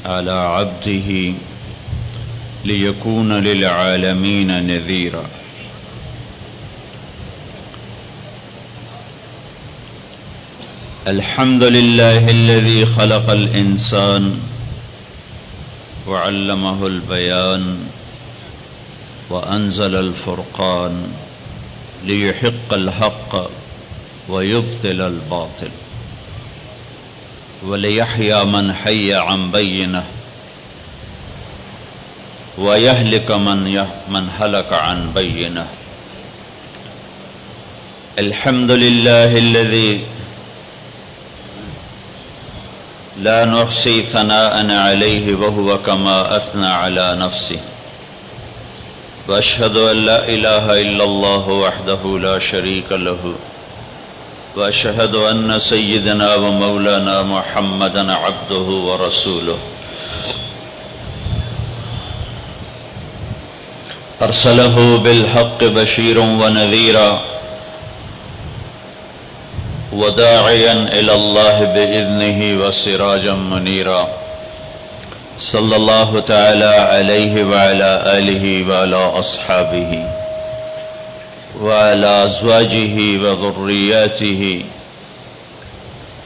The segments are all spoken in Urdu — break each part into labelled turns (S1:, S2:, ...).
S1: على عبده ليكون للعالمين نذيرا. الحمد لله الذي خلق الإنسان وعلمه البيان وأنزل الفرقان ليحق الحق ويبطل الباطل وليحيى من حي عن بينه ويهلك من هلك عن بينه. الحمد لله الذي لا نحصي ثناء عليه وهو كما أثنى على نفسه. وأشهد أن لا إله إلا الله وحده لا شريك له وأشهد أن سيدنا ومولانا محمدا عبده ورسوله أرسله بالحق بشيرا ونذيرا وداعيا إلى الله بإذنه وسراجا منيرا. صلى الله تعالى عليه وعلى آله وعلى أصحابه وعلى أزواجه وذرياته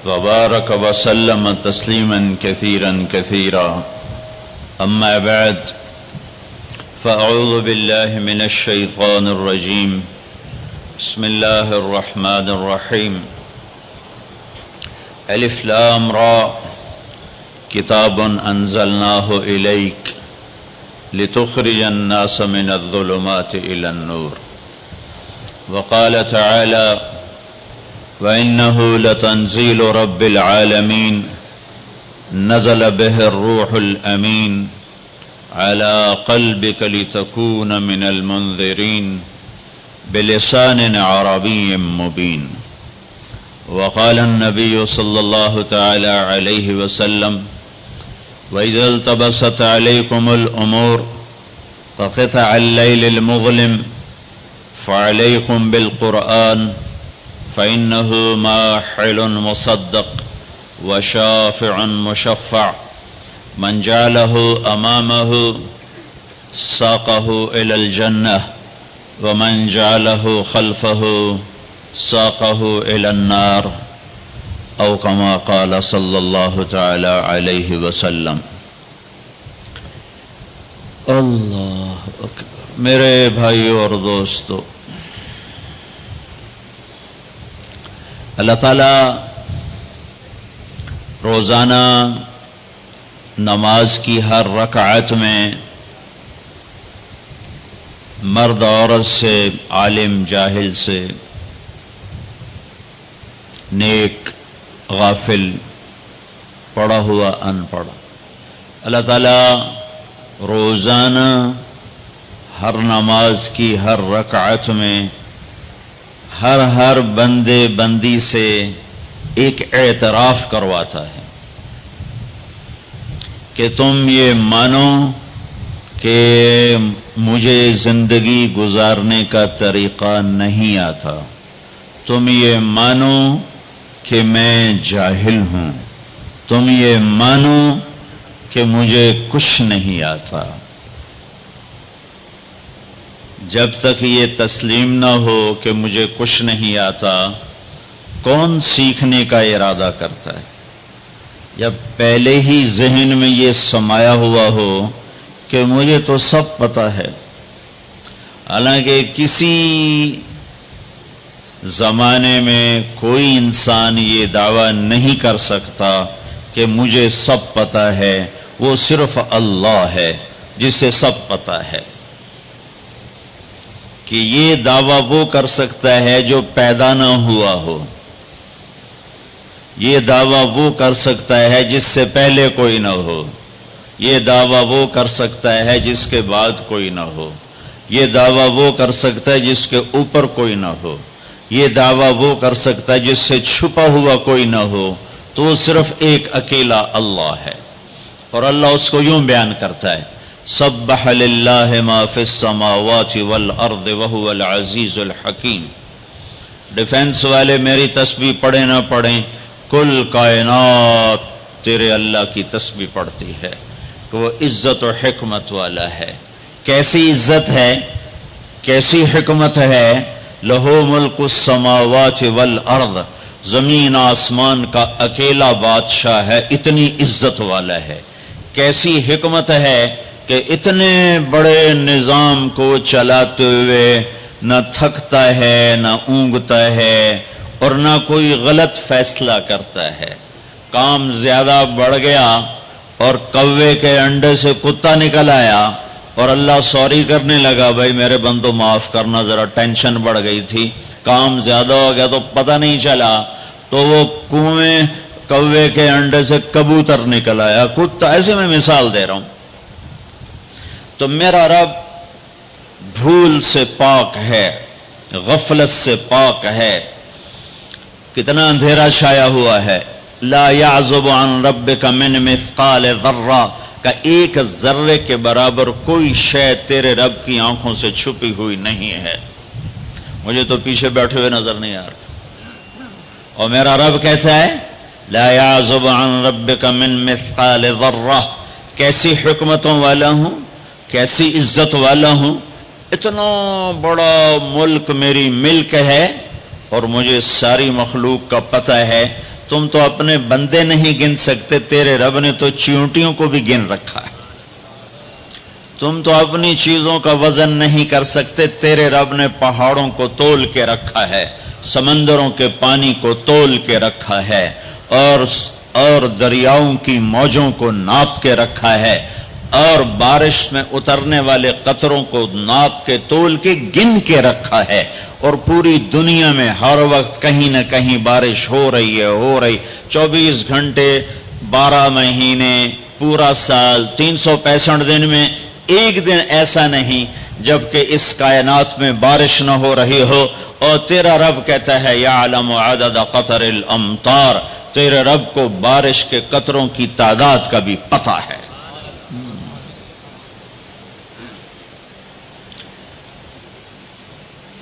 S1: وبارك وسلم تسليما كثيرا كثيرا. أما بعد، فأعوذ بالله من الشيطان الرجيم. بسم الله الرحمن الرحيم. الف لام را کتاب انزلناه إليك لتخرج الناس من الظلمات إلى النور. وقال تعالى: وإنه لتنزيل رب العالمين نزل به الروح الأمين على قلبك لتكون من المنذرين بلسان عربي مبين. وقال النبي صلى الله تعالى عليه وسلم: وإذا التبست عليكم الأمور كقطع الليل المظلم فعليكم بالقرآن فإنه ماحل مصدق وشافع مشفع من جعله أمامه ساقه إلى الجنة ومن جعله خلفه ساقه إلى النار أو كما قال صلی اللہ تعالی علیہ وسلم. اللہ اکبر. میرے بھائیو اور دوستو، اللہ تعالیٰ روزانہ نماز کی ہر رکعت میں مرد عورت سے، عالم جاہل سے، نیک غافل، پڑھا ہوا ان پڑھا، اللہ تعالیٰ روزانہ ہر نماز کی ہر رکعت میں ہر بندے بندی سے ایک اعتراف کرواتا ہے کہ تم یہ مانو کہ مجھے زندگی گزارنے کا طریقہ نہیں آتا، تم یہ مانو کہ میں جاہل ہوں، تم یہ مانو کہ مجھے کچھ نہیں آتا. جب تک یہ تسلیم نہ ہو کہ مجھے کچھ نہیں آتا، کون سیکھنے کا ارادہ کرتا ہے؟ جب پہلے ہی ذہن میں یہ سمایا ہوا ہو کہ مجھے تو سب پتہ ہے. حالانکہ کسی زمانے میں کوئی انسان یہ دعویٰ نہیں کر سکتا کہ مجھے سب پتہ ہے، وہ صرف اللہ ہے جسے سب پتہ ہے. کہ یہ دعویٰ وہ کر سکتا ہے جو پیدا نہ ہوا ہو، یہ دعویٰ وہ کر سکتا ہے جس سے پہلے کوئی نہ ہو، یہ دعویٰ وہ کر سکتا ہے جس کے بعد کوئی نہ ہو، یہ دعویٰ وہ کر سکتا ہے جس کے اوپر کوئی نہ ہو، یہ دعویٰ وہ کر سکتا ہے جس سے چھپا ہوا کوئی نہ ہو. تو وہ صرف ایک اکیلا اللہ ہے. اور اللہ اس کو یوں بیان کرتا ہے: سبح للہ ما فی السماوات والارض وہو العزیز الحکیم. ڈیفنس والے میری تسبیح پڑھیں نہ پڑھیں، کل کائنات تیرے اللہ کی تسبیح پڑھتی ہے کہ وہ عزت و حکمت والا ہے۔ کیسی عزت ہے، کیسی حکمت ہے؟ لہو ملک السماوات والارض، زمین آسمان کا اکیلا بادشاہ ہے، اتنی عزت والا ہے۔ کیسی حکمت ہے کہ اتنے بڑے نظام کو چلاتے ہوئے نہ تھکتا ہے، نہ اونگتا ہے، اور نہ کوئی غلط فیصلہ کرتا ہے۔ کام زیادہ بڑھ گیا اور کوے کے انڈے سے کتا نکل آیا اور اللہ سوری کرنے لگا، بھائی میرے بندو معاف کرنا، ذرا ٹینشن بڑھ گئی تھی، کام زیادہ ہو گیا تو پتہ نہیں چلا، تو وہ کنویں کوے کے انڈے سے کبوتر نکل آیا، کتا۔ ایسے میں مثال دے رہا ہوں۔ تو میرا رب بھول سے پاک ہے، غفلت سے پاک ہے۔ کتنا اندھیرا چھایا ہوا ہے۔ لا يعزب عن ربك من مثقال ذرہ کا ایک ذرے کے برابر کوئی شے تیرے رب کی آنکھوں سے چھپی ہوئی نہیں ہے۔ مجھے تو پیچھے بیٹھے ہوئے نظر نہیں آ رہا، اور میرا رب کہتا ہے لا يعزب عن ربك من مثقال ذرہ۔ کیسی حکمتوں والا ہوں، کیسی عزت والا ہوں، اتنا بڑا ملک میری ملک ہے اور مجھے ساری مخلوق کا پتہ ہے۔ تم تو اپنے بندے نہیں گن سکتے، تیرے رب نے تو چیونٹیوں کو بھی گن رکھا ہے۔ تم تو اپنی چیزوں کا وزن نہیں کر سکتے، تیرے رب نے پہاڑوں کو تول کے رکھا ہے، سمندروں کے پانی کو تول کے رکھا ہے، اور دریاؤں کی موجوں کو ناپ کے رکھا ہے، اور بارش میں اترنے والے قطروں کو ناپ کے تول کے گن کے رکھا ہے، اور پوری دنیا میں ہر وقت کہیں نہ کہیں بارش ہو رہی ہے، 24 گھنٹے، 12 مہینے، پورا سال، 365 دن میں ایک دن ایسا نہیں جبکہ اس کائنات میں بارش نہ ہو رہی ہو۔ اور تیرا رب کہتا ہے یعلم عدد قطر الامطار، تیرے رب کو بارش کے قطروں کی تعداد کا بھی پتہ ہے۔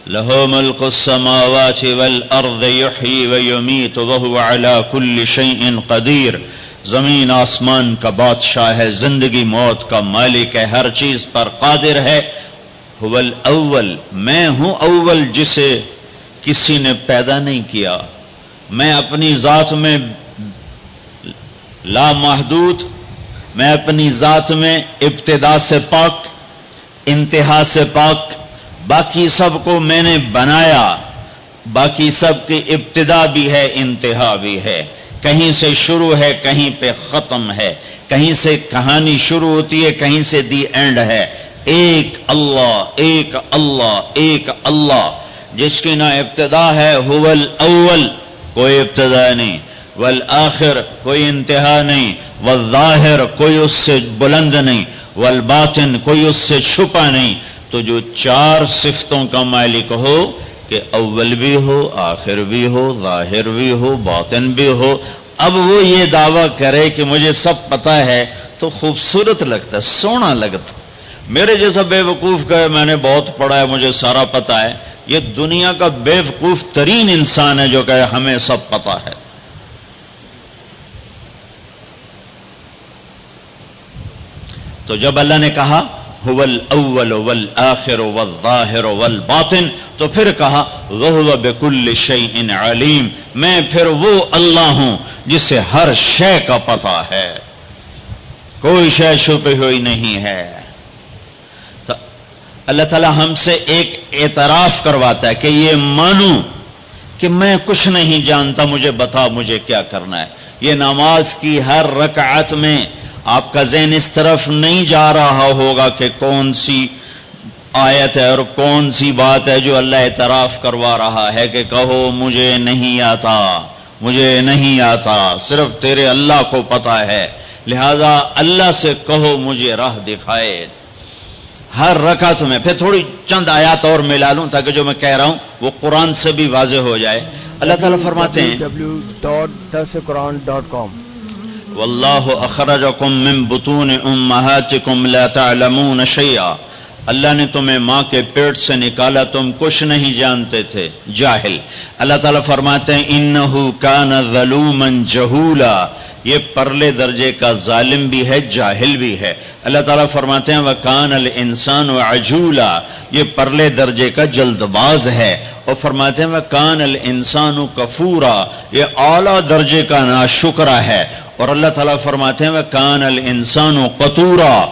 S1: لہو ملک السماوات والارض یحیی ویمیت وہو علی کل شیء قدیر۔ زمین آسمان کا بادشاہ ہے، زندگی موت کا مالک ہے، ہر چیز پر قادر ہے۔ هو الاول، میں ہوں اول جسے کسی نے پیدا نہیں کیا۔ میں اپنی ذات میں لامحدود، میں اپنی ذات میں ابتدا سے پاک، انتہا سے پاک۔ باقی سب کو میں نے بنایا، باقی سب کی ابتدا بھی ہے، انتہا بھی ہے، کہیں سے شروع ہے، کہیں پہ ختم ہے، کہیں سے کہانی شروع ہوتی ہے، کہیں سے دی اینڈ ہے۔ ایک اللہ، ایک اللہ، ایک اللہ، جس کی نہ ابتدا ہے، هو الاول، کوئی ابتدا نہیں، والآخر، کوئی انتہا نہیں، والظاہر، کوئی اس سے بلند نہیں، والباطن، کوئی اس سے چھپا نہیں۔ تو جو چار صفتوں کا مالک ہو کہ اول بھی ہو، آخر بھی ہو، ظاہر بھی ہو، باطن بھی ہو، اب وہ یہ دعویٰ کرے کہ مجھے سب پتہ ہے تو خوبصورت لگتا ہے، سونا لگتا۔ میرے جیسا بے وقوف کہے میں نے بہت پڑھا ہے، مجھے سارا پتہ ہے، یہ دنیا کا بے وقوف ترین انسان ہے جو کہے ہمیں سب پتہ ہے۔ تو جب اللہ نے کہا هو الاول والآخر والظاہر والباطن، تو پھر کہا وہو بکل شیء علیم، میں پھر وہ اللہ ہوں جسے ہر شے کا پتہ ہے، کوئی شے چھپی ہوئی نہیں ہے۔ تو اللہ تعالی ہم سے ایک اعتراف کرواتا ہے کہ یہ مانو کہ میں کچھ نہیں جانتا، مجھے بتا مجھے کیا کرنا ہے۔ یہ نماز کی ہر رکعت میں آپ کا ذہن اس طرف نہیں جا رہا ہوگا کہ کون سی آیت ہے اور کون سی بات ہے جو اللہ اعتراف کروا رہا ہے کہ کہو مجھے نہیں آتا، مجھے نہیں آتا، صرف تیرے اللہ کو پتہ ہے، لہذا اللہ سے کہو مجھے راہ دکھائے۔ ہر رکعت میں پھر تھوڑی چند آیات اور ملا لوں تاکہ جو میں کہہ رہا ہوں وہ قرآن سے بھی واضح ہو جائے۔ اللہ تعالیٰ فرماتے ہیں
S2: www.darsequran.com
S1: واللہ اخرجکم من بطون امہاتکم لا تعلمون شیئا، اللہ نے تمہیں ماں کے پیٹ سے نکالا، تم کچھ نہیں جانتے تھے، جاہل۔ اللہ تعالیٰ فرماتے ہیں انہو کان ظلوما جہولا، یہ پرلے درجے کا ظالم بھی ہے، جاہل بھی ہے۔ اللہ تعالیٰ فرماتے ہیں وَكَانَ الْإِنسَانُ عَجُولًا، یہ پرلے درجے کا جلد باز ہے، اور فرماتے ہیں وَكَانَ الْإِنسَانُ كَفُورًا، یہ اعلیٰ درجے کا ناشکرہ ہے، اور اللہ تعالیٰ فرماتے ہیں وَكَانَ الْإِنسَانُ قَتُورًا،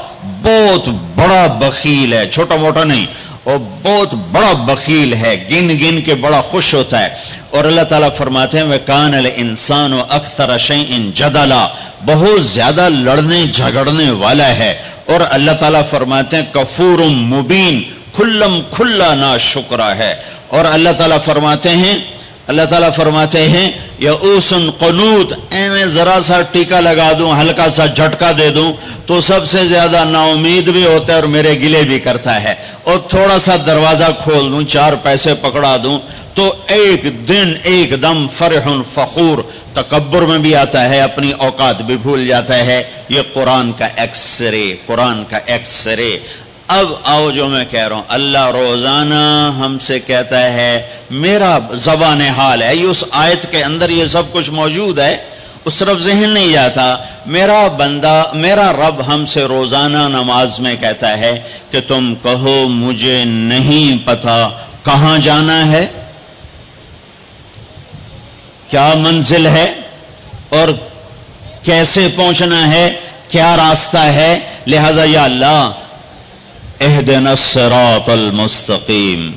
S1: بہت بڑا بخیل ہے، چھوٹا موٹا نہیں، اور بہت بڑا بخیل ہے، گن گن کے بڑا خوش ہوتا ہے۔ اور اللہ تعالیٰ فرماتے ہیں وَكَانَ الْإِنسَانُ أَكْثَرَ شَيْءٍ جَدَلًا، بہت زیادہ لڑنے جھگڑنے والا ہے۔ اور اللہ تعالیٰ فرماتے ہیں کفور مبین، کھلا ناشکرہ ہے۔ اور اللہ تعالیٰ فرماتے ہیں یئوس قنوط، میں ذرا سا ٹیکا لگا دوں، ہلکا سا جھٹکا دے دوں تو سب سے زیادہ نا امید بھی ہوتا ہے اور میرے گلے بھی کرتا ہے، اور تھوڑا سا دروازہ کھول دوں، 4 پیسے پکڑا دوں تو ایک دن ایک دم فرح فخور، تکبر میں بھی آتا ہے، اپنی اوقات بھی بھول جاتا ہے۔ یہ قرآن کا ایکس رے۔ اب آؤ جو میں کہہ رہا ہوں، اللہ روزانہ ہم سے کہتا ہے، میرا زبان حال ہے، یہ اس آیت کے اندر یہ سب کچھ موجود ہے، اس طرف ذہن نہیں جاتا۔ میرا بندہ، میرا رب ہم سے روزانہ نماز میں کہتا ہے کہ تم کہو مجھے نہیں پتا کہاں جانا ہے، کیا منزل ہے، اور کیسے پہنچنا ہے، کیا راستہ ہے۔ لہذا یا اللہ اہدنا الصراط المستقیم،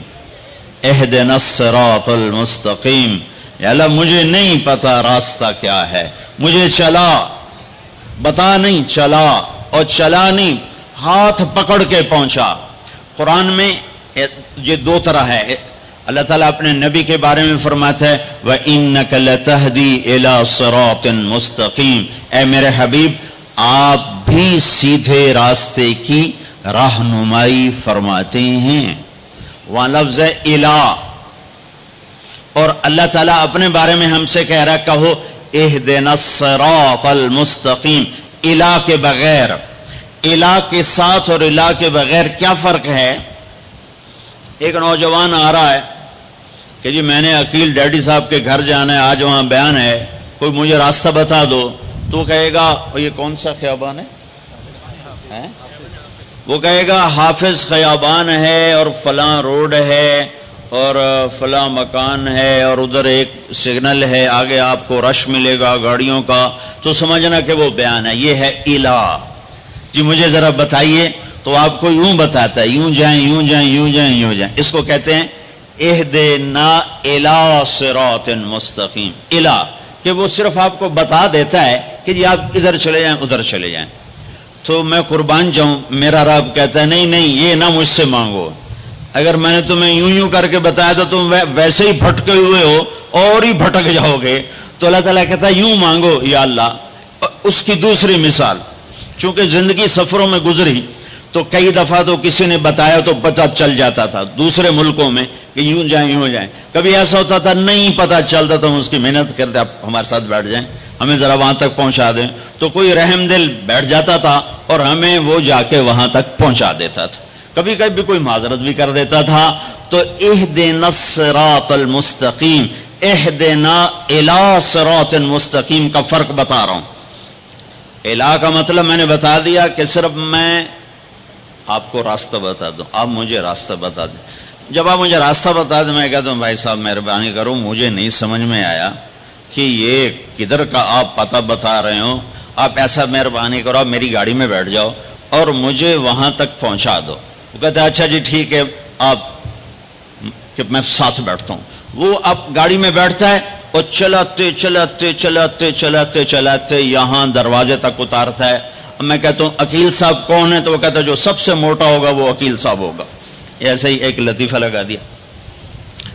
S1: اہدنا الصراط المستقیم، یا اللہ مجھے نہیں پتا راستہ کیا ہے، مجھے بتا نہیں چلا، اور چلا نہیں ہاتھ پکڑ کے پہنچا۔ قرآن میں یہ 2 طرح ہے۔ اللہ تعالیٰ اپنے نبی کے بارے میں فرماتا ہے وَإِنَّكَ لَتَهْدِي إِلَى صِرَاطٍ مُسْتَقِيمٍ، اے میرے حبیب آپ بھی سیدھے راستے کی رہنمائی فرماتے ہیں۔ وہاں لفظ ہے الہ، اور اللہ تعالیٰ اپنے بارے میں ہم سے کہہ رہا ہے کہو اہدنا الصراط المستقیم۔ الہ کے بغیر، الہ کے ساتھ اور الہ کے بغیر کیا فرق ہے؟ ایک نوجوان آ رہا ہے کہ جی میں نے عقیل ڈیڈی صاحب کے گھر جانا ہے، آج وہاں بیان ہے، کوئی مجھے راستہ بتا دو، تو کہے گا یہ کون سا خیابان ہے؟ وہ کہے گا حافظ خیابان ہے، اور فلاں روڈ ہے، اور فلاں مکان ہے، اور ادھر ایک سگنل ہے، آگے آپ کو رش ملے گا گاڑیوں کا، تو سمجھنا کہ وہ بیان ہے۔ یہ ہے الہ، جی مجھے ذرا بتائیے، تو آپ کو یوں بتاتا ہے، یوں جائیں یوں جائیں یوں جائیں یوں جائیں۔ اس کو کہتے ہیں اہدنا الی صراط مستقیم۔ الہ کہ وہ صرف آپ کو بتا دیتا ہے کہ جی آپ ادھر چلے جائیں ادھر چلے جائیں۔ تو میں قربان جاؤں، میرا رب کہتا ہے نہیں نہیں یہ نہ مجھ سے مانگو، اگر میں نے تمہیں یوں یوں کر کے بتایا تو تم ویسے ہی بھٹکے ہوئے ہو اور ہی بھٹک جاؤ گے۔ تو اللہ تعالیٰ کہتا ہے یوں مانگو یا اللہ۔ اس کی دوسری مثال، چونکہ زندگی سفروں میں گزری تو کئی دفعہ تو کسی نے بتایا تو پتہ چل جاتا تھا دوسرے ملکوں میں کہ یوں جائیں یوں جائیں۔ کبھی ایسا ہوتا تھا نہیں پتہ چلتا تو ہم اس کی محنت کرتے آپ ہمارے ساتھ بیٹھ جائیں، ہمیں ذرا وہاں تک پہنچا دیں، تو کوئی رحم دل بیٹھ جاتا تھا اور ہمیں وہ جا کے وہاں تک پہنچا دیتا تھا۔ کبھی کبھی کوئی معذرت بھی کر دیتا تھا۔ تو اہدنا الصراط المستقیم، اہدنا الی صراط مستقیم کا فرق بتا رہا ہوں۔ الہ کا مطلب میں نے بتا دیا کہ صرف میں آپ کو راستہ بتا دوں، آپ مجھے راستہ بتا دیں۔ جب آپ مجھے راستہ بتا دیں میں کہتا ہوں بھائی صاحب مہربانی کرو، مجھے نہیں سمجھ میں آیا کہ یہ کدھر کا آپ پتہ بتا رہے ہو، آپ ایسا مہربانی کرو آپ میری گاڑی میں بیٹھ جاؤ اور مجھے وہاں تک پہنچا دو۔ وہ کہتا ہے اچھا جی ٹھیک ہے، آپ کہ میں ساتھ بیٹھتا ہوں۔ وہ اب گاڑی میں بیٹھتا ہے اور چلاتے چلاتے چلاتے چلاتے چلاتے یہاں دروازے تک اتارتا ہے۔ میں کہتا ہوں عقیل صاحب کون ہے؟ تو وہ کہتا ہے جو سب سے موٹا ہوگا وہ عقیل صاحب ہوگا۔ ایسے ہی ایک لطیفہ لگا دیا۔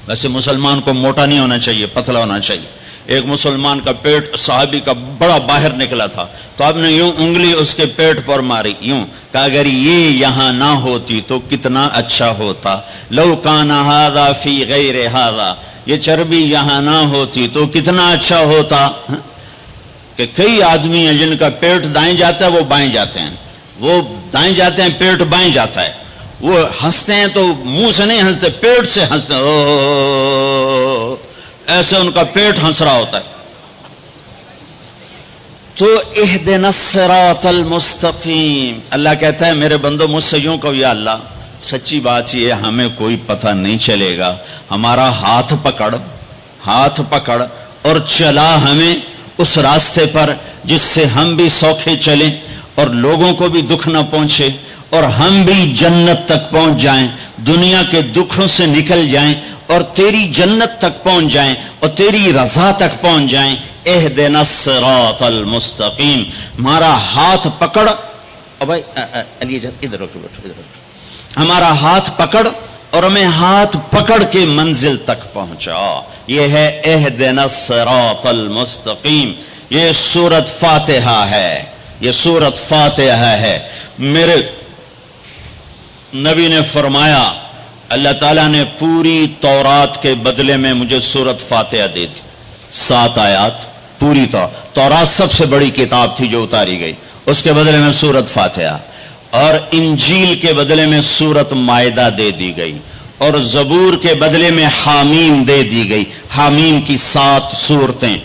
S1: ویسے مسلمان کو موٹا نہیں ہونا چاہیے، پتلا ہونا چاہیے۔ ایک مسلمان کا پیٹ صحابی کا بڑا باہر نکلا تھا، تو آپ نے یوں انگلی اس کے پیٹ پر ماری، یوں کہ اگر یہ یہاں نہ ہوتی تو کتنا اچھا ہوتا، لو کان ھذا فی غیر ھذا، یہ چربی یہاں نہ ہوتی تو کتنا اچھا ہوتا۔ کہ کئی آدمی ہیں جن کا پیٹ دائیں جاتا ہے وہ بائیں جاتے ہیں، وہ دائیں جاتے ہیں پیٹ بائیں جاتا ہے، وہ ہنستے ہیں تو منہ سے نہیں ہنستے، پیٹ سے ہنستے ہیں، ایسے ان کا پیٹ ہنس رہا ہوتا ہے۔ تو اہدنا الصراط المستقیم، اللہ کہتا ہے میرے بندو مجھ سے یوں کہو یا اللہ سچی بات یہ ہے ہمیں کوئی پتہ نہیں چلے گا، ہمارا ہاتھ پکڑ اور چلا ہمیں اس راستے پر جس سے ہم بھی سوکھے چلیں اور لوگوں کو بھی دکھ نہ پہنچے اور ہم بھی جنت تک پہنچ جائیں، دنیا کے دکھوں سے نکل جائیں اور تیری جنت تک پہنچ جائیں اور تیری رضا تک پہنچ جائیں۔ اہدنا الصراط المستقیم، ہمارا ہاتھ پکڑ، بھائی علی ادھر رکو، ہمارا ہاتھ پکڑ اور ہمیں ہاتھ پکڑ کے منزل تک پہنچا۔ یہ ہے اہدنا الصراط المستقیم، یہ سورۃ فاتحہ ہے، یہ سورۃ فاتحہ ہے۔ میرے نبی نے فرمایا اللہ تعالیٰ نے پوری تورات کے بدلے میں مجھے سورۃ فاتحہ دے دی، 7 آیات پوری تورات سب سے بڑی کتاب تھی جو اتاری گئی، اس کے بدلے میں سورۃ فاتحہ، اور انجیل کے بدلے میں سورۃ مائدہ دے دی گئی، اور زبور کے بدلے میں حامیم دے دی گئی۔ حامیم کی 7 صورتیں،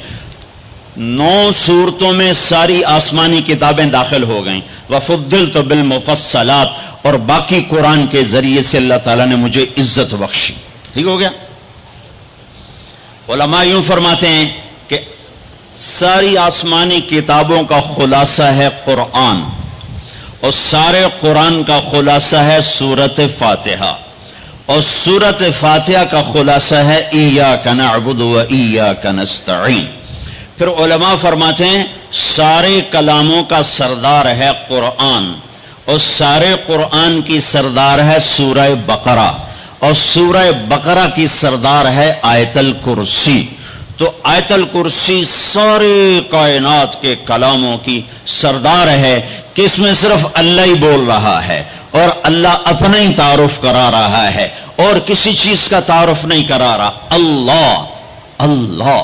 S1: 9 صورتوں میں ساری آسمانی کتابیں داخل ہو گئیں، وَفُضِّلْتُ بِالْمُفَصَّلَاتِ، اور باقی قرآن کے ذریعے سے اللہ تعالیٰ نے مجھے عزت بخشی۔ ٹھیک ہو گیا؟ علماء یوں فرماتے ہیں کہ ساری آسمانی کتابوں کا خلاصہ ہے قرآن، اور سارے قرآن کا خلاصہ ہے سورۃ فاتحہ، اور سورۃ فاتحہ کا خلاصہ ہے ایاک نعبد و ایاک نستعین۔ پھر علماء فرماتے ہیں سارے کلاموں کا سردار ہے قرآن، اور سارے قرآن کی سردار ہے سورہ بقرہ، اور سورہ بقرہ کی سردار ہے آیت الکرسی۔ تو آیت الکرسی سارے کائنات کے کلاموں کی سردار ہے کہ اس میں صرف اللہ ہی بول رہا ہے اور اللہ اپنا ہی تعارف کرا رہا ہے اور کسی چیز کا تعارف نہیں کرا رہا۔ اللہ اللہ،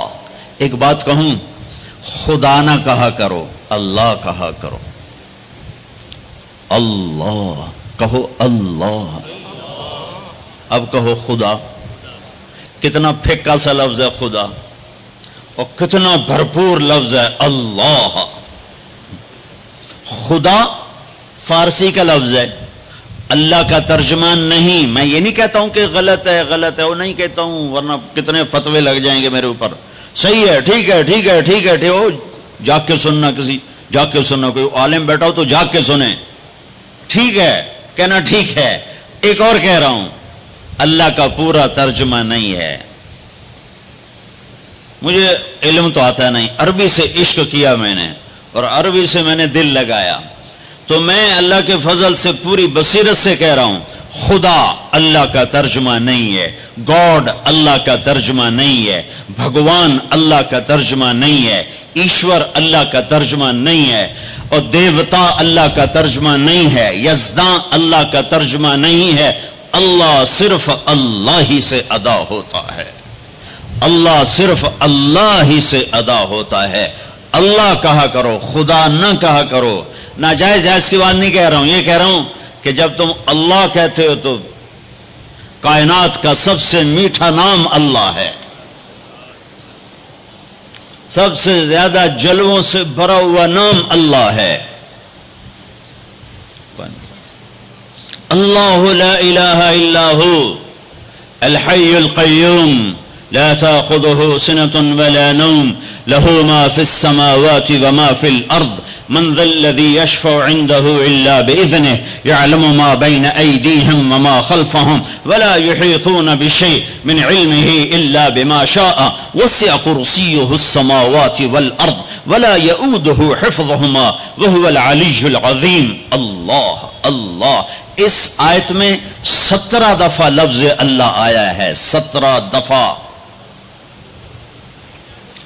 S1: ایک بات کہوں، خدا نہ کہا کرو، اللہ کہا کرو۔ اللہ کہو، اللہ، اب کہو خدا۔ کتنا پھیکا سا لفظ ہے خدا، اور کتنا بھرپور لفظ ہے اللہ۔ خدا فارسی کا لفظ ہے، اللہ کا ترجمہ نہیں۔ میں یہ نہیں کہتا ہوں کہ غلط ہے وہ نہیں کہتا ہوں، ورنہ کتنے فتوے لگ جائیں گے میرے اوپر۔ صحیح ہے، ٹھیک ہے ٹھیک ہے ٹھیک ہے ٹھیک ہے، جاگ کے سننا، کسی جاگ کے سننا، کوئی عالم بیٹھا ہو تو جاگ کے سنیں، ٹھیک ہے کہنا ٹھیک ہے۔ ایک اور کہہ رہا ہوں، اللہ کا پورا ترجمہ نہیں ہے۔ مجھے علم تو آتا نہیں، عربی سے عشق کیا میں نے اور عربی سے میں نے دل لگایا، تو میں اللہ کے فضل سے پوری بصیرت سے کہہ رہا ہوں، خدا اللہ کا ترجمہ نہیں ہے، گاڈ اللہ کا ترجمہ نہیں ہے، بھگوان اللہ کا ترجمہ نہیں ہے، ایشور اللہ کا ترجمہ نہیں ہے، اور دیوتا اللہ کا ترجمہ نہیں ہے، یزداں اللہ کا ترجمہ نہیں ہے۔ اللہ صرف اللہ ہی سے ادا ہوتا ہے، اللہ صرف اللہ ہی سے ادا ہوتا ہے۔ اللہ کہا کرو، خدا نہ کہا کرو۔ ناجائز جائز کی بات نہیں کہہ رہا ہوں، یہ کہہ رہا ہوں کہ جب تم اللہ کہتے ہو تو کائنات کا سب سے میٹھا نام اللہ ہے، سب سے زیادہ جلووں سے بھرا ہوا نام اللہ ہے۔ اللہ لا الہ الا ہو الحی القیوم لا تأخذه سنة ولا نوم له ما في السماوات وما في الأرض من ذا الذي يشفع عنده إلا بإذنه يعلم ما بين أيديهم وما خلفهم ولا يحيطون بشيء من علمه إلا بما شاء وسع كرسيه السماوات والأرض ولا يؤوده حفظهما وهو العلي العظيم۔ اللہ اللہ، اس آیت میں 17 دفعہ لفظ اللہ آیا ہے، 17 دفعہ،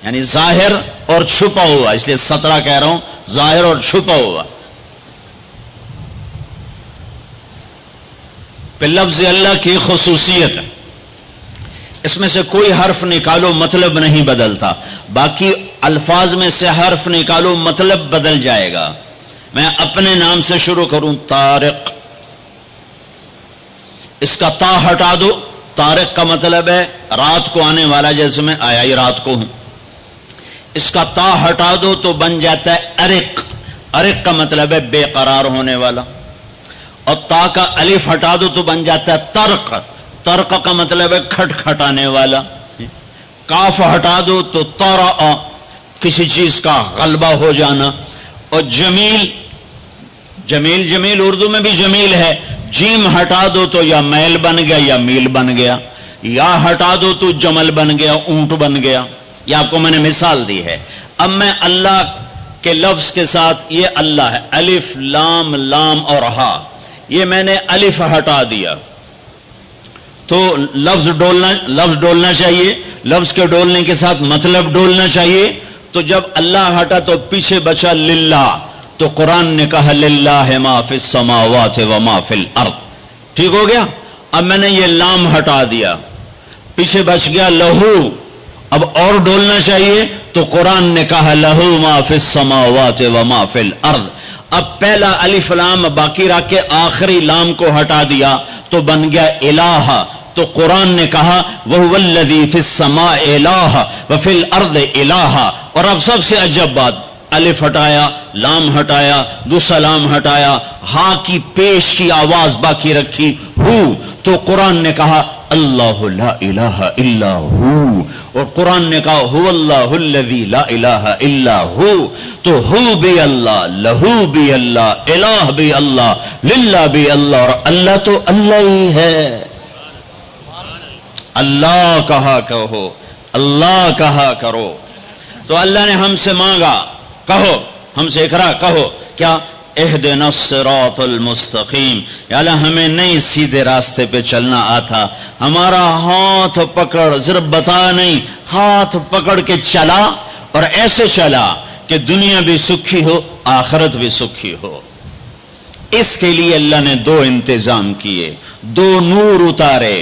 S1: یعنی ظاہر اور چھپا ہوا، اس لیے 17 کہہ رہا ہوں، ظاہر اور چھپا ہوا۔ پہ لفظ اللہ کی خصوصیت، اس میں سے کوئی حرف نکالو مطلب نہیں بدلتا، باقی الفاظ میں سے حرف نکالو مطلب بدل جائے گا۔ میں اپنے نام سے شروع کروں، طارق، اس کا تا ہٹا دو، طارق کا مطلب ہے رات کو آنے والا، جیسے میں آیا ہی رات کو ہوں۔ اس کا تا ہٹا دو تو بن جاتا ہے ارق. ارق کا مطلب ہے بے قرار ہونے والا. اور تا کا الف ہٹا دو تو بن جاتا ہے ترق. ترق کا مطلب ہے کھٹکھٹانے والا. کاف ہٹا دو تو ترا، کسی چیز کا غلبہ ہو جانا. اور جمیل، جمیل جمیل اردو میں بھی جمیل ہے. جیم ہٹا دو تو یا میل بن گیا یا میل بن گیا. یا ہٹا دو تو جمل بن گیا، اونٹ بن گیا. یہ آپ کو میں نے مثال دی ہے. اب میں اللہ کے لفظ کے ساتھ، یہ اللہ ہے، الف لام لام اور ہا، یہ میں نے الف ہٹا دیا تو لفظ ڈولنا چاہیے. لفظ کے ڈولنے کے ساتھ مطلب ڈولنا چاہیے. تو جب اللہ ہٹا تو پیچھے بچا للہ. تو قرآن نے کہا للہ ما فی السماوات و ما فی الارض. ٹھیک ہو گیا. اب میں نے یہ لام ہٹا دیا، پیچھے بچ گیا لہو. اب اور ڈولنا چاہیے تو قرآن نے کہا لہو ما فی السماوات و ما فی الارض. اب پہلا الف لام باقی رکھ کے آخری لام کو ہٹا دیا تو بن گیا الہ. تو قرآن نے کہا وَهُوَ الَّذِي فِي السَّمَاءِ إِلَٰهَ وَفِي الْأَرْضِ إِلَٰهَ. اور اب سب سے عجب بات، الف ہٹایا، لام ہٹایا، دوسرا لام ہٹایا، ہاں کی پیش کی آواز باقی رکھی ہو. تو قرآن نے کہا اللہ لا الہ الا ہو. اور قرآن نے کہا هو اللہ الذی لا الہ الا ہو. تو ہو بھی اللہ، لہو بھی اللہ، الہ بھی اللہ، للہ بھی اللہ. اور اللہ تو اللہ ہی ہے. اللہ کہا کہو، اللہ کہا کرو. تو اللہ نے ہم سے مانگا، کہو ہم سے اقرا کہو کیا؟ اہدنا الصراط المستقیم. یا اللہ ہمیں نہیں سیدھے راستے پہ چلنا آتا، ہمارا ہاتھ پکڑ، صرف بتا نہیں، ہاتھ پکڑ کے چلا اور ایسے چلا کہ دنیا بھی سکھی ہو، آخرت بھی سکھی ہو. اس کے لیے اللہ نے دو انتظام کیے، دو نور اتارے.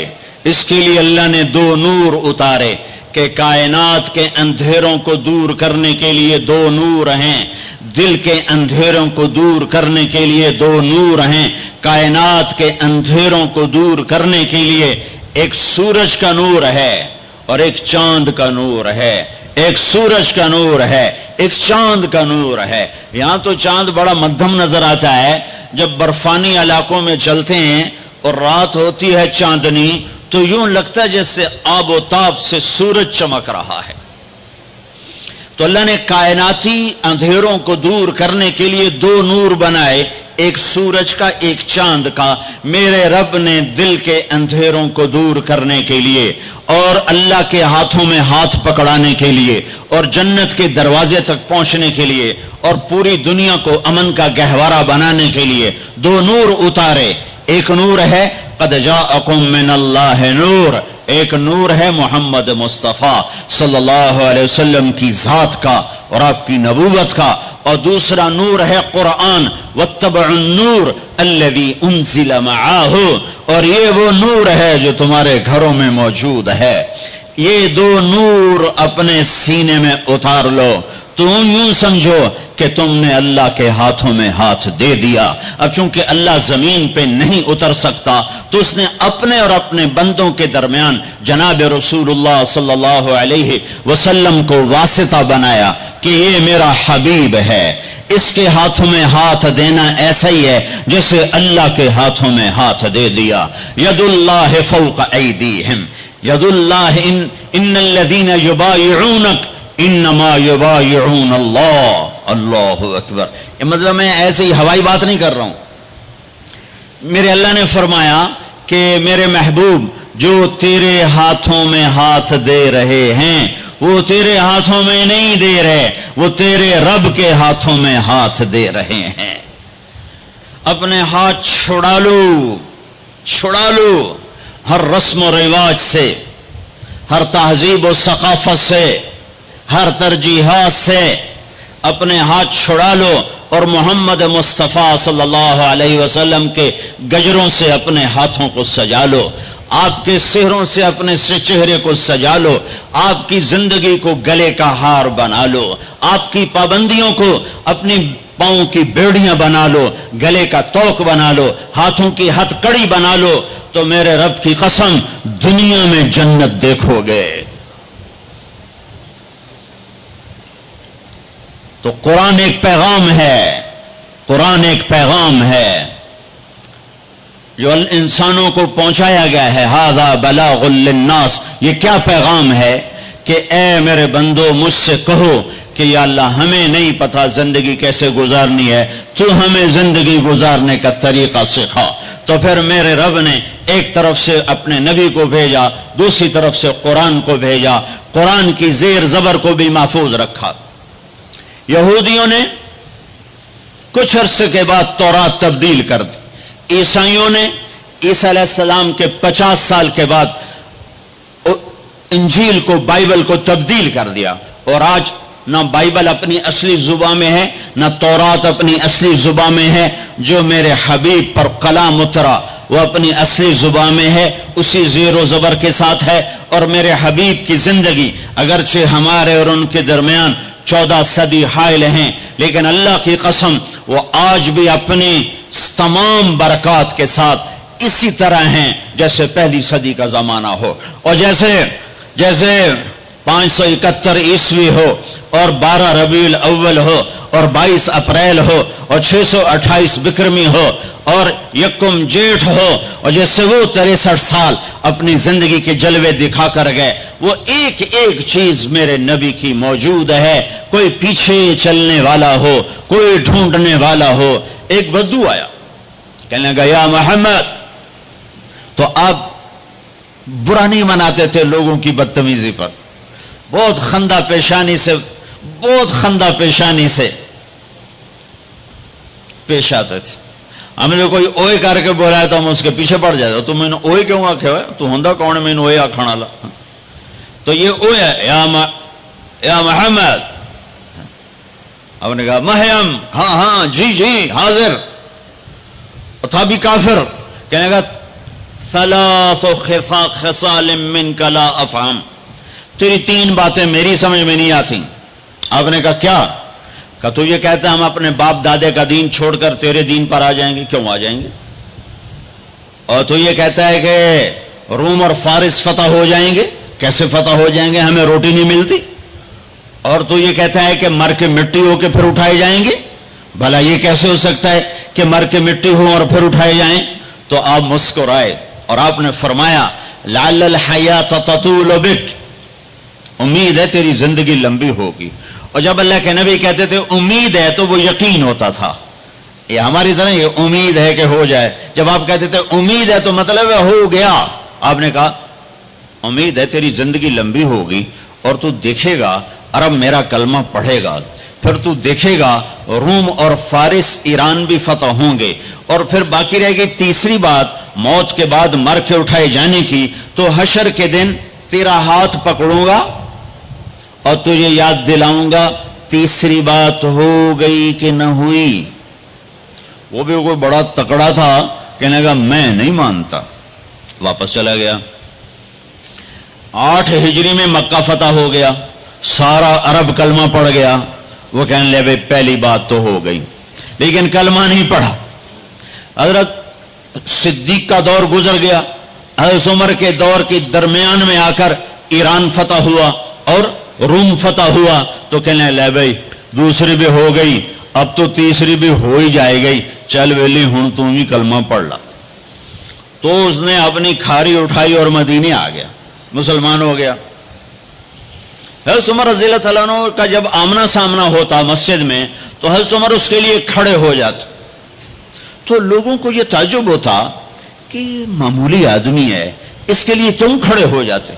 S1: اس کے لیے اللہ نے دو نور اتارے کہ کائنات کے اندھیروں کو دور کرنے کے لیے دو نور ہیں. دل کے اندھیروں کو دور کرنے کے لیے دو نور ہیں. کائنات کے اندھیروں کو دور کرنے کے لیے ایک سورج کا نور ہے اور ایک چاند کا نور ہے. ایک سورج کا نور ہے، ایک چاند کا نور ہے. یہاں تو چاند بڑا مدھم نظر آتا ہے. جب برفانی علاقوں میں چلتے ہیں اور رات ہوتی ہے چاندنی تو یوں لگتا ہے جیسے آب و تاب سے سورج چمک رہا ہے. تو اللہ نے کائناتی اندھیروں کو دور کرنے کے لیے دو نور بنائے، ایک سورج کا، ایک چاند کا. میرے رب نے دل کے اندھیروں کو دور کرنے کے لیے اور اللہ کے ہاتھوں میں ہاتھ پکڑانے کے لیے اور جنت کے دروازے تک پہنچنے کے لیے اور پوری دنیا کو امن کا گہوارہ بنانے کے لیے دو نور اتارے. ایک نور ہے قد جاءکم من اللہ نور، ایک نور ہے محمد مصطفیٰ صلی اللہ علیہ وسلم کی ذات کا اور آپ کی نبوت کا. اور دوسرا نور ہے قرآن، واتبعوا النور الذی انزل معاہ. اور یہ وہ نور ہے جو تمہارے گھروں میں موجود ہے. یہ دو نور اپنے سینے میں اتار لو. تم یوں سمجھو کہ تم نے اللہ کے ہاتھوں میں ہاتھ دے دیا. اب چونکہ اللہ زمین پہ نہیں اتر سکتا تو اس نے اپنے اور اپنے بندوں کے درمیان جناب رسول اللہ صلی اللہ علیہ وسلم کو واسطہ بنایا کہ یہ میرا حبیب ہے. اس کے ہاتھوں میں ہاتھ دینا ایسا ہی ہے جیسے اللہ کے ہاتھوں میں ہاتھ دے دیا. ید اللہ فوق ایدیہم، ید اللہ ان الذین یبایعونک انما یبایعون اللہ. اللہ اکبر. یہ مطلب میں ایسے ہی ہوائی بات نہیں کر رہا ہوں. میرے اللہ نے فرمایا کہ میرے محبوب جو تیرے ہاتھوں میں ہاتھ دے رہے ہیں وہ تیرے ہاتھوں میں نہیں دے رہے، وہ تیرے رب کے ہاتھوں میں ہاتھ دے رہے ہیں. اپنے ہاتھ چھڑا لو، چھڑا لو. ہر رسم و رواج سے، ہر تہذیب و ثقافت سے، ہر ترجیحات سے اپنے ہاتھ چھڑا لو اور محمد مصطفیٰ صلی اللہ علیہ وسلم کے گجروں سے اپنے ہاتھوں کو سجا لو. آپ کے سہروں سے اپنے چہرے کو سجا لو. آپ کی زندگی کو گلے کا ہار بنا لو. آپ کی پابندیوں کو اپنی پاؤں کی بیڑیاں بنا لو، گلے کا توق بنا لو، ہاتھوں کی ہتھ کڑی بنا لو. تو میرے رب کی قسم دنیا میں جنت دیکھو گے. تو قرآن ایک پیغام ہے، قرآن ایک پیغام ہے جو انسانوں کو پہنچایا گیا ہے. ھذا بلاغ للناس، یہ کیا پیغام ہے کہ اے میرے بندو مجھ سے کہو کہ یا اللہ ہمیں نہیں پتا زندگی کیسے گزارنی ہے، تو ہمیں زندگی گزارنے کا طریقہ سکھا. تو پھر میرے رب نے ایک طرف سے اپنے نبی کو بھیجا، دوسری طرف سے قرآن کو بھیجا، قرآن کی زیر زبر کو بھی محفوظ رکھا. یہودیوں نے کچھ عرصے کے بعد تورات تبدیل کر دی، عیسائیوں نے عیسیٰ علیہ السلام کے 50 سال کے بعد انجیل کو، بائبل کو تبدیل کر دیا. اور آج نہ بائبل اپنی اصلی زبان میں ہے، نہ تورات اپنی اصلی زبان میں ہے. جو میرے حبیب پر کلام اترا وہ اپنی اصلی زبان میں ہے، اسی زیر و زبر کے ساتھ ہے. اور میرے حبیب کی زندگی اگرچہ ہمارے اور ان کے درمیان 14 صدی حائل ہیں، لیکن اللہ کی قسم وہ آج بھی اپنی تمام برکات کے ساتھ اسی طرح ہیں جیسے پہلی صدی کا زمانہ ہو. اور جیسے 571 عیسوی ہو اور 12 ربیع الاول ہو اور 22 اپریل ہو اور 628 بکرمی ہو اور یکم جیٹھ ہو، اور جیسے وہ 63 سال اپنی زندگی کے جلوے دکھا کر گئے، وہ ایک ایک چیز میرے نبی کی موجود ہے. کوئی پیچھے چلنے والا ہو، کوئی ڈھونڈنے والا ہو. ایک بدو آیا، کہنے لگا یا محمد. تو آپ برا نہیں مناتے تھے لوگوں کی بدتمیزی پر، بہت خندہ پیشانی سے پیش آتے تھے. ہمیں جو کوئی اوئے کر کے بولا ہے تو ہم اس کے پیچھے پڑ جاتے. تو میں نے اوئے کیوں آکھے ہوئے، تو ہوندا کون ہے میں نے اوئے آکھن والا. تو یہ اوئے ہے یا محمد. آپ نے کہا مہیم، ہاں جی حاضر. تھا بھی کافر. کہنے لگا ثلاث خصال منک لا افہم، تیری 3 باتیں میری سمجھ میں نہیں آتی. آپ نے کہا کیا؟ کہ تو یہ کہتا ہے ہم اپنے باپ دادے کا دین چھوڑ کر تیرے دین پر آ جائیں گے. کیوں آ جائیں گے؟ اور تو یہ کہتا ہے کہ روم اور فارس فتح ہو جائیں گے. کیسے فتح ہو جائیں گے؟ ہمیں روٹی نہیں ملتی. اور تو یہ کہتا ہے کہ مر کے مٹی ہو کے پھر اٹھائے جائیں گے. بھلا یہ کیسے ہو سکتا ہے کہ مر کے مٹی ہو اور پھر اٹھائے جائیں؟ تو آپ مسکرائے اور آپ نے فرمایا لعل الحیات تطول بک، امید ہے تیری زندگی لمبی ہوگی. اور جب اللہ کے نبی کہتے تھے امید ہے تو وہ یقین ہوتا تھا. یہ ہماری طرح یہ امید ہے کہ ہو جائے. جب آپ کہتے تھے امید ہے تو مطلب ہے ہو گیا. آپ نے کہا امید ہے تیری زندگی لمبی ہوگی اور تو دیکھے گا عرب میرا کلمہ پڑھے گا، پھر تو دیکھے گا روم اور فارس ایران بھی فتح ہوں گے. اور پھر باقی رہے گی تیسری بات موت کے بعد مر کے اٹھائے جانے کی. تو حشر کے دن تیرا ہاتھ پکڑوں گا اور تجھے یاد دلاؤں گا تیسری بات ہو گئی کہ نہ ہوئی. وہ بھی کوئی بڑا تکڑا تھا، کہنے لگا میں نہیں مانتا. واپس چلا گیا. 8 ہجری میں مکہ فتح ہو گیا، سارا عرب کلمہ پڑھ گیا. وہ کہنے لگے بھائی پہلی بات تو ہو گئی، لیکن کلمہ نہیں پڑھا. حضرت صدیق کا دور گزر گیا، حضرت عمر کے دور کے درمیان میں آ کر ایران فتح ہوا اور روم فتح ہوا. تو کہنے لے بھائی دوسری بھی ہو گئی، اب تو تیسری بھی ہو ہی جائے گئی، چل ویلی ہوں تم ہی کلمہ پڑھ لا. تو اس نے اپنی کھاری اٹھائی اور مدینے آ گیا، مسلمان ہو گیا. حضرت عمر رضی اللہ تعالیٰ عنہ کا جب آمنا سامنا ہوتا مسجد میں تو حضرت عمر اس کے لیے کھڑے ہو جاتے. تو لوگوں کو یہ تعجب ہوتا کہ یہ معمولی آدمی ہے، اس کے لیے کیوں کھڑے ہو جاتے.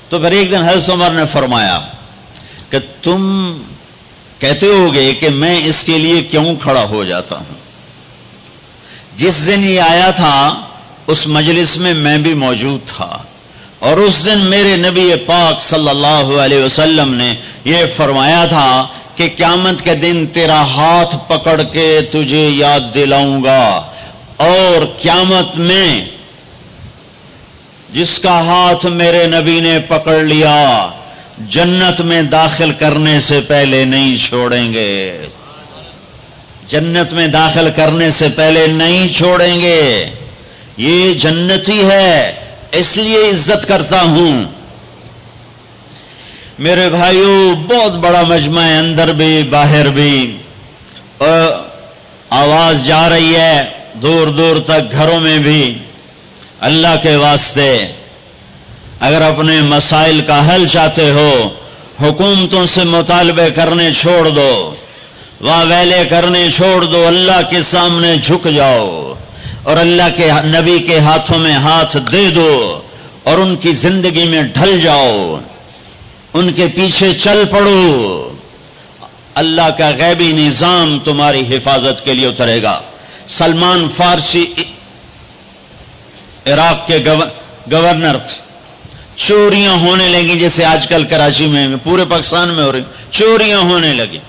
S1: تو پھر ایک دن حضرت عمر نے فرمایا کہ تم کہتے ہوگے کہ میں اس کے لیے کیوں کھڑا ہو جاتا ہوں. جس دن یہ آیا تھا اس مجلس میں بھی موجود تھا، اور اس دن میرے نبی پاک صلی اللہ علیہ وسلم نے یہ فرمایا تھا کہ قیامت کے دن تیرا ہاتھ پکڑ کے تجھے یاد دلاؤں گا، اور قیامت میں جس کا ہاتھ میرے نبی نے پکڑ لیا جنت میں داخل کرنے سے پہلے نہیں چھوڑیں گے. جنت میں داخل کرنے سے پہلے نہیں چھوڑیں گے. یہ جنتی ہے اس لیے عزت کرتا ہوں. میرے بھائیوں بہت بڑا مجمع ہے، اندر بھی باہر بھی، اور آواز جا رہی ہے دور دور تک، گھروں میں بھی۔ اللہ کے واسطے اگر اپنے مسائل کا حل چاہتے ہو، حکومتوں سے مطالبے کرنے چھوڑ دو، واویلے کرنے چھوڑ دو، اللہ کے سامنے جھک جاؤ اور اللہ کے نبی کے ہاتھوں میں ہاتھ دے دو اور ان کی زندگی میں ڈھل جاؤ، ان کے پیچھے چل پڑو۔ اللہ کا غیبی نظام تمہاری حفاظت کے لیے اترے گا۔ سلمان فارسی عراق کے گورنر تھے، چوریاں ہونے لگی جیسے آج کل کراچی میں پورے پاکستان میں ہو رہی، چوریاں ہونے لگی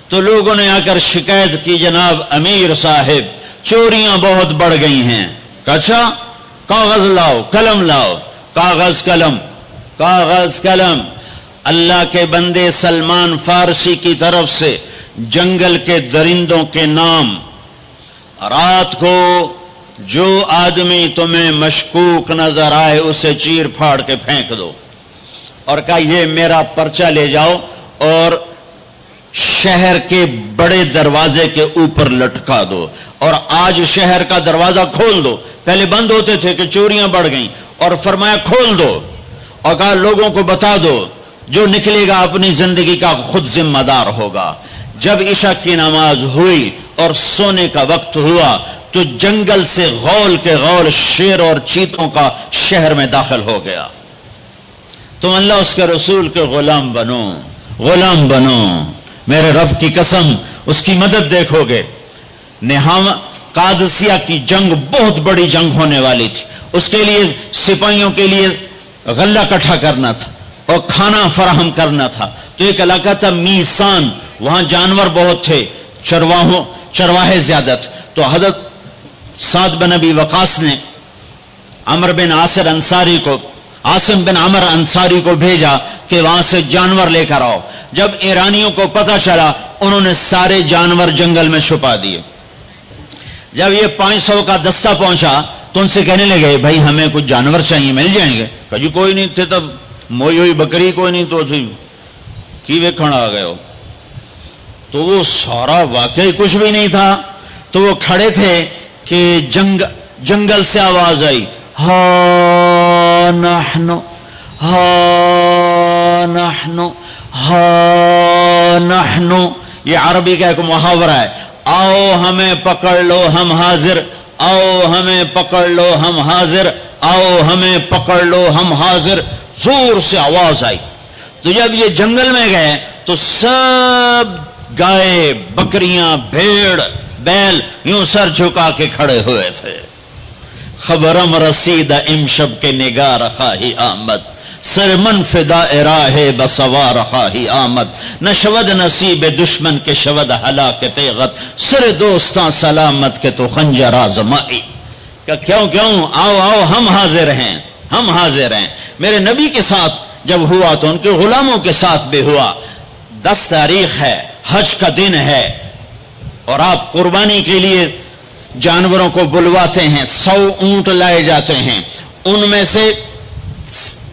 S1: تو لوگوں نے آ کر شکایت کی، جناب امیر صاحب چوریاں بہت بڑھ گئی ہیں۔ اچھا کاغذ لاؤ، قلم لاؤ، کاغذ قلم، کاغذ قلم۔ اللہ کے بندے سلمان فارسی کی طرف سے جنگل کے درندوں کے نام، رات کو جو آدمی تمہیں مشکوک نظر آئے اسے چیر پھاڑ کے پھینک دو، اور کہا یہ میرا پرچہ لے جاؤ اور شہر کے بڑے دروازے کے اوپر لٹکا دو، اور آج شہر کا دروازہ کھول دو۔ پہلے بند ہوتے تھے کہ چوریاں بڑھ گئیں، اور فرمایا کھول دو، اور کہا لوگوں کو بتا دو جو نکلے گا اپنی زندگی کا خود ذمہ دار ہوگا۔ جب عشاء کی نماز ہوئی اور سونے کا وقت ہوا تو جنگل سے غول کے غول شیر اور چیتوں کا شہر میں داخل ہو گیا۔ تم اللہ اس کے رسول کے غلام بنو، غلام بنو، میرے رب کی قسم اس کی مدد دیکھو گے۔ قادسیہ کی جنگ بہت بڑی جنگ ہونے والی تھی، اس کے لیے سپاہیوں کے لیے غلہ اکٹھا کرنا تھا اور کھانا فراہم کرنا تھا۔ تو ایک علاقہ تھا میسان، وہاں جانور بہت تھے، چرواہے زیادہ تھے۔ تو حضرت سعد بن ابی وقاص نے عمر بن عاصر انصاری کو، عاصم بن عمر انصاری کو بھیجا کہ وہاں سے جانور لے کر آؤ۔ جب ایرانیوں کو پتہ چلا انہوں نے سارے جانور جنگل میں چھپا دیے۔ جب یہ 500 کا دستہ پہنچا تو ان سے کہنے لگے بھائی ہمیں کچھ جانور چاہیے، مل جائیں گے؟ کہا جی کوئی نہیں تھے، تب موئی ہوئی بکری کوئی نہیں تو کی ویکھن آ گئے ہو۔ تو وہ سارا واقعی کچھ بھی نہیں تھا، تو وہ کھڑے تھے کہ جنگل سے آواز آئی، ہا نحنو ہا نحنو ہا نحنو۔ یہ عربی کا ایک محاورہ ہے، آؤ ہمیں پکڑ لو ہم حاضر، آؤ ہمیں پکڑ لو ہم حاضر، آؤ ہمیں پکڑ لو ہم حاضر۔ زور سے آواز آئی۔ تو جب یہ جنگل میں گئے تو سب گائے، بکریاں، بھیڑ، بیل یوں سر جھکا کے کھڑے ہوئے تھے۔ خبرم رسید امشب کے نگار خواہی آمد، سر من فدا راہ بسوار خواہی آمد، نہ شود نصیب دشمن کے شود ہلاک تیغت، سر دوستاں سلامت کے تو خنجر آزمائی۔ کہ کیوں آؤ آؤ ہم حاضر ہیں، ہم حاضر ہیں۔ میرے نبی کے ساتھ جب ہوا تو ان کے غلاموں کے ساتھ بھی ہوا۔ 10 تاریخ ہے، حج کا دن ہے، اور آپ قربانی کے لیے جانوروں کو بلواتے ہیں۔ 100 اونٹ لائے جاتے ہیں، ان میں سے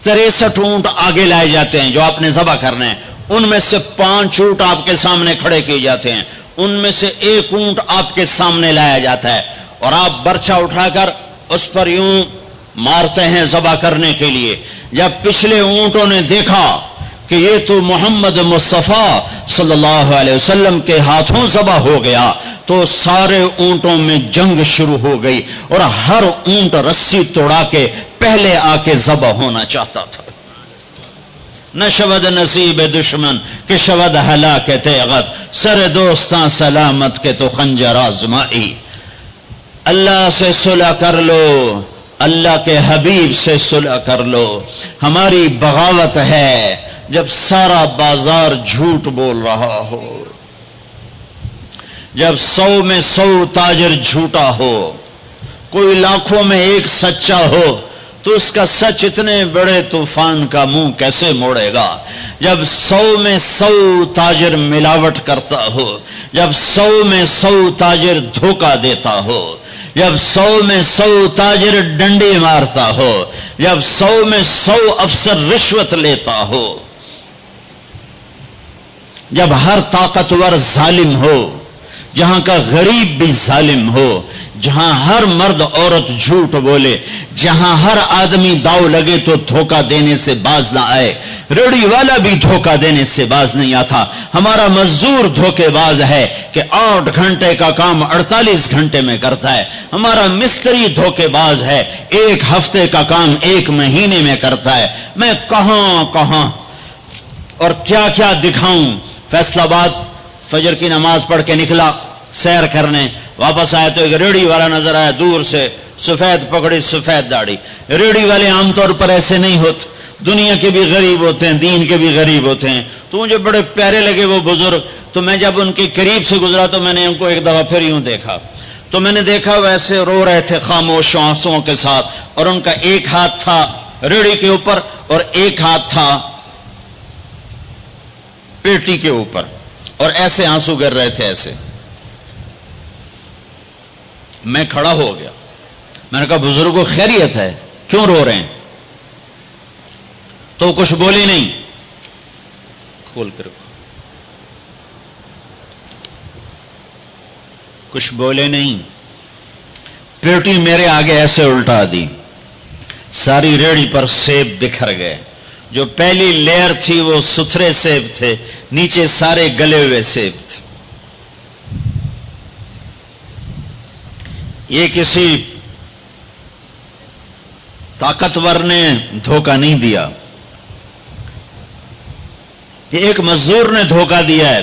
S1: 63 اونٹ آگے لائے جاتے ہیں جو آپ نے ذبح کرنا ہے، ان میں سے 5 اونٹ آپ کے سامنے کھڑے کیے جاتے ہیں، ان میں سے 1 اونٹ آپ کے سامنے لایا جاتا ہے، اور آپ برچہ اٹھا کر اس پر یوں مارتے ہیں ذبح کرنے کے لیے۔ جب پچھلے اونٹوں نے دیکھا کہ یہ تو محمد مصطفیٰ صلی اللہ علیہ وسلم کے ہاتھوں ذبح ہو گیا تو سارے اونٹوں میں جنگ شروع ہو گئی، اور ہر اونٹ رسی توڑا کے پہلے آ کے ذبح ہونا چاہتا تھا۔ نہ شود نصیب دشمن کہ شود ہلاک تیغت، سر دوستاں سلامت کے تو خنجر آزمائی۔ اللہ سے صلح کر لو، اللہ کے حبیب سے صلح کر لو۔ ہماری بغاوت ہے جب سارا بازار جھوٹ بول رہا ہو، جب 100 میں 100 تاجر جھوٹا ہو، کوئی لاکھوں میں ایک سچا ہو، تو اس کا سچ اتنے بڑے طوفان کا منہ کیسے موڑے گا؟ جب 100 میں 100 تاجر ملاوٹ کرتا ہو، جب 100 میں 100 تاجر دھوکہ دیتا ہو، جب 100 میں 100 تاجر ڈنڈی مارتا ہو، جب 100 میں 100 افسر رشوت لیتا ہو، جب ہر طاقتور ظالم ہو، جہاں کا غریب بھی ظالم ہو، جہاں ہر مرد عورت جھوٹ بولے، جہاں ہر آدمی داؤ لگے تو دھوکہ دینے سے باز نہ آئے، ریڑھی والا بھی دھوکہ دینے سے باز نہیں آتا۔ ہمارا مزدور دھوکے باز ہے کہ 8 گھنٹے کا کام 48 گھنٹے میں کرتا ہے۔ ہمارا مستری دھوکے باز ہے، 1 ہفتے کا کام 1 مہینے میں کرتا ہے۔ میں کہاں اور کیا کیا دکھاؤں۔ فیصل آباد فجر کی نماز پڑھ کے نکلا سیر کرنے، واپس آیا تو ایک ریڑھی والا نظر آیا دور سے، سفید پگڑی سفید داڑھی۔ ریڑھی والے عام طور پر ایسے نہیں ہوتے، دنیا کے بھی غریب ہوتے ہیں، دین کے بھی غریب ہوتے ہیں۔ تو مجھے بڑے پیارے لگے وہ بزرگ، تو میں جب ان کے قریب سے گزرا تو میں نے ان کو ایک دفعہ پھر یوں دیکھا، تو میں نے دیکھا ویسے رو رہے تھے خاموش آنسوؤں کے ساتھ، اور ان کا ایک ہاتھ تھا ریڑھی کے اوپر اور ایک ہاتھ تھا پیٹی کے اوپر، اور ایسے آنسو گر رہے تھے ایسے۔ میں کھڑا ہو گیا، میں نے کہا بزرگوں خیریت ہے، کیوں رو رہے ہیں؟ تو کچھ بولی نہیں، کھول کر کچھ بولے نہیں، پیٹی میرے آگے ایسے الٹا دی، ساری ریڑھی پر سیب بکھر گئے۔ جو پہلی لیئر تھی وہ ستھرے سیب تھے، نیچے سارے گلے ہوئے سیب تھے۔ یہ کسی طاقتور نے دھوکہ نہیں دیا، یہ ایک مزدور نے دھوکہ دیا ہے،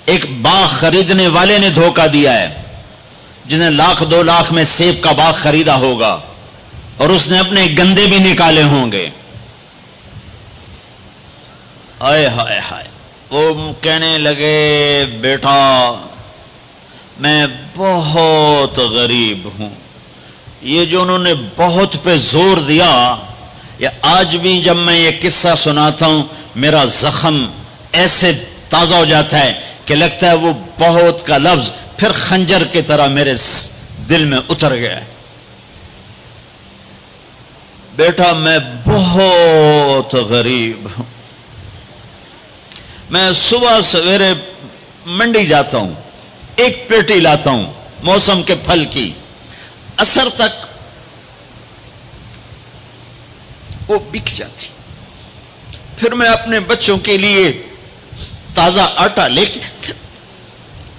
S1: ایک باغ خریدنے والے نے دھوکہ دیا ہے، جس نے 1,00,000 2 لاکھ میں سیب کا باغ خریدا ہوگا اور اس نے اپنے گندے بھی نکالے ہوں گے۔ ہائے ہائے ہائے، وہ کہنے لگے بیٹا میں بہت غریب ہوں۔ یہ جو انہوں نے بہت پہ زور دیا، یا آج بھی جب میں یہ قصہ سناتا ہوں میرا زخم ایسے تازہ ہو جاتا ہے کہ لگتا ہے وہ بہت کا لفظ پھر خنجر کی طرح میرے دل میں اتر گیا ہے۔ بیٹا میں بہت غریب ہوں، میں صبح سویرے منڈی جاتا ہوں، ایک پیٹی لاتا ہوں موسم کے پھل کی، عصر تک وہ بک جاتی، پھر میں اپنے بچوں کے لیے تازہ آٹا لے کے،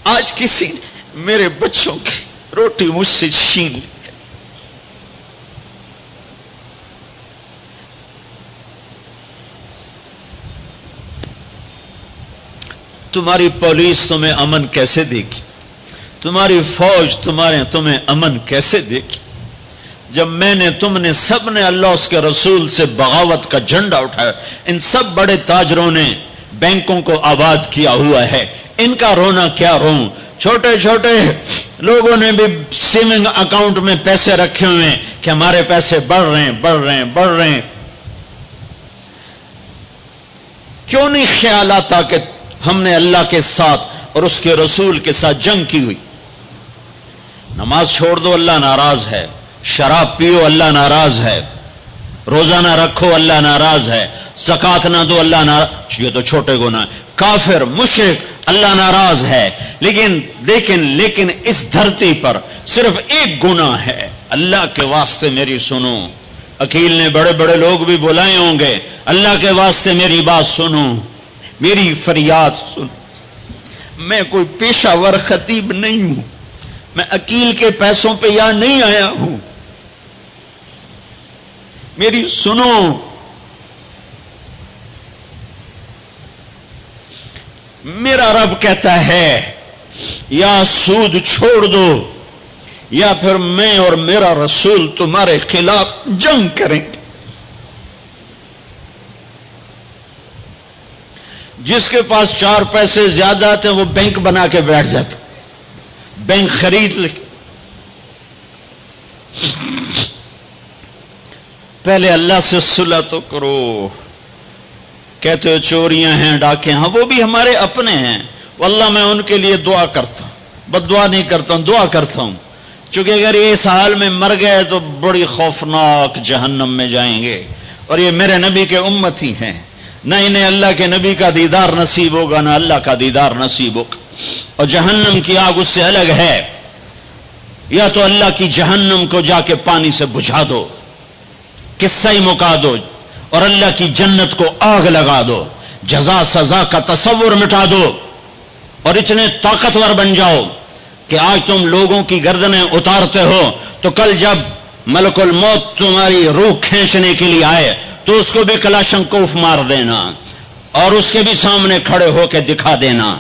S1: آج کسی نے میرے بچوں کی روٹی مجھ سے چھین لی۔ تمہاری پولیس تمہیں امن کیسے دے گی؟ تمہاری فوج تمہیں امن کیسے دے گی؟ جب میں نے تم نے سب نے اللہ اس کے رسول سے بغاوت کا جھنڈا اٹھایا، ان سب بڑے تاجروں نے بینکوں کو آباد کیا ہوا ہے، ان کا رونا کیا روں؟ چھوٹے چھوٹے لوگوں نے بھی سیونگ اکاؤنٹ میں پیسے رکھے ہوئے ہیں کہ ہمارے پیسے بڑھ رہے ہیں۔ کیوں نہیں خیال آتا کہ ہم نے اللہ کے ساتھ اور اس کے رسول کے ساتھ جنگ کی ہوئی؟ نماز چھوڑ دو اللہ ناراض ہے، شراب پیو اللہ ناراض ہے، روزہ نہ رکھو اللہ ناراض ہے، زکوٰۃ نہ دو اللہ ناراض، یہ تو چھوٹے گناہ، کافر مشرک اللہ ناراض ہے، لیکن اس دھرتی پر صرف ایک گناہ ہے۔ اللہ کے واسطے میری سنو، عقیل نے بڑے بڑے لوگ بھی بلائے ہوں گے، اللہ کے واسطے میری بات سنو، میری فریاد سن۔ میں کوئی پیشہ ور خطیب نہیں ہوں، میں عقیل کے پیسوں پہ یہاں نہیں آیا ہوں، میری سنو۔ میرا رب کہتا ہے یا سود چھوڑ دو یا پھر میں اور میرا رسول تمہارے خلاف جنگ کریں گے۔ جس کے پاس 4 پیسے زیادہ آتے ہیں وہ بینک بنا کے بیٹھ جاتا، بینک خرید لے۔ پہلے اللہ سے صلح تو کرو۔ کہتے ہو چوریاں ہیں، ڈاکے ہیں، وہ بھی ہمارے اپنے ہیں، واللہ میں ان کے لیے دعا کرتا ہوں، بد دعا نہیں کرتا ہوں، دعا کرتا ہوں، چونکہ اگر یہ اس حال میں مر گئے تو بڑی خوفناک جہنم میں جائیں گے، اور یہ میرے نبی کے امتی ہیں۔ نہ انہیں اللہ کے نبی کا دیدار نصیب ہوگا، نہ اللہ کا دیدار نصیب ہوگا۔ اور جہنم کی آگ اس سے الگ ہے، یا تو اللہ کی جہنم کو جا کے پانی سے بجھا دو، قصہ ہی مکا دو، اور اللہ کی جنت کو آگ لگا دو، جزا سزا کا تصور مٹا دو، اور اتنے طاقتور بن جاؤ کہ آج تم لوگوں کی گردنیں اتارتے ہو تو کل جب ملک الموت تمہاری روح کھینچنے کے لیے آئے تو اس کو بھی کلاشنکوف مار دینا اور اس کے بھی سامنے کھڑے ہو کے دکھا دینا،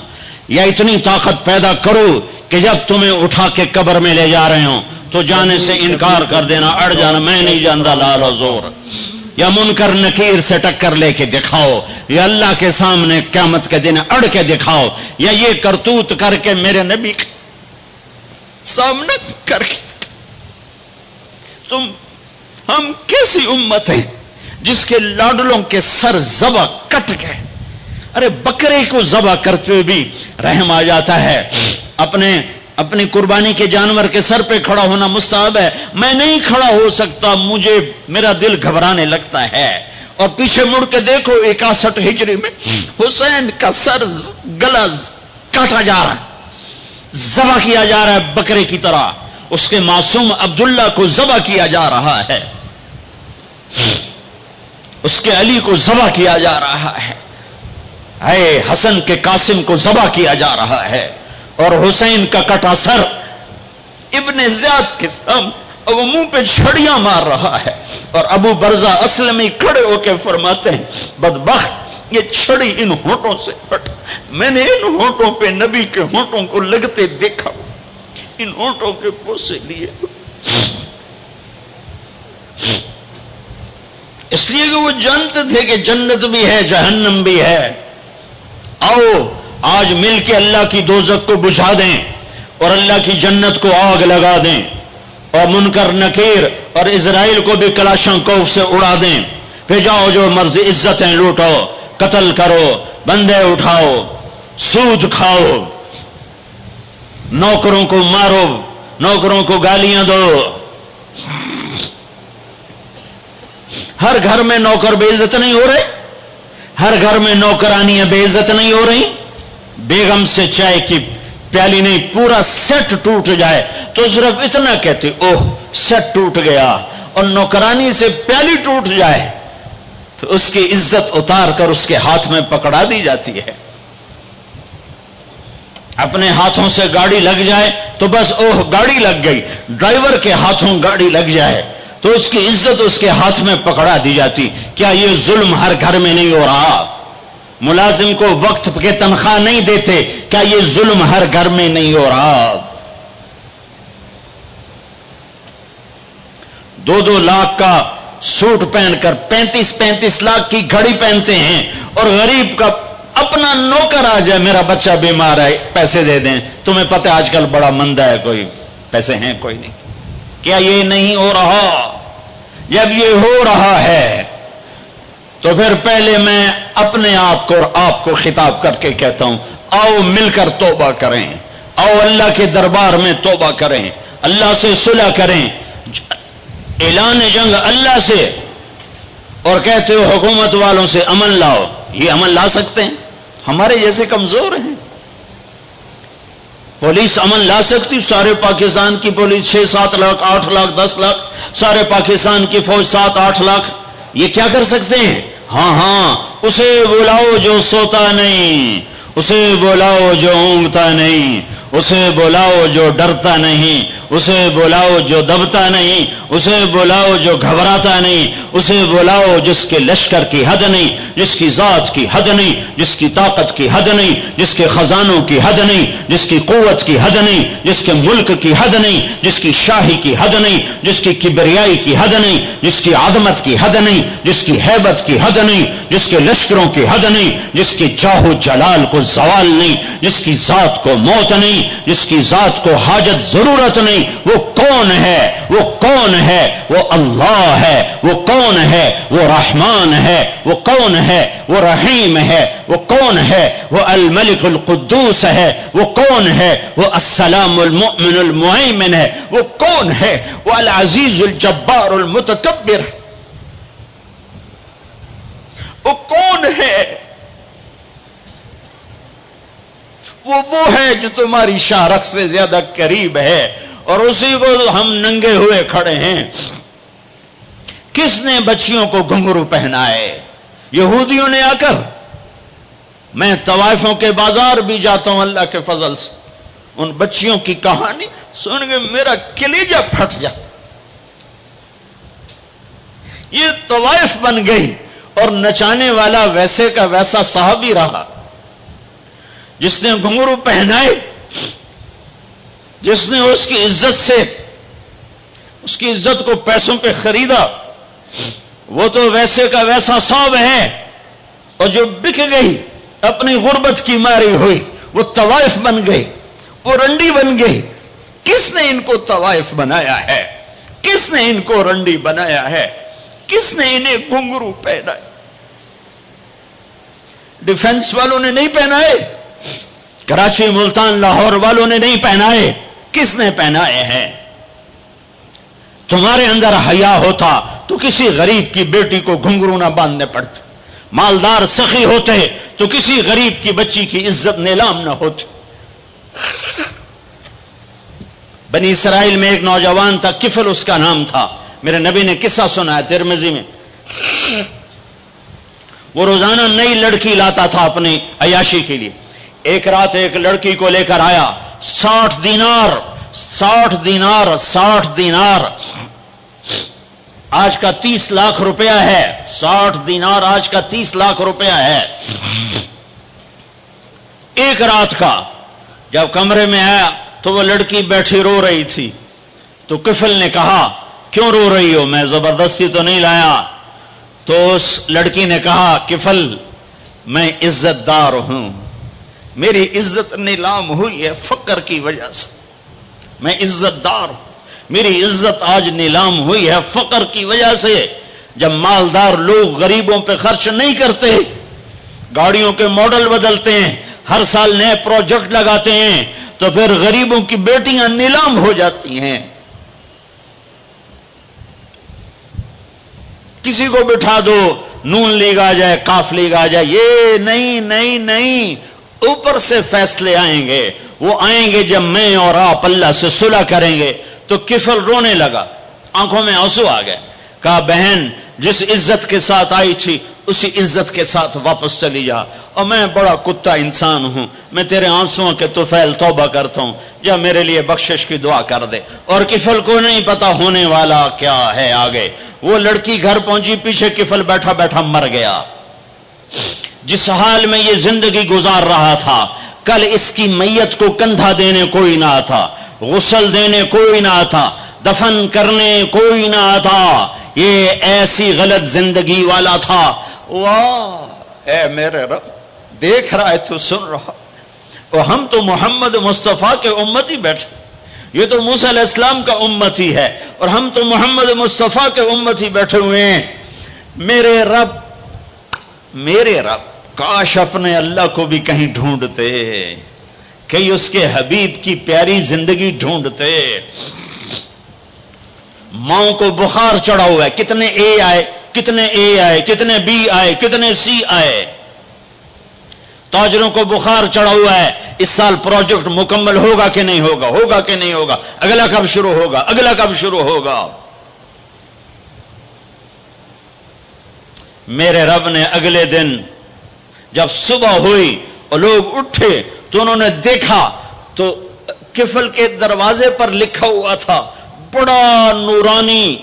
S1: یا اتنی طاقت پیدا کرو کہ جب تمہیں اٹھا کے قبر میں لے جا رہے ہوں تو جانے سے انکار کر دینا، اڑ جانا، میں نہیں جانتا لال حضور، یا منکر نکیر سے ٹکر لے کے دکھاؤ، یا اللہ کے سامنے قیامت کے دن اڑ کے دکھاؤ، یا یہ کرتوت کر کے میرے نبی کے سامنے کر کے ہم کیسی امت ہیں جس کے لاڈلوں کے سر ذبح کٹ گئے؟ ارے بکرے کو ذبح کرتے ہوئے بھی رحم آ جاتا ہے۔ اپنی قربانی کے جانور کے سر پہ کھڑا ہونا مستحب ہے، میں نہیں کھڑا ہو سکتا، مجھے میرا دل گھبرانے لگتا ہے۔ اور پیچھے مڑ کے دیکھو 61 ہجری میں حسین کا سر گلا کاٹا جا رہا ہے، ذبح کیا جا رہا ہے بکرے کی طرح، اس کے معصوم عبداللہ کو ذبح کیا جا رہا ہے، اس کے علی کو ذبح کیا جا رہا ہے، اے حسن کے قاسم کو ذبح کیا جا رہا ہے، اور حسین کا کٹا سر ابن زیاد کے سامنے وہ منہ پہ چھڑیاں مار رہا ہے، اور ابو برزہ اسلمی کھڑے ہو کے فرماتے ہیں بدبخت یہ چھڑی ان ہونٹوں سے ہٹ، میں نے ان ہونٹوں پہ نبی کے ہونٹوں کو لگتے دیکھا، ان ہونٹوں کے پوسے لیے، اس لیے کہ وہ جانتے تھے کہ جنت بھی ہے جہنم بھی ہے۔ آؤ آج مل کے اللہ کی دوزخ کو بجھا دیں اور اللہ کی جنت کو آگ لگا دیں، اور منکر نکیر اور اسرائیل کو بھی کلاشنکوف سے اڑا دیں، پھر جاؤ جو مرضی عزتیں لوٹو، قتل کرو، بندے اٹھاؤ، سود کھاؤ، نوکروں کو مارو، نوکروں کو گالیاں دو۔ ہر گھر میں نوکر بے عزت نہیں ہو رہے، ہر گھر میں نوکرانیاں بے عزت نہیں ہو رہی۔ بیگم سے چائے کی پیالی نہیں پورا سیٹ ٹوٹ جائے تو صرف اتنا کہتے اوہ سیٹ ٹوٹ گیا، اور نوکرانی سے پیالی ٹوٹ جائے تو اس کی عزت اتار کر اس کے ہاتھ میں پکڑا دی جاتی ہے۔ اپنے ہاتھوں سے گاڑی لگ جائے تو بس اوہ گاڑی لگ گئی، ڈرائیور کے ہاتھوں گاڑی لگ جائے تو اس کی عزت اس کے ہاتھ میں پکڑا دی جاتی۔ کیا یہ ظلم ہر گھر میں نہیں ہو رہا؟ ملازم کو وقت کے تنخواہ نہیں دیتے، کیا یہ ظلم ہر گھر میں نہیں ہو رہا؟ 2 لاکھ کا سوٹ پہن کر 35 لاکھ کی گھڑی پہنتے ہیں، اور غریب کا اپنا نوکر آ جائے میرا بچہ بیمار ہے پیسے دے دیں، تمہیں پتہ آج کل بڑا مندہ ہے، کوئی پیسے ہیں کوئی نہیں۔ کیا یہ نہیں ہو رہا؟ جب یہ ہو رہا ہے تو پھر پہلے میں اپنے آپ کو اور آپ کو خطاب کر کے کہتا ہوں، آؤ مل کر توبہ کریں، آؤ اللہ کے دربار میں توبہ کریں، اللہ سے صلح کریں، اعلان جنگ اللہ سے، اور کہتے ہو حکومت والوں سے امن لاؤ، یہ امن لا سکتے ہیں؟ ہمارے جیسے کمزور ہیں۔ پولیس امن لا سکتی؟ سارے پاکستان کی پولیس 6-7 لاکھ 8 لاکھ 10 لاکھ، سارے پاکستان کی فوج 7-8 لاکھ، یہ کیا کر سکتے ہیں؟ ہاں اسے بلاؤ جو سوتا نہیں، اسے بلاؤ جو اونگتا نہیں، اسے بلاؤ جو ڈرتا نہیں، اسے بلاؤ جو دبتا نہیں، اسے بلاؤ جو گھبراتا نہیں، اسے بلاؤ جس کے لشکر کی حد نہیں، جس کی ذات کی حد نہیں، جس کی طاقت کی حد نہیں، جس کے خزانوں کی حد نہیں، جس کی قوت کی حد نہیں، جس کے ملک کی حد نہیں، جس کی شاہی کی حد نہیں، جس کی کبریائی کی حد نہیں، جس کی عظمت کی حد نہیں، جس کی ہیبت کی حد نہیں، جس کے لشکروں کی حد نہیں، جس کے جاہ و جلال کو زوال نہیں، جس کی ذات کو موت نہیں، جس کی ذات کو حاجت ضرورت نہیں۔ وہ کون ہے؟ وہ کون ہے؟ وہ اللہ ہے۔ وہ کون ہے؟ وہ رحمان ہے۔ وہ کون ہے؟ وہ رحیم ہے۔ وہ کون ہے؟ وہ الملک القدوس ہے۔ وہ کون ہے؟ وہ السلام المؤمن المہیمن ہے۔ وہ کون ہے؟ وہ العزیز الجبار المتکبر۔ وہ کون ہے؟ وہ ہے جو تمہاری شاہرخ سے زیادہ قریب ہے، اور اسی کو ہم ننگے ہوئے کھڑے ہیں۔ کس نے بچیوں کو گھنگرو پہنائے؟ یہودیوں نے آ کر۔ میں طوائفوں کے بازار بھی جاتا ہوں اللہ کے فضل سے، ان بچیوں کی کہانی سن کے میرا کلیجہ پھٹ جاتا۔ یہ طوائف بن گئی، اور نچانے والا ویسے کا ویسا صحابی رہا جس نے گھنگرو پہنائے، جس نے اس کی عزت سے، اس کی عزت کو پیسوں پہ خریدا، وہ تو ویسے کا ویسا صاحب ہے۔ اور جو بک گئی، اپنی غربت کی ماری ہوئی، وہ طوائف بن گئی، وہ رنڈی بن گئی۔ کس نے ان کو طوائف بنایا ہے؟ کس نے ان کو رنڈی بنایا ہے؟ کس نے انہیں گھنگرو پہنا؟ ڈیفنس والوں نے نہیں پہنائے، کراچی، ملتان، لاہور والوں نے نہیں پہنائے، کس نے پہنائے ہیں؟ تمہارے اندر حیا ہوتا تو کسی غریب کی بیٹی کو گھنگرو نہ باندھنے پڑتے، مالدار سخی ہوتے تو کسی غریب کی بچی کی عزت نیلام نہ ہوتی۔ بنی اسرائیل میں ایک نوجوان تھا، کفل اس کا نام تھا، میرے نبی نے قصہ سنا ہے ترمذی میں۔ وہ روزانہ نئی لڑکی لاتا تھا اپنی عیاشی کے لیے۔ ایک رات ایک لڑکی کو لے کر آیا، 60 دینار آج کا 30 لاکھ روپیہ ہے، 60 دینار آج کا 30 لاکھ روپیہ ہے، ایک رات کا۔ جب کمرے میں آیا تو وہ لڑکی بیٹھی رو رہی تھی، تو کفل نے کہا کیوں رو رہی ہو؟ میں زبردستی تو نہیں لایا۔ تو اس لڑکی نے کہا کفل میں عزت دار ہوں، میری عزت نیلام ہوئی ہے فقر کی وجہ سے، میں عزت دار ہوں، میری عزت آج نیلام ہوئی ہے فقر کی وجہ سے۔ جب مالدار لوگ غریبوں پہ خرچ نہیں کرتے، گاڑیوں کے ماڈل بدلتے ہیں، ہر سال نئے پروجیکٹ لگاتے ہیں، تو پھر غریبوں کی بیٹیاں نیلام ہو جاتی ہیں۔ کسی کو بٹھا دو، نون لیگ آ جائے، کاف لیگ آ جائے، یہ نہیں، اوپر سے فیصلے آئیں گے۔ وہ آئیں گے جب میں اور آپ اللہ سے صلح کریں گے۔ تو کفل رونے لگا، آنکھوں میں آنسو آ گئے۔ کہا بہن، جس عزت کے ساتھ آئی تھی اسی عزت کے ساتھ واپس چلی جا، اور میں بڑا کتا انسان ہوں، میں تیرے آنسوؤں کے طفیل توبہ کرتا ہوں، جا میرے لیے بخشش کی دعا کر دے۔ اور کفل کو نہیں پتا ہونے والا کیا ہے آگے۔ وہ لڑکی گھر پہنچی، پیچھے کفل بیٹھا بیٹھا مر گیا۔ جس حال میں یہ زندگی گزار رہا تھا، کل اس کی میت کو کندھا دینے کوئی نہ تھا، غسل دینے کوئی نہ تھا، دفن کرنے کوئی نہ تھا۔ یہ ایسی غلط زندگی والا تھا۔ واہ اے میرے رب، دیکھ رہا ہے تو سن رہا، اور ہم تو محمد مصطفیٰ کے امتی بیٹھے، یہ تو موسیٰ علیہ السلام کا امتی ہے، اور ہم تو محمد مصطفیٰ کے امتی بیٹھے ہوئے ہیں۔ میرے رب کاش اپنے اللہ کو بھی کہیں ڈھونڈتے، کہیں اس کے حبیب کی پیاری زندگی ڈھونڈتے۔ ماؤں کو بخار چڑھا ہوا ہے، کتنے اے آئے، کتنے بی آئے، کتنے سی آئے۔ تاجروں کو بخار چڑھا ہوا ہے، اس سال پروجیکٹ مکمل ہوگا کہ نہیں ہوگا، اگلا کب شروع ہوگا۔ میرے رب نے اگلے دن جب صبح ہوئی اور لوگ اٹھے تو انہوں نے دیکھا تو کفل کے دروازے پر لکھا ہوا تھا بڑا نورانی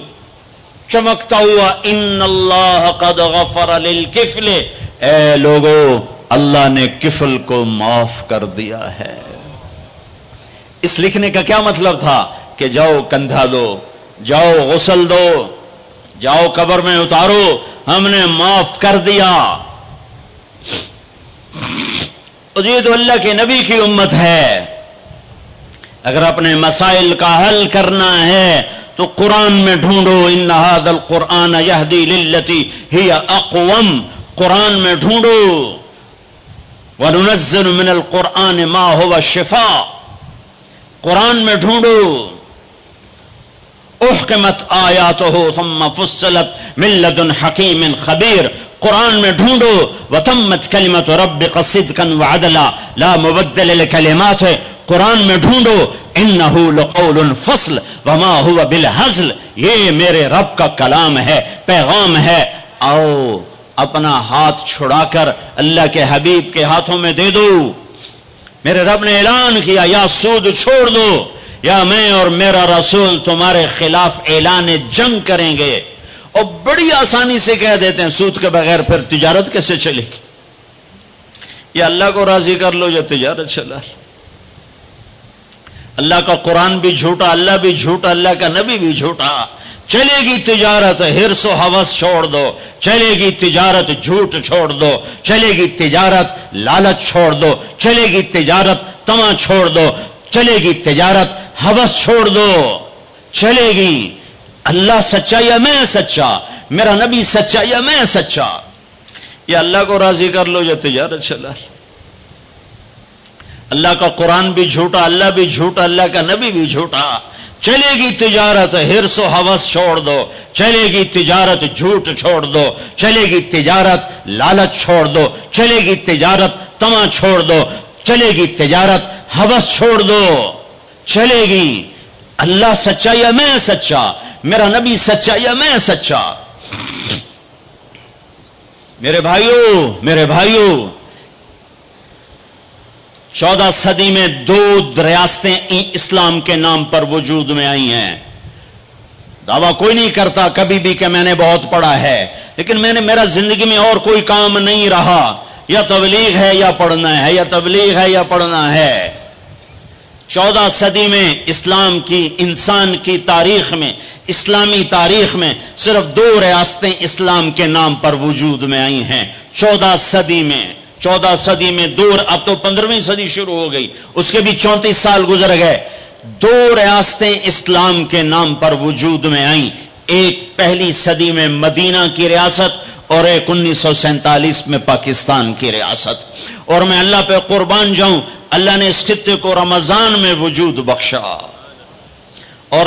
S1: چمکتا ہوا، ان اللہ قد غفر للکفل، اے لوگو اللہ نے کفل کو معاف کر دیا ہے۔ اس لکھنے کا کیا مطلب تھا کہ جاؤ کندھا دو، جاؤ غسل دو، جاؤ قبر میں اتارو، ہم نے معاف کر دیا۔ یہ تو اللہ کے نبی کی امت ہے۔ اگر اپنے مسائل کا حل کرنا ہے تو قرآن میں ڈھونڈو، ان ھذا القرآن یہدی للتی ہی اقوم، قرآن میں ڈھونڈو۔ وَنُنَزِّلُ مِنَ الْقُرْآنِ مَا هُوَ شِفَاء، قرآن میں ڈھونڈو۔ احکمت آیاتہ ثم فصلت من لدن حکیم خبیر،
S2: قرآن میں ڈھونڈو وتمت کلمۃ ربک صدقا وعدلا لا مبدل لکلمات ہے، قرآن میں ڈھونڈو انہ لقول فصل وما هو بالہزل، یہ میرے رب کا کلام ہے، پیغام ہے، آؤ اپنا ہاتھ چھڑا کر اللہ کے حبیب کے ہاتھوں میں دے دو۔ میرے رب نے اعلان کیا یا سود چھوڑ دو یا میں اور میرا رسول تمہارے خلاف اعلان جنگ کریں گے۔ اور بڑی آسانی سے کہہ دیتے ہیں سود کے بغیر پھر تجارت کیسے چلے گی؟ یا اللہ کو راضی کر لو یا تجارت چلا لو۔ اللہ کا قرآن بھی جھوٹا، اللہ بھی جھوٹا، اللہ کا نبی بھی جھوٹا۔ چلے گی تجارت ہرس و ہوس چھوڑ دو، چلے گی تجارت جھوٹ چھوڑ دو، چلے گی تجارت لالچ چھوڑ دو، چلے گی تجارت طمع چھوڑ دو، چلے گی تجارت ہوس چھوڑ دو، چلے گی۔ اللہ سچا یا میں سچا، میرا نبی سچا یا میں سچا، یا اللہ کو راضی کر لو یا تجارت چلا لو۔ اللہ کا قرآن بھی جھوٹا، اللہ بھی جھوٹا، اللہ کا نبی بھی جھوٹا۔ چلے گی تجارت ہرس و ہوس چھوڑ دو، چلے گی تجارت جھوٹ چھوڑ دو، چلے گی تجارت لالچ چھوڑ دو، چلے گی تجارت طمع چھوڑ دو، چلے گی تجارت ہوس چھوڑ دو، چلے گی۔ اللہ سچا یا میں سچا، میرا نبی سچا یا میں سچا۔ میرے بھائیوں 14 صدی میں 2 ریاستیں اسلام کے نام پر وجود میں آئی ہیں۔ دعویٰ کوئی نہیں کرتا کبھی بھی کہ میں نے بہت پڑھا ہے، لیکن میرا زندگی میں اور کوئی کام نہیں رہا، یا تبلیغ ہے یا پڑھنا ہے، یا تبلیغ ہے یا پڑھنا ہے۔ 14 صدی میں اسلام کی، انسان کی تاریخ میں، اسلامی تاریخ میں صرف 2 ریاستیں اسلام کے نام پر وجود میں آئی ہیں 14 صدی میں۔ 14 صدی میں 2، اب تو 15ویں صدی شروع ہو گئی، اس کے بھی 34 سال گزر گئے۔ 2 ریاستیں اسلام کے نام پر وجود میں آئیں، ایک پہلی صدی میں مدینہ کی ریاست اور ایک 1947 میں پاکستان کی ریاست۔ اور میں اللہ پہ قربان جاؤں، اللہ نے اس خطے کو رمضان میں وجود بخشا اور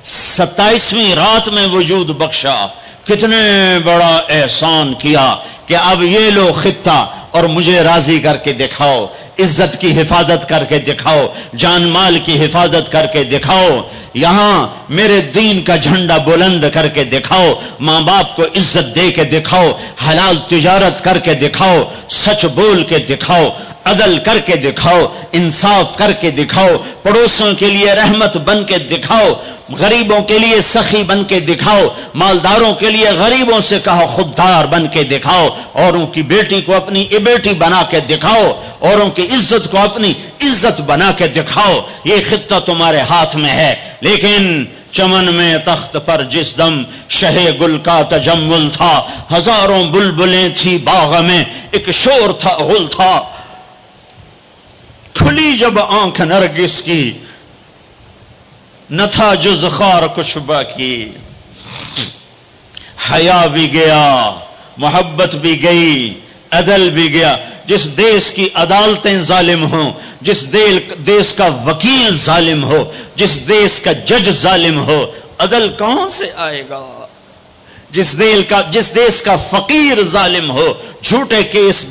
S2: 27ویں رات میں وجود بخشا۔ کتنے بڑا احسان کیا کہ اب یہ لو خطہ اور مجھے راضی کر کے دکھاؤ، عزت کی حفاظت کر کے دکھاؤ، جان مال کی حفاظت کر کے دکھاؤ، یہاں میرے دین کا جھنڈا بلند کر کے دکھاؤ، ماں باپ کو عزت دے کے دکھاؤ، حلال تجارت کر کے دکھاؤ، سچ بول کے دکھاؤ، عدل کر کے دکھاؤ، انصاف کر کے دکھاؤ، پڑوسوں کے لیے رحمت بن کے دکھاؤ، غریبوں کے لیے سخی بن کے دکھاؤ، مالداروں کے لیے غریبوں سے کہا خوددار بن کے دکھاؤ، اوروں کی بیٹی کو اپنی بیٹی بنا کے دکھاؤ، اوروں کی عزت کو اپنی عزت بنا کے دکھاؤ۔ یہ خطہ تمہارے ہاتھ میں ہے۔ لیکن چمن میں تخت پر جس دم شہ گل کا تجمل تھا، ہزاروں بلبلیں تھی باغ میں، ایک شور تھا غل تھا، کھلی جب آنکھ نرگس کی نہ تھا جز خار کچھ باقی۔ حیا بھی گیا، محبت بھی گئی، عدل بھی گیا۔ جس دیس کی عدالتیں ظالم ہوں، جس دیس کا وکیل ظالم ہو، جس دیس کا جج ظالم ہو، عدل کہاں سے آئے گا؟ جس دیس کا فقیر ظالم ہو، جھوٹے کیس،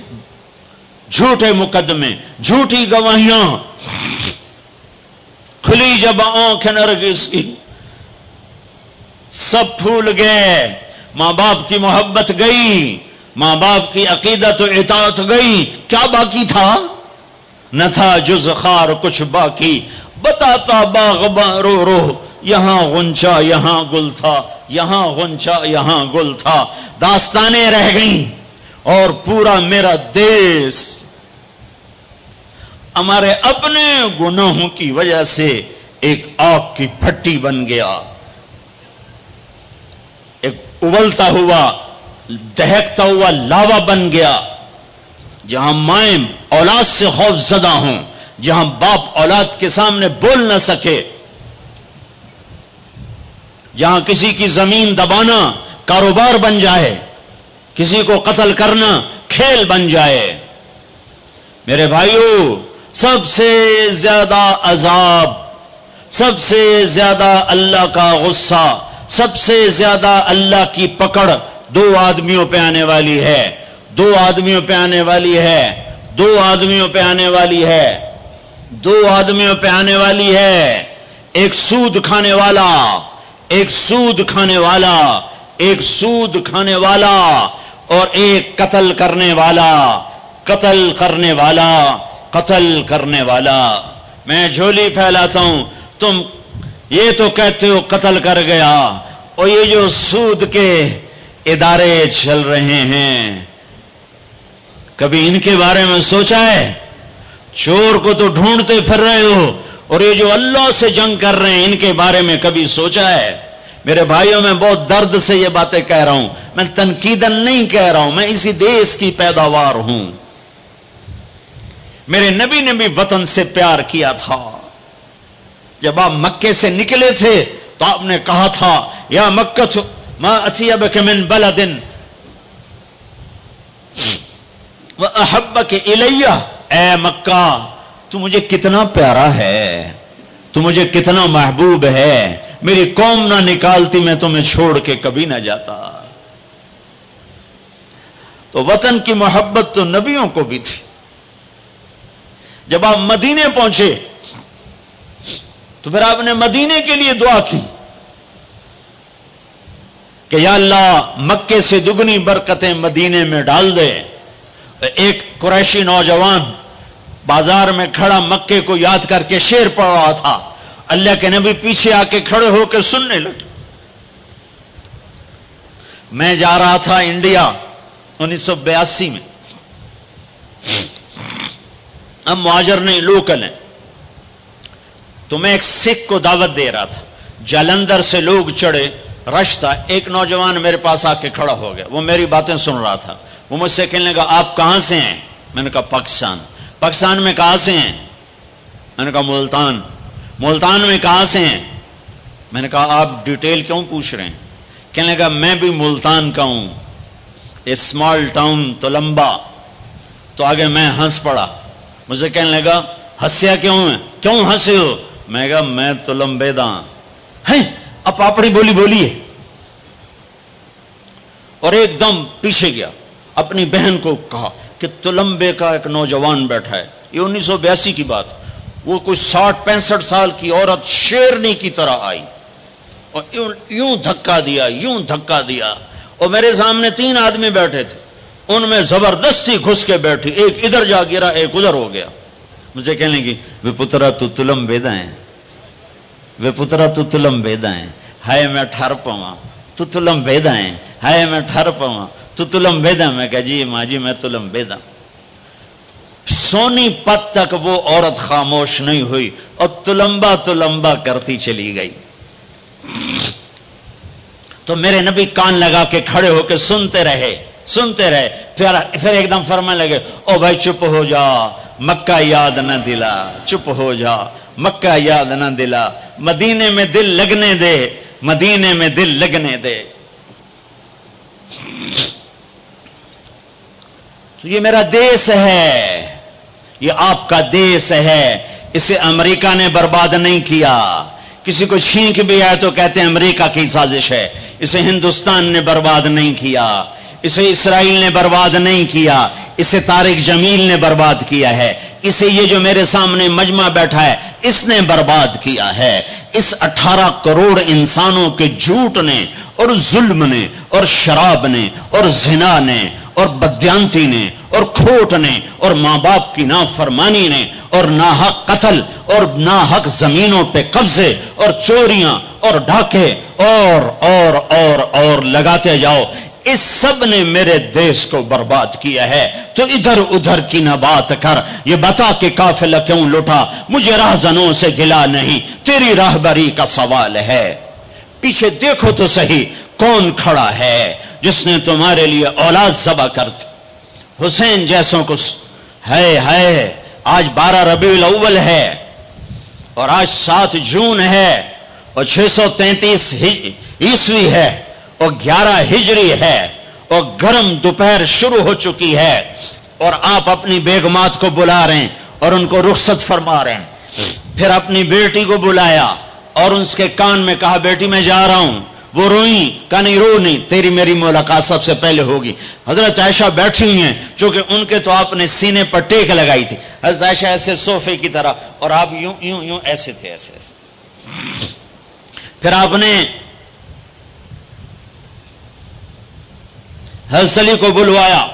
S2: جھوٹے مقدمے، جھوٹی گواہیاں، کھلی جب آنکھ نرگس کی، سب پھول گئے، ماں باپ کی محبت گئی، ماں باپ کی عقیدت و اطاعت گئی، کیا باقی تھا؟ نہ تھا جز خار کچھ باقی، بتاتا باغباں رو رو، یہاں غنچہ یہاں گل تھا، یہاں غنچہ یہاں گل تھا۔ داستانیں رہ گئیں اور پورا میرا دیس ہمارے اپنے گناہوں کی وجہ سے ایک آگ کی بھٹی بن گیا، ایک ابلتا ہوا دہکتا ہوا لاوا بن گیا، جہاں مائیں اولاد سے خوف زدہ ہوں، جہاں باپ اولاد کے سامنے بول نہ سکے، جہاں کسی کی زمین دبانا کاروبار بن جائے، کسی کو قتل کرنا کھیل بن جائے۔ میرے بھائیو، سب سے زیادہ عذاب، سب سے زیادہ اللہ کا غصہ، سب سے زیادہ اللہ کی پکڑ دو آدمیوں پہ آنے والی ہے، دو آدمیوں پہ آنے والی ہے، دو آدمیوں پہ آنے والی ہے، دو آدمیوں پہ آنے والی ہے۔ ایک سود کھانے والا، ایک سود کھانے والا، ایک سود کھانے والا، اور ایک قتل کرنے والا، قتل کرنے والا، قتل کرنے والا۔ میں جھولی پھیلاتا ہوں، تم یہ تو کہتے ہو قتل کر گیا، اور یہ جو سود کے ادارے چل رہے ہیں، کبھی ان کے بارے میں سوچا ہے؟ چور کو تو ڈھونڈتے پھر رہے ہو، اور یہ جو اللہ سے جنگ کر رہے ہیں ان کے بارے میں کبھی سوچا ہے؟ میرے بھائیوں، میں بہت درد سے یہ باتیں کہہ رہا ہوں، میں تنقیداً نہیں کہہ رہا ہوں، میں اسی دیش کی پیداوار ہوں۔ میرے نبی نے بھی وطن سے پیار کیا تھا۔ جب آپ مکے سے نکلے تھے تو آپ نے کہا تھا، یا مکہ ما اطیبک من بلد وَأَحَبَّكَ إِلَيَّ، اے مکہ تو مجھے کتنا پیارا ہے، تو مجھے کتنا محبوب ہے، میری قوم نہ نکالتی میں تمہیں چھوڑ کے کبھی نہ جاتا۔ تو وطن کی محبت تو نبیوں کو بھی تھی۔ جب آپ مدینے پہنچے تو پھر آپ نے مدینے کے لیے دعا کی کہ یا اللہ مکے سے دگنی برکتیں مدینے میں ڈال دے۔ ایک قریشی نوجوان بازار میں کھڑا مکے کو یاد کر کے شعر پڑھ رہا تھا، اللہ کے نبی پیچھے آ کے کھڑے ہو کے سننے لگے۔ میں جا رہا تھا انڈیا 1982 میں، ہم مہاجر نہیں لوکل ہیں، تو میں ایک سکھ کو دعوت دے رہا تھا، جالندھر سے لوگ چڑھے، رش تھا، ایک نوجوان میرے پاس آ کے کھڑا ہو گیا، وہ میری باتیں سن رہا تھا، وہ مجھ سے کہنے لگا آپ کہاں سے ہیں؟ میں نے کہا پاکستان۔ پاکستان میں کہاں سے ہیں؟ میں نے کہا ملتان۔ ملتان میں کہاں سے ہیں؟ میں نے کہا آپ ڈیٹیل کیوں پوچھ رہے ہیں؟ کہنے لگا میں بھی ملتان کا ہوں، اسمال ٹاؤن تلمبا۔ تو آگے میں ہنس پڑا، مجھے کہنے لگا ہنسیا کیوں ہے، کیوں ہنسے ہو؟ میں نے کہا میں تلمبے دا ہیں۔ اب پاپڑی بولی بولیے، اور ایک دم پیچھے گیا، اپنی بہن کو کہا کہ تلمبے کا ایک نوجوان بیٹھا ہے، یہ 1982 کی بات، وہ کوئی 60-65 سال کی عورت شیرنی کی طرح آئی اور یوں دھکا دیا، یوں دھکا دیا، اور میرے سامنے 3 آدمی بیٹھے تھے، ان میں زبردستی گھس کے بیٹھی، ایک ادھر جا گرا، ایک ادھر ہو گیا۔ مجھے کہنے لگی وے پترا تو تلمبیدا ہے، وے پترا تو تلمبیدا ہے، ہائے میں ٹھر پواں تو تلمبیدا ہے، ہائے میں ٹھر پواں تو تلمبیدا۔ میں کہا جی ماں جی میں تلمبیدا۔ سونی پت تک وہ عورت خاموش نہیں ہوئی اور تلمبا تلمبا کرتی چلی گئی۔ تو میرے نبی کان لگا کے کھڑے ہو کے سنتے رہے، سنتے رہے، پھر ایک دم فرمانے لگے او بھائی چپ ہو جا، مکہ یاد نہ دلا، چپ ہو جا، مکہ یاد نہ دلا، مدینے میں دل لگنے دے، مدینے میں دل لگنے دے۔ تو یہ میرا دیس ہے، یہ آپ کا دیس ہے، اسے امریکہ نے برباد نہیں کیا۔ کسی کو چھینک بھی آئے تو کہتے ہیں امریکہ کی سازش ہے، اسے ہندوستان نے برباد نہیں کیا، اسے اسرائیل نے برباد نہیں کیا، اسے طارق جمیل نے برباد کیا ہے، اسے یہ جو میرے سامنے مجمع بیٹھا ہے اس نے برباد کیا ہے۔ اس 18 کروڑ انسانوں کے جھوٹ نے اور ظلم نے اور شراب نے اور زنا نے اور بدیانتی نے اور کھوٹ نے اور ماں باپ کی نافرمانی نے اور ناحق قتل اور ناحق زمینوں پہ قبضے اور چوریاں اور ڈھاکے اور لگاتے جاؤ، اس سب نے میرے دیش کو برباد کیا ہے۔ تو ادھر ادھر کی نہ بات کر، یہ بتا کہ قافلہ کیوں لٹا، مجھے راہزنوں سے گلا نہیں، تیری راہبری کا سوال ہے۔ پیچھے دیکھو تو صحیح کون کھڑا ہے جس نے تمہارے لیے اولاد ذبح کر دی، حسین جیسوں کو۔ ہے آج 12 ربیع الاول ہے اور آج 7 جون ہے اور 633 عیسوی ہے اور 11 ہجری ہے اور گرم دوپہر شروع ہو چکی ہے، اور آپ اپنی بیگمات کو بلا رہے ہیں اور ان کو رخصت فرما رہے ہیں۔ پھر اپنی بیٹی کو بلایا اور اس کے کان میں کہا بیٹی میں جا رہا ہوں، وہ روئیں، کہا نہیں رو نہیں، تیری میری ملاقات سب سے پہلے ہوگی۔ حضرت عائشہ بیٹھی ہوئی ہیں، چونکہ ان کے تو آپ نے سینے پر ٹیک لگائی تھی، حضرت عائشہ ایسے صوفے کی طرح، اور آپ یوں یوں یوں ایسے تھے، ایسے ایسے۔ پھر آپ نے حضرت علی کو بلوایا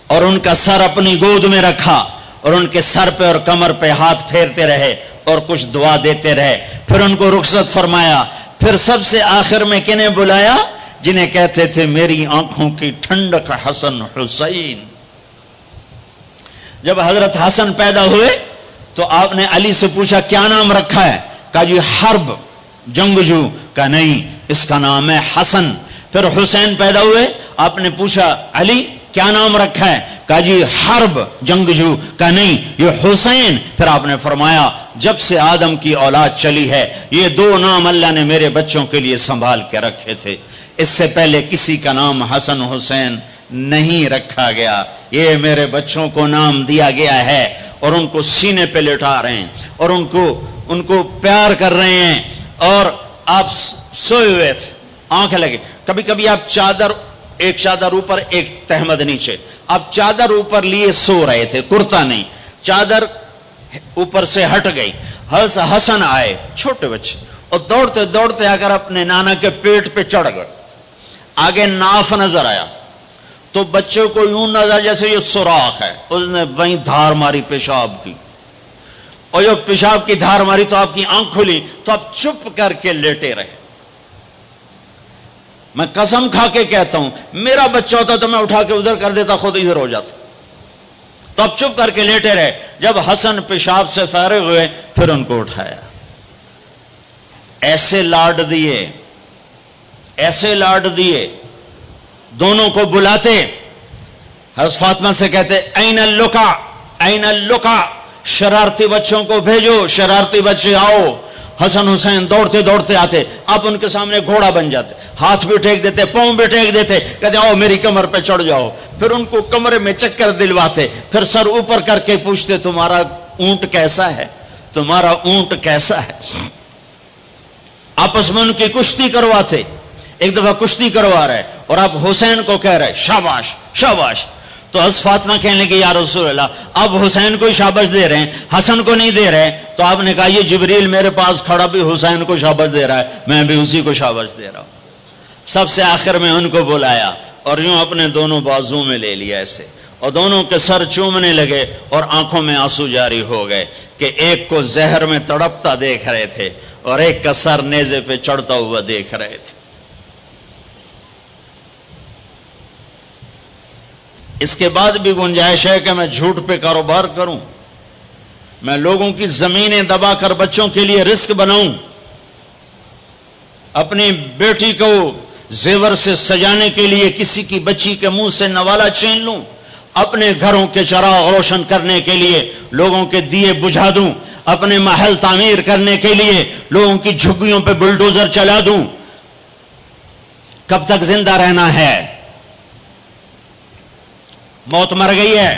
S2: اور ان کا سر اپنی گود میں رکھا اور ان کے سر پہ اور کمر پہ ہاتھ پھیرتے رہے اور کچھ دعا دیتے رہے، پھر ان کو رخصت فرمایا۔ پھر سب سے آخر میں کنہیں بلایا؟ جنہیں کہتے تھے میری آنکھوں کی ٹھنڈک حسن حسین۔ جب حضرت حسن پیدا ہوئے تو آپ نے علی سے پوچھا کیا نام رکھا ہے؟ کہا جی حرب، جنگجو۔ کہا نہیں، اس کا نام ہے حسن۔ پھر حسین پیدا ہوئے، آپ نے پوچھا علی کیا نام رکھا ہے؟ کہا جی حرب، جنگجو۔ کہا نہیں، یہ حسین۔ پھر آپ نے فرمایا جب سے آدم کی اولاد چلی ہے یہ دو نام اللہ نے میرے بچوں کے لیے سنبھال کے رکھے تھے، اس سے پہلے کسی کا نام حسن حسین نہیں رکھا گیا، یہ میرے بچوں کو نام دیا گیا ہے۔ اور ان کو سینے پہ لٹا رہے ہیں اور ان کو پیار کر رہے ہیں، اور آپ سوئے ہوئے تھے، آنکھیں لگے۔ کبھی کبھی آپ چادر، ایک چادر اوپر ایک تہمد نیچے، آپ چادر اوپر لیے سو رہے تھے، کرتا نہیں، چادر اوپر سے ہٹ گئی۔ حسن آئے، چھوٹے بچے، اور دوڑتے دوڑتے اگر اپنے نانا کے پیٹ پہ چڑھ گئے، آگے ناف نظر آیا تو بچے کو یوں نظر جیسے یہ سوراخ ہے، اس نے وہیں دھار ماری پیشاب کی، اور جو پیشاب کی دھار ماری تو آپ کی آنکھ کھلی تو آپ چپ کر کے لیٹے رہے۔ میں قسم کھا کے کہتا ہوں میرا بچہ ہوتا تو میں اٹھا کے ادھر کر دیتا، خود ادھر ہو جاتا، تو اب چپ کر کے لیٹے رہے۔ جب حسن پیشاب سے فارغ ہوئے پھر ان کو اٹھایا، ایسے لاڈ دیے، ایسے لاڈ دیے، دونوں کو بلاتے، حضرت فاطمہ سے کہتے این اللقا، این اللقا، شرارتی بچوں کو بھیجو، شرارتی بچے آؤ۔ حسن حسین دوڑتے دوڑتے آتے، آپ ان کے سامنے گھوڑا بن جاتے، ہاتھ بھی ٹیک دیتے، پاؤں بھی ٹیک دیتے، کہتے آؤ میری کمر پہ چڑھ جاؤ۔ پھر ان کو کمرے میں چکر دلواتے، پھر سر اوپر کر کے پوچھتے تمہارا اونٹ کیسا ہے، تمہارا اونٹ کیسا ہے۔ آپس میں ان کی کشتی کرواتے، ایک دفعہ کشتی کروا رہے اور آپ حسین کو کہہ رہے شاباش شاباش، تو حضرت فاطمہ کہنے لگی یا رسول اللہ اب حسین کو شاباش دے رہے ہیں، حسن کو نہیں دے رہے۔ تو آپ نے کہا یہ جبریل میرے پاس کھڑا بھی حسین کو شاباش دے رہا ہے، میں بھی اسی کو شاباش دے رہا ہوں۔ سب سے آخر میں ان کو بلایا اور یوں اپنے دونوں بازو میں لے لیا ایسے، اور دونوں کے سر چومنے لگے اور آنکھوں میں آنسو جاری ہو گئے کہ ایک کو زہر میں تڑپتا دیکھ رہے تھے اور ایک کا سر نیزے پہ چڑھتا ہوا دیکھ رہے تھے۔ اس کے بعد بھی گنجائش ہے کہ میں جھوٹ پہ کاروبار کروں، میں لوگوں کی زمینیں دبا کر بچوں کے لیے رزق بناؤں، اپنی بیٹی کو زیور سے سجانے کے لیے کسی کی بچی کے منہ سے نوالا چھین لوں، اپنے گھروں کے چراغ روشن کرنے کے لیے لوگوں کے دیے بجھا دوں، اپنے محل تعمیر کرنے کے لیے لوگوں کی جھگیوں پہ بلڈوزر چلا دوں۔ کب تک زندہ رہنا ہے؟ موت مر گئی ہے،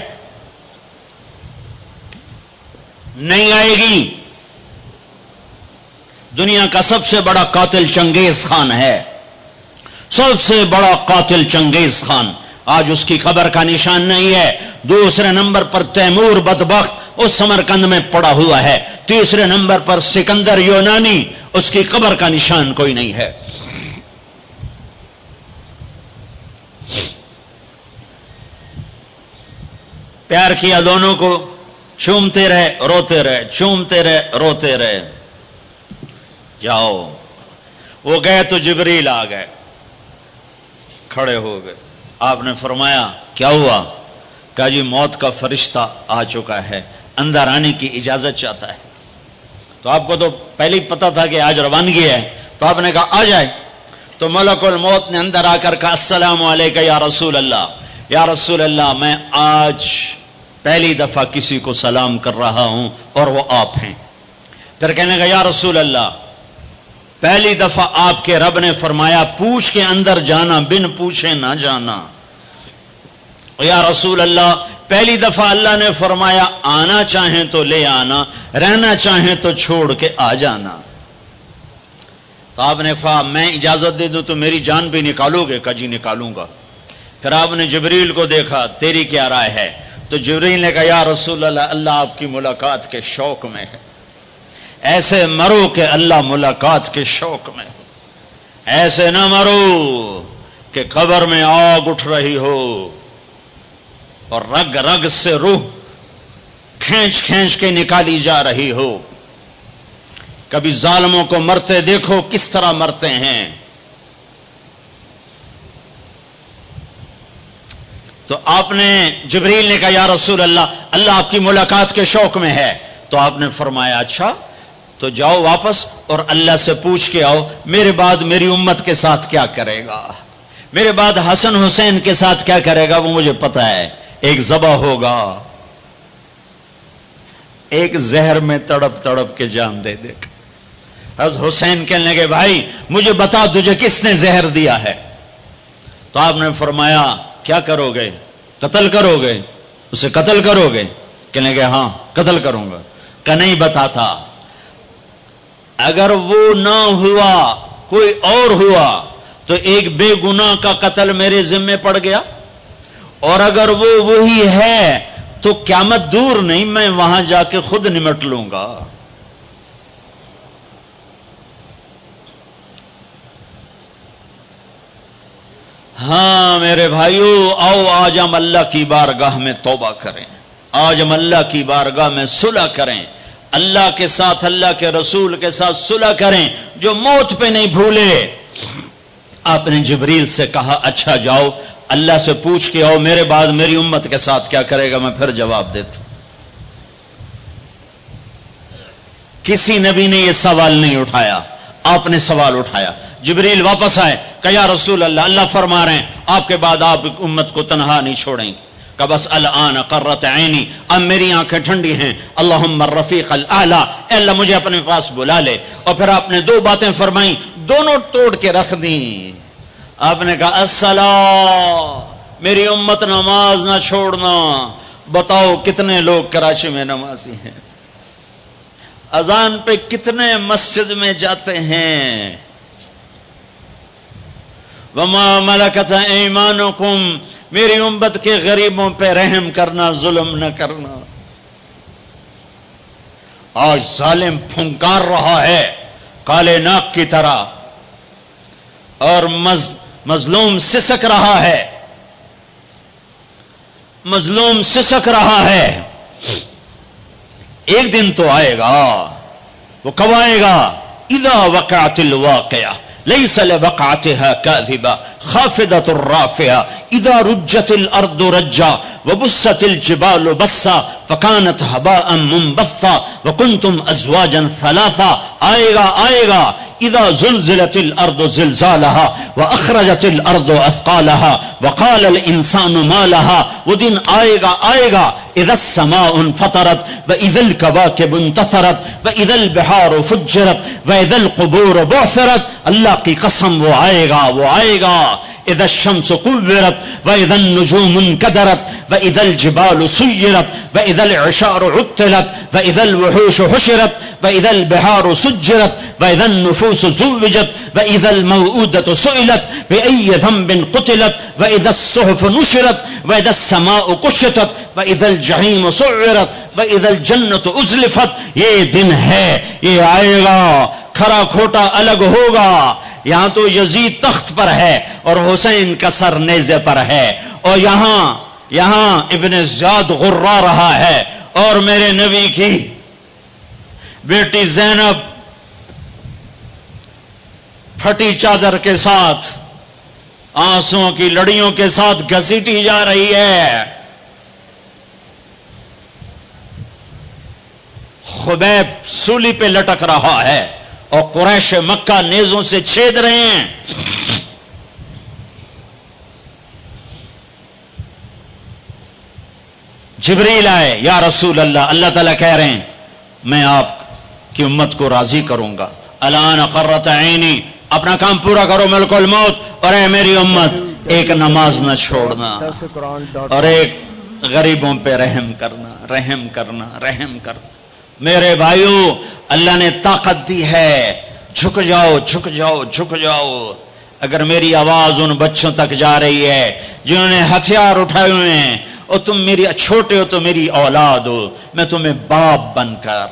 S2: نہیں آئے گی۔ دنیا کا سب سے بڑا قاتل چنگیز خان ہے، سب سے بڑا قاتل چنگیز خان، آج اس کی قبر کا نشان نہیں ہے۔ دوسرے نمبر پر تیمور بدبخت اس سمرقند میں پڑا ہوا ہے، تیسرے نمبر پر سکندر یونانی، اس کی قبر کا نشان کوئی نہیں ہے۔ پیار کیا دونوں کو، چومتے رہے روتے رہے، چومتے رہے روتے رہے۔ جاؤ، وہ گئے تو جبریل آ گئے، کھڑے ہو گئے۔ آپ نے فرمایا کیا ہوا؟ کہا جی موت کا فرشتہ آ چکا ہے، اندر آنے کی اجازت چاہتا ہے۔ تو آپ کو تو پہلے ہی پتا تھا کہ آج روانگی ہے، تو آپ نے کہا آ جائے۔ تو ملک الموت نے اندر آ کر کہا السلام علیکم یا رسول اللہ، یا رسول اللہ میں آج پہلی دفعہ کسی کو سلام کر رہا ہوں اور وہ آپ ہیں۔ پھر کہنے لگا یا رسول اللہ پہلی دفعہ آپ کے رب نے فرمایا پوچھ کے اندر جانا، بن پوچھے نہ جانا۔ یا رسول اللہ پہلی دفعہ اللہ نے فرمایا آنا چاہیں تو لے آنا، رہنا چاہیں تو چھوڑ کے آ جانا۔ تو آپ نے کہا میں اجازت دے دوں تو میری جان بھی نکالو گے؟ کہا جی نکالوں گا۔ پھر آپ نے جبریل کو دیکھا، تیری کیا رائے ہے؟ تو جبریل نے کہا یا رسول اللہ، اللہ آپ کی ملاقات کے شوق میں ہے، ایسے مرو کہ اللہ ملاقات کے شوق میں ہو، ایسے نہ مرو کہ قبر میں آگ اٹھ رہی ہو اور رگ رگ سے روح کھینچ کھینچ کے نکالی جا رہی ہو۔ کبھی ظالموں کو مرتے دیکھو کس طرح مرتے ہیں۔ تو آپ نے، جبریل نے کہا یا رسول اللہ، اللہ آپ کی ملاقات کے شوق میں ہے۔ تو آپ نے فرمایا اچھا تو جاؤ واپس اور اللہ سے پوچھ کے آؤ میرے بعد میری امت کے ساتھ کیا کرے گا، میرے بعد حسن حسین کے ساتھ کیا کرے گا وہ مجھے پتا ہے۔ ایک ذبح ہوگا، ایک زہر میں تڑپ تڑپ کے جان دے دے گا۔ حضرت حسین کہنے لگے بھائی مجھے بتا تجھے کس نے زہر دیا ہے؟ تو آپ نے فرمایا کیا کرو گے؟ قتل کرو گے؟ اسے قتل کرو گے؟ کہنے لگے ہاں قتل کروں گا۔ کہ نہیں بتاتا، اگر وہ نہ ہوا کوئی اور ہوا تو ایک بے گناہ کا قتل میرے ذمے پڑ گیا، اور اگر وہ وہی ہے تو قیامت دور نہیں، میں وہاں جا کے خود نمٹ لوں گا۔ ہاں میرے بھائیو، آؤ آج ہم اللہ کی بارگاہ میں توبہ کریں، آج ہم اللہ کی بارگاہ میں صلح کریں، اللہ کے ساتھ، اللہ کے رسول کے ساتھ صلح کریں، جو موت پہ نہیں بھولے۔ آپ نے جبریل سے کہا اچھا جاؤ اللہ سے پوچھ کے آؤ میرے بعد میری امت کے ساتھ کیا کرے گا، میں پھر جواب دیتا۔ کسی نبی نے یہ سوال نہیں اٹھایا، آپ نے سوال اٹھایا۔ جبریل واپس آئے، کہ یا رسول اللہ، اللہ فرما رہے ہیں آپ کے بعد آپ امت کو تنہا نہیں چھوڑیں گے۔ کہ بس الان قرۃ عینی، اب میری آنکھیں ٹھنڈی ہیں، اللہم الرفیق الاعلی، اے اللہ مجھے اپنے پاس بلا لے۔ اور پھر آپ نے دو باتیں فرمائیں، دونوں توڑ کے رکھ دیں۔ آپ نے کہا الصلاۃ، میری امت نماز نہ چھوڑنا۔ بتاؤ کتنے لوگ کراچی میں نمازی ہیں؟ اذان پہ کتنے مسجد میں جاتے ہیں؟ وما ملکت ایمانکم، میری امت کے غریبوں پہ رحم کرنا، ظلم نہ کرنا۔ آج ظالم پھنکار رہا ہے کالے ناک کی طرح، اور مظلوم سسک رہا ہے، مظلوم سسک رہا ہے۔ ایک دن تو آئے گا، وہ کب آئے گا؟ اذا وقعت الواقعہ ليس لوقعتها كاذبة خافضة رافعة إذا رجت الأرض رجا وبست الجبال بسا فكانت هباء منبثا وكنتم أزواجا ثلاثا۔ آئے گا إذا زلزلت الأرض زلزالها وأخرجت الأرض أثقالها وقال الإنسان ما لها۔ وہ دن آئے گا إذا السماء انفطرت وإذا الكواكب انتثرت وإذا البحار فجرت وإذا القبور بعثرت۔ اللہ کی قسم وہ آئے گا۔ إذا الشمس كورت وإذا النجوم انكدرت وإذا الجبال سيرت وإذا العشار عطلت وإذا الوحوش حشرت وإذا البحار سجرت وإذا النفوس زوجت وإذا الموءودة سئلت بأي ذنب قتلت وإذا الصحف نشرت وإذا السماء كشطت وإذا الجحيم سعرت وإذا الجنة أزلفت۔ یہ دن ہے، یہ آئے گا، کھرا کھوٹا الگ ہوگا۔ یہاں تو یزید تخت پر ہے اور حسین کا سر نیزے پر ہے، اور یہاں ابن زیاد غرا رہا ہے، اور میرے نبی کی بیٹی زینب پھٹی چادر کے ساتھ، آنسوؤں کی لڑیوں کے ساتھ گھسیٹی جا رہی ہے۔ خبیب سولی پہ لٹک رہا ہے اور قریش مکہ نیزوں سے چھید رہے ہیں۔ جبریل آئے، یا رسول اللہ، اللہ تعالیٰ کہہ رہے ہیں میں آپ کی امت کو راضی کروں گا۔ الان قرۃ عینی، اپنا کام پورا کرو ملک الموت، اور اے میری امت ایک نماز نہ چھوڑنا، اور ایک غریبوں پہ رحم کرنا۔ میرے بھائیو، اللہ نے طاقت دی ہے، جھک جاؤ جھک جاؤ جھک جاؤ. اگر میری آواز ان بچوں تک جا رہی ہے جنہوں نے ہتھیار اٹھائے ہوئے ہیں، اور تم میری چھوٹے ہو تو میری اولاد ہو، میں تمہیں باپ بن کر،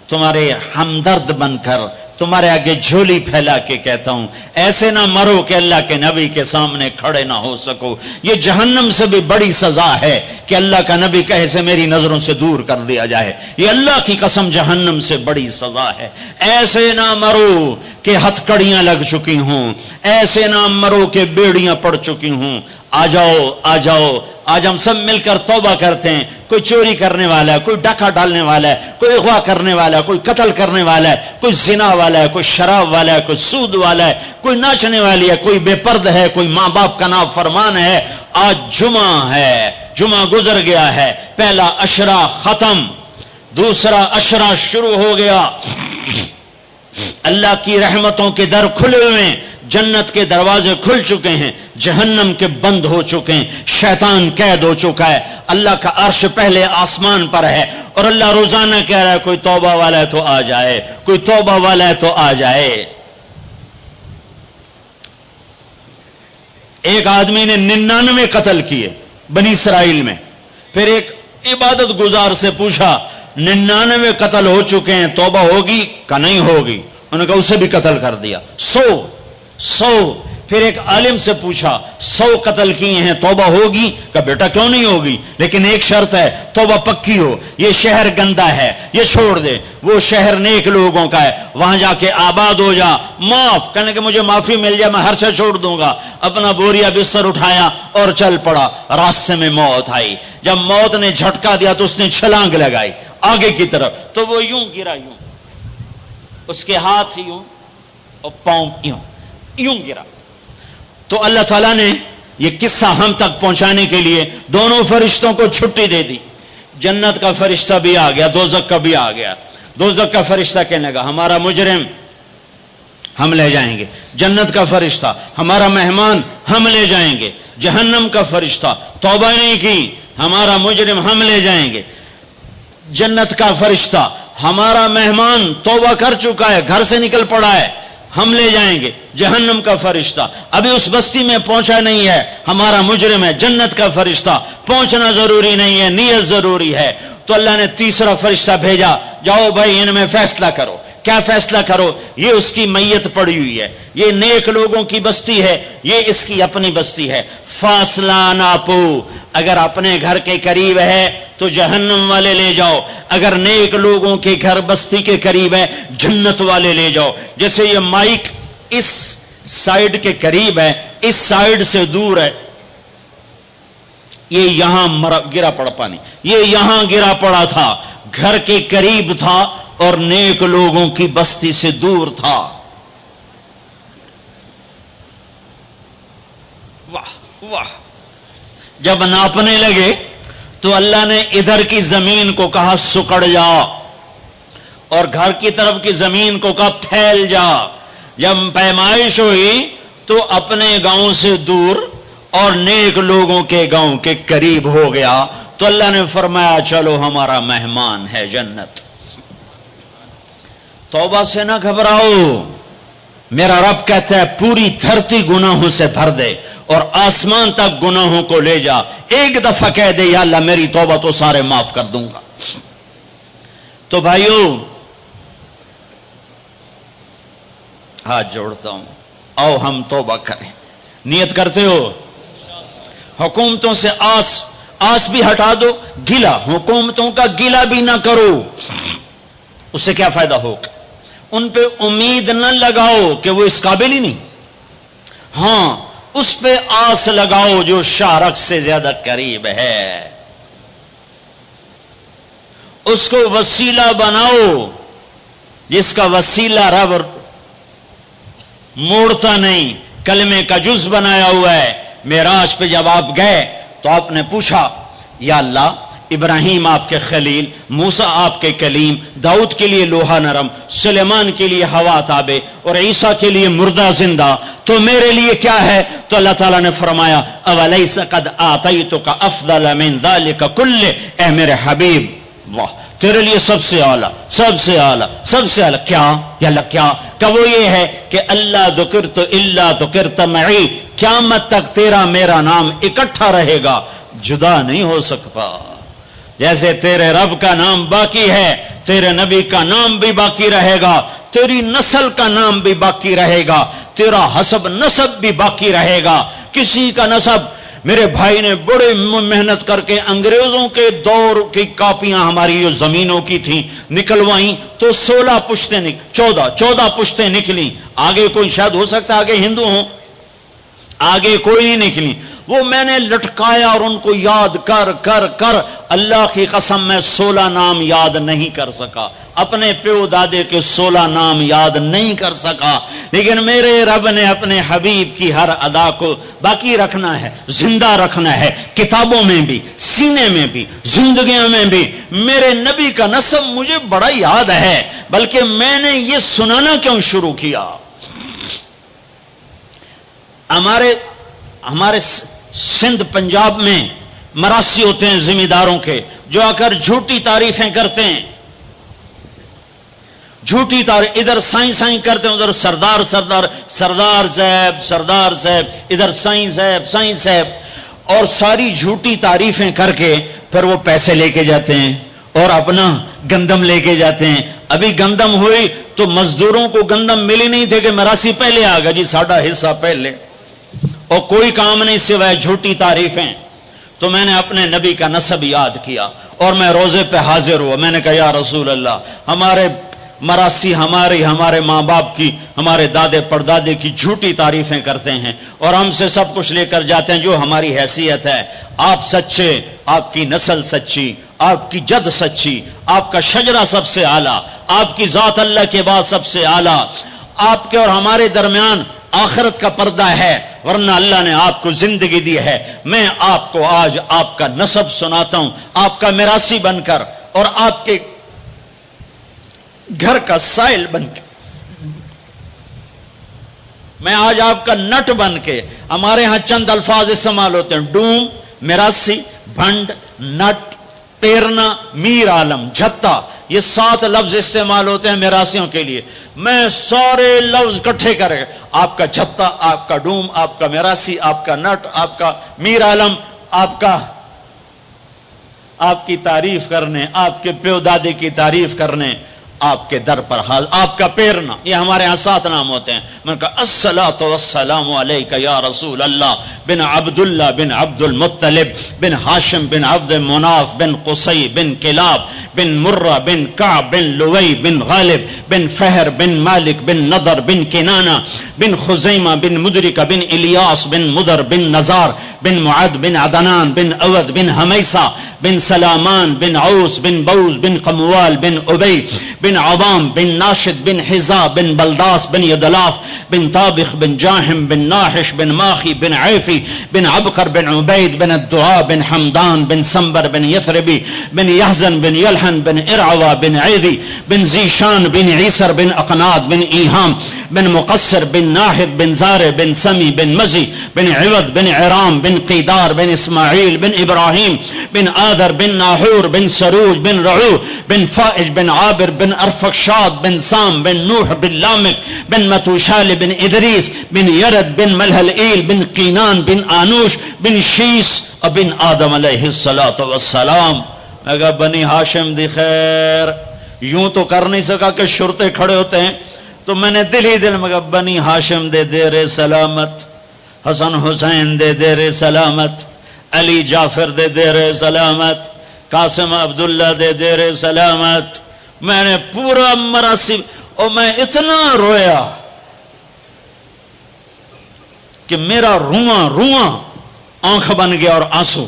S2: تمہارے ہمدرد بن کر تمہارے آگے جھولی پھیلا کے کہتا ہوں، ایسے نہ مرو کہ اللہ کے نبی کے سامنے کھڑے نہ ہو سکو. یہ جہنم سے بھی بڑی سزا ہے کہ اللہ کا نبی کہے سے میری نظروں سے دور کر دیا جائے. یہ اللہ کی قسم جہنم سے بڑی سزا ہے. ایسے نہ مرو کہ ہتھکڑیاں لگ چکی ہوں، ایسے نہ مرو کہ بیڑیاں پڑ چکی ہوں. آ جاؤ آ جاؤ. آج ہم سب مل کر توبہ کرتے ہیں. کوئی چوری کرنے والا ہے، کوئی ڈاکہ ڈالنے والا ہے، کوئی اغوا کرنے والا ہے، کوئی قتل کرنے والا ہے، کوئی زنا والا ہے، کوئی شراب والا ہے، کوئی سود والا ہے، کوئی ناچنے والی ہے، کوئی بے پرد ہے، کوئی ماں باپ کا نافرمان ہے. آج جمعہ ہے، جمعہ گزر گیا ہے، پہلا عشرہ ختم، دوسرا عشرہ شروع ہو گیا. اللہ کی رحمتوں کے در کھلے ہوئے ہیں، جنت کے دروازے کھل چکے ہیں، جہنم کے بند ہو چکے ہیں، شیطان قید ہو چکا ہے. اللہ کا عرش پہلے آسمان پر ہے، اور اللہ روزانہ کہہ رہا ہے کوئی توبہ والا ہے تو آ جائے، کوئی توبہ والا ہے تو آ جائے. ایک آدمی نے 99 قتل کیے بنی اسرائیل میں. پھر ایک عبادت گزار سے پوچھا 99 قتل ہو چکے ہیں، توبہ ہوگی کہ نہیں ہوگی؟ انہوں نے کہا اسے بھی قتل کر دیا. 100. پھر ایک عالم سے پوچھا 100 قتل کیے ہیں، توبہ ہوگی؟ کہ بیٹا کیوں نہیں ہوگی، لیکن ایک شرط ہے، توبہ پکی ہو. یہ شہر گندا ہے، یہ چھوڑ دے. وہ شہر نیک لوگوں کا ہے، وہاں جا کے آباد ہو جا. معاف کہنے کہ مجھے معافی مل جائے میں ہر سے چھوڑ دوں گا. اپنا بوریا بستر اٹھایا اور چل پڑا. راستے میں موت آئی. جب موت نے جھٹکا دیا تو اس نے چھلانگ لگائی آگے کی طرف، تو وہ یوں گرا، یوں اس کے ہاتھ یوں اور پاؤں یوں گرا. تو اللہ تعالیٰ نے یہ قصہ ہم تک پہنچانے کے لیے دونوں فرشتوں کو چھٹی دے دی. جنت کا فرشتہ بھی آ گیا، دوزخ کا بھی آ گیا. دوزخ کا فرشتہ کہنے لگا ہمارا مجرم ہم لے جائیں گے. جنت کا فرشتہ ہمارا مہمان ہم لے جائیں گے. جہنم کا فرشتہ توبہ نہیں کی ہمارا مجرم ہم لے جائیں گے. جنت کا فرشتہ ہمارا مہمان توبہ کر چکا ہے، گھر سے نکل پڑا ہے، ہم لے جائیں گے. جہنم کا فرشتہ ابھی اس بستی میں پہنچا نہیں ہے، ہمارا مجرم ہے. جنت کا فرشتہ پہنچنا ضروری نہیں ہے، نیت ضروری ہے. تو اللہ نے تیسرا فرشتہ بھیجا، جاؤ بھائی ان میں فیصلہ کرو. کیا فیصلہ کرو؟ یہ اس کی میت پڑی ہوئی ہے، یہ نیک لوگوں کی بستی ہے، یہ اس کی اپنی بستی ہے. فاصلہ ناپو. اگر اپنے گھر کے قریب ہے تو جہنم والے لے جاؤ، اگر نیک لوگوں کے گھر بستی کے قریب ہے جنت والے لے جاؤ. جیسے یہ مائک اس سائیڈ کے قریب ہے، اس سائیڈ سے دور ہے. یہ یہاں گرا پڑا پانی، یہ یہاں گرا پڑا تھا، گھر کے قریب تھا اور نیک لوگوں کی بستی سے دور تھا. واہ واہ. جب ناپنے لگے تو اللہ نے ادھر کی زمین کو کہا سکڑ جا، اور گھر کی طرف کی زمین کو کہا پھیل جا. جب پیمائش ہوئی تو اپنے گاؤں سے دور اور نیک لوگوں کے گاؤں کے قریب ہو گیا. تو اللہ نے فرمایا چلو ہمارا مہمان ہے جنت. توبہ سے نہ گھبراؤ. میرا رب کہتا ہے پوری دھرتی گناہوں سے بھر دے اور آسمان تک گناہوں کو لے جا. ایک دفعہ کہہ دے یا اللہ میری توبہ تو سارے معاف کر دوں گا. تو بھائیو ہاتھ جوڑتا ہوں، آؤ ہم توبہ کریں. نیت کرتے ہو؟ حکومتوں سے آس بھی ہٹا دو، گلا حکومتوں کا گلا بھی نہ کرو. اس سے کیا فائدہ ہوگا؟ ان پہ امید نہ لگاؤ کہ وہ اس قابل ہی نہیں. ہاں اس پہ آس لگاؤ جو شارک سے زیادہ قریب ہے. اس کو وسیلہ بناؤ جس کا وسیلہ رب موڑتا نہیں، کلمے کا جز بنایا ہوا ہے. معراج پہ جب آپ گئے تو آپ نے پوچھا یا اللہ ابراہیم آپ کے خلیل، موسیٰ آپ کے کلیم، داؤد کے لیے لوہا نرم، سلیمان کے لیے ہوا تابع اور عیسیٰ کے لیے مردہ زندہ، تو میرے لیے کیا ہے؟ تو اللہ تعالیٰ نے فرمایا اولیس قد آتیتک افضل من ذلک کلہ، اے میرے حبیب واہ تیرے لیے سب سے اعلیٰ، سب سے اعلیٰ، سب سے اعلیٰ کیا؟ یا اللہ کیا؟ کہ وہ یہ ہے کہ اللہ ذکرت الا ذکرت معی، قیامت تک تیرا میرا نام اکٹھا رہے گا، جدا نہیں ہو سکتا۔ جیسے تیرے رب کا نام باقی ہے، تیرے نبی کا نام بھی باقی رہے گا، تیری نسل کا نام بھی باقی رہے گا، تیرا حسب نسب بھی باقی رہے گا۔ کسی کا نسب، میرے بھائی نے بڑے محنت کر کے انگریزوں کے دور کی کاپیاں ہماری جو زمینوں کی تھیں نکلوائیں تو 16 پشتیں 14 پشتیں نکلی، آگے کوئی شاید ہو سکتا ہے آگے ہندو ہوں، آگے کوئی نہیں نکلی، وہ میں نے لٹکایا اور ان کو یاد کر کر کر اللہ کی قسم میں 16 نام یاد نہیں کر سکا، اپنے پیو دادے کے 16 نام یاد نہیں کر سکا، لیکن میرے رب نے اپنے حبیب کی ہر ادا کو باقی رکھنا ہے، زندہ رکھنا ہے، کتابوں میں بھی، سینے میں بھی، زندگیوں میں بھی۔ میرے نبی کا نسب مجھے بڑا یاد ہے، بلکہ میں نے یہ سنانا کیوں شروع کیا؟ ہمارے سندھ پنجاب میں مراسی ہوتے ہیں زمینداروں کے، جو آ کر جھوٹی تعریفیں کرتے ہیں، جھوٹی تعریف، ادھر سائیں سائیں کرتے ہیں، ادھر سردار صاحب، ادھر سائیں صاحب، اور ساری جھوٹی تعریفیں کر کے پھر وہ پیسے لے کے جاتے ہیں اور اپنا گندم لے کے جاتے ہیں۔ ابھی گندم ہوئی تو مزدوروں کو گندم ملی نہیں تھے کہ مراسی پہلے آ گیا جی ساڈا حصہ پہلے، اور کوئی کام نہیں سوائے جھوٹی تعریفیں۔ تو میں نے اپنے نبی کا نسب یاد کیا اور میں روزے پہ حاضر ہوا، میں نے کہا یا رسول اللہ، ہمارے مراسی ہمارے ماں باپ کی، ہمارے دادے پردادے کی جھوٹی تعریفیں کرتے ہیں اور ہم سے سب کچھ لے کر جاتے ہیں جو ہماری حیثیت ہے، آپ سچے، آپ کی نسل سچی، آپ کی جد سچی، آپ کا شجرہ سب سے اعلیٰ، آپ کی ذات اللہ کے بعد سب سے اعلیٰ، آپ کے اور ہمارے درمیان آخرت کا پردہ ہے، ورنہ اللہ نے آپ کو زندگی دی ہے۔ میں آپ کو آج آپ کا نسب سناتا ہوں، آپ کا میراثی بن کر اور آپ کے گھر کا سائل بن کے، میں آج آپ کا نٹ بن کے، ہمارے ہاں چند الفاظ استعمال ہوتے ہیں، ڈوم، میراثی، بھنڈ، نٹ، پیرنا، میر عالم، جھتا، یہ 7 لفظ استعمال ہوتے ہیں میراثیوں کے لیے۔ میں سارے لفظ کٹھے کرے، آپ کا جھتا، آپ کا ڈوم، آپ کا میراثی، آپ کا نٹ، آپ کا میر عالم، آپ کی تعریف کرنے، آپ کے پیو دادے کی تعریف کرنے آپ کے در پر حال، آپ کا پیرنا، یہ ہمارے ہاں 7 نام ہوتے ہیں۔ میں نے کہا الصلاۃ والسلام علیک یا رسول اللہ بن عبداللہ بن عبد المطلب بن ہاشم بن عبد مناف بن قصی بن کلاب بن مرہ بن کعب بن لوی بن غالب بن فہر بن مالک بن نضر بن کنانہ بن خزیمہ بن مدرکہ بن الیاس بن مدر بن نزار بن معد بن عدنان بن اود بن حمیسہ بن سلامان بن عوس بن بوز بن قموال بن ابی بن عوام بن ناشد بن حزا بن بلداس بن یدلاف بن طابخ بن جاہم بن ناحش بن ماخی بن عیفی بن عبقر بن عبید بن الدعاء بن حمدان بن سنبر بن یثربی بن یحزن بن یلحن بن ارعوا بن عیدی بن زیشان بن عیسر بن اقناد بن ایہام بن مقصر بن ناحد بن زار بن سمی بن مزی بن عوض بن عرام بن قیدار بن اسماعیل بن ابراہیم بن آذر بن ناحور بن سروج بن رعو بن فائج بن عابر بن ارفقشاد بن سام بن نوح بن لامک بن متوشال بن ادریس بن یرد بن ملحلئیل بن قینان بن آنوش بن شیس بن آدم علیہ السلام۔ میں کہا بنی ہاشم دی خیر، یوں تو کر نہیں سکا کہ شرطے کھڑے ہوتے ہیں، تو میں نے دل ہی دل میں کہا بنی ہاشم دے دیر سلامت، حسن حسین دے دیر سلامت، علی جعفر دے دیر سلامت، قاسم عبداللہ دے دیر سلامت۔ میں نے پورا مراسم، اور میں اتنا رویا کہ میرا رواں آنکھ بن گیا اور آنسو۔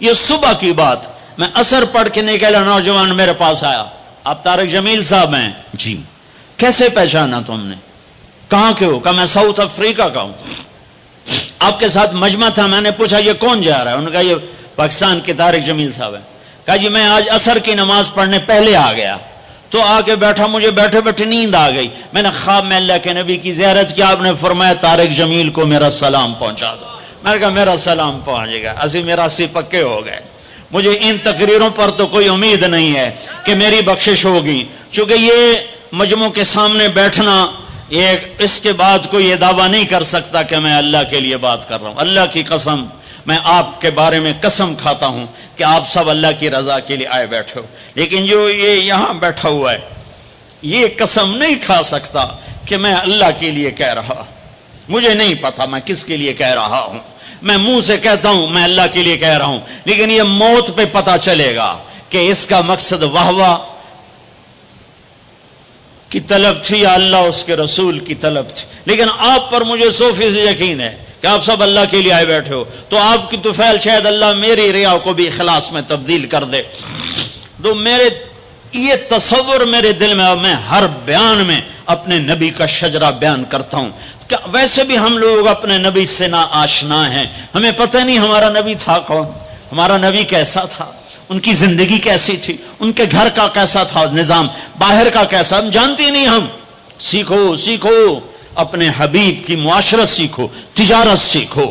S2: یہ صبح کی بات، میں اثر پڑھ کے نکلا، نوجوان میرے پاس آیا، آپ طارق جمیل صاحب ہیں؟ جی۔ کیسے پہچانا تم نے؟ کہاں کے ہو؟ کہا میں ساؤتھ افریقہ کا ہوں۔ آپ کے ساتھ مجمع تھا، میں نے پوچھا یہ کون جا رہا ہے؟ انہوں نے کہا یہ پاکستان کے طارق جمیل صاحب ہیں۔ کہا جی میں آج عصر کی نماز پڑھنے پہلے آ گیا، تو آ کے بیٹھا، مجھے بیٹھے بیٹھے نیند آ گئی، میں نے خواب میں اللہ کے نبی کی زیارت کی، آپ نے فرمایا طارق جمیل کو میرا سلام پہنچا دو۔ میں نے کہا میرا سلام پہنچے گا، اسی میراثی پکے ہو گئے۔ مجھے ان تقریروں پر تو کوئی امید نہیں ہے کہ میری بخشش ہوگی، چونکہ یہ مجموع کے سامنے بیٹھنا، اس کے بعد کوئی یہ دعویٰ نہیں کر سکتا کہ میں اللہ کے لیے بات کر رہا ہوں۔ اللہ کی قسم، میں آپ کے بارے میں قسم کھاتا ہوں کہ آپ سب اللہ کی رضا کے لیے آئے بیٹھے ہو، لیکن جو یہ یہاں بیٹھا ہوا ہے یہ قسم نہیں کھا سکتا کہ میں اللہ کے لیے کہہ رہا۔ مجھے نہیں پتا میں کس کے لیے کہہ رہا ہوں، میں منہ سے کہتا ہوں میں اللہ کے لیے کہہ رہا ہوں، لیکن یہ موت پہ پتا چلے گا کہ اس کا مقصد واہ کی طلب تھی یا اللہ اس کے رسول کی طلب تھی۔ لیکن آپ پر مجھے 100% یقین ہے کہ آپ سب اللہ کے لیے آئے بیٹھے ہو، تو آپ کی طفیل شاید اللہ میری ریا کو بھی اخلاص میں تبدیل کر دے۔ تو میرے یہ تصور میرے دل میں، میں ہر بیان میں اپنے نبی کا شجرہ بیان کرتا ہوں۔ ویسے بھی ہم لوگ اپنے نبی سے نا آشنا ہیں، ہمیں پتہ نہیں ہمارا نبی تھا کون، ہمارا نبی کیسا تھا، ان کی زندگی کیسی تھی، ان کے گھر کا کیسا تھا نظام، باہر کا کیسا، ہم جانتے نہیں۔ ہم سیکھو اپنے حبیب کی معاشرت سیکھو، تجارت سیکھو۔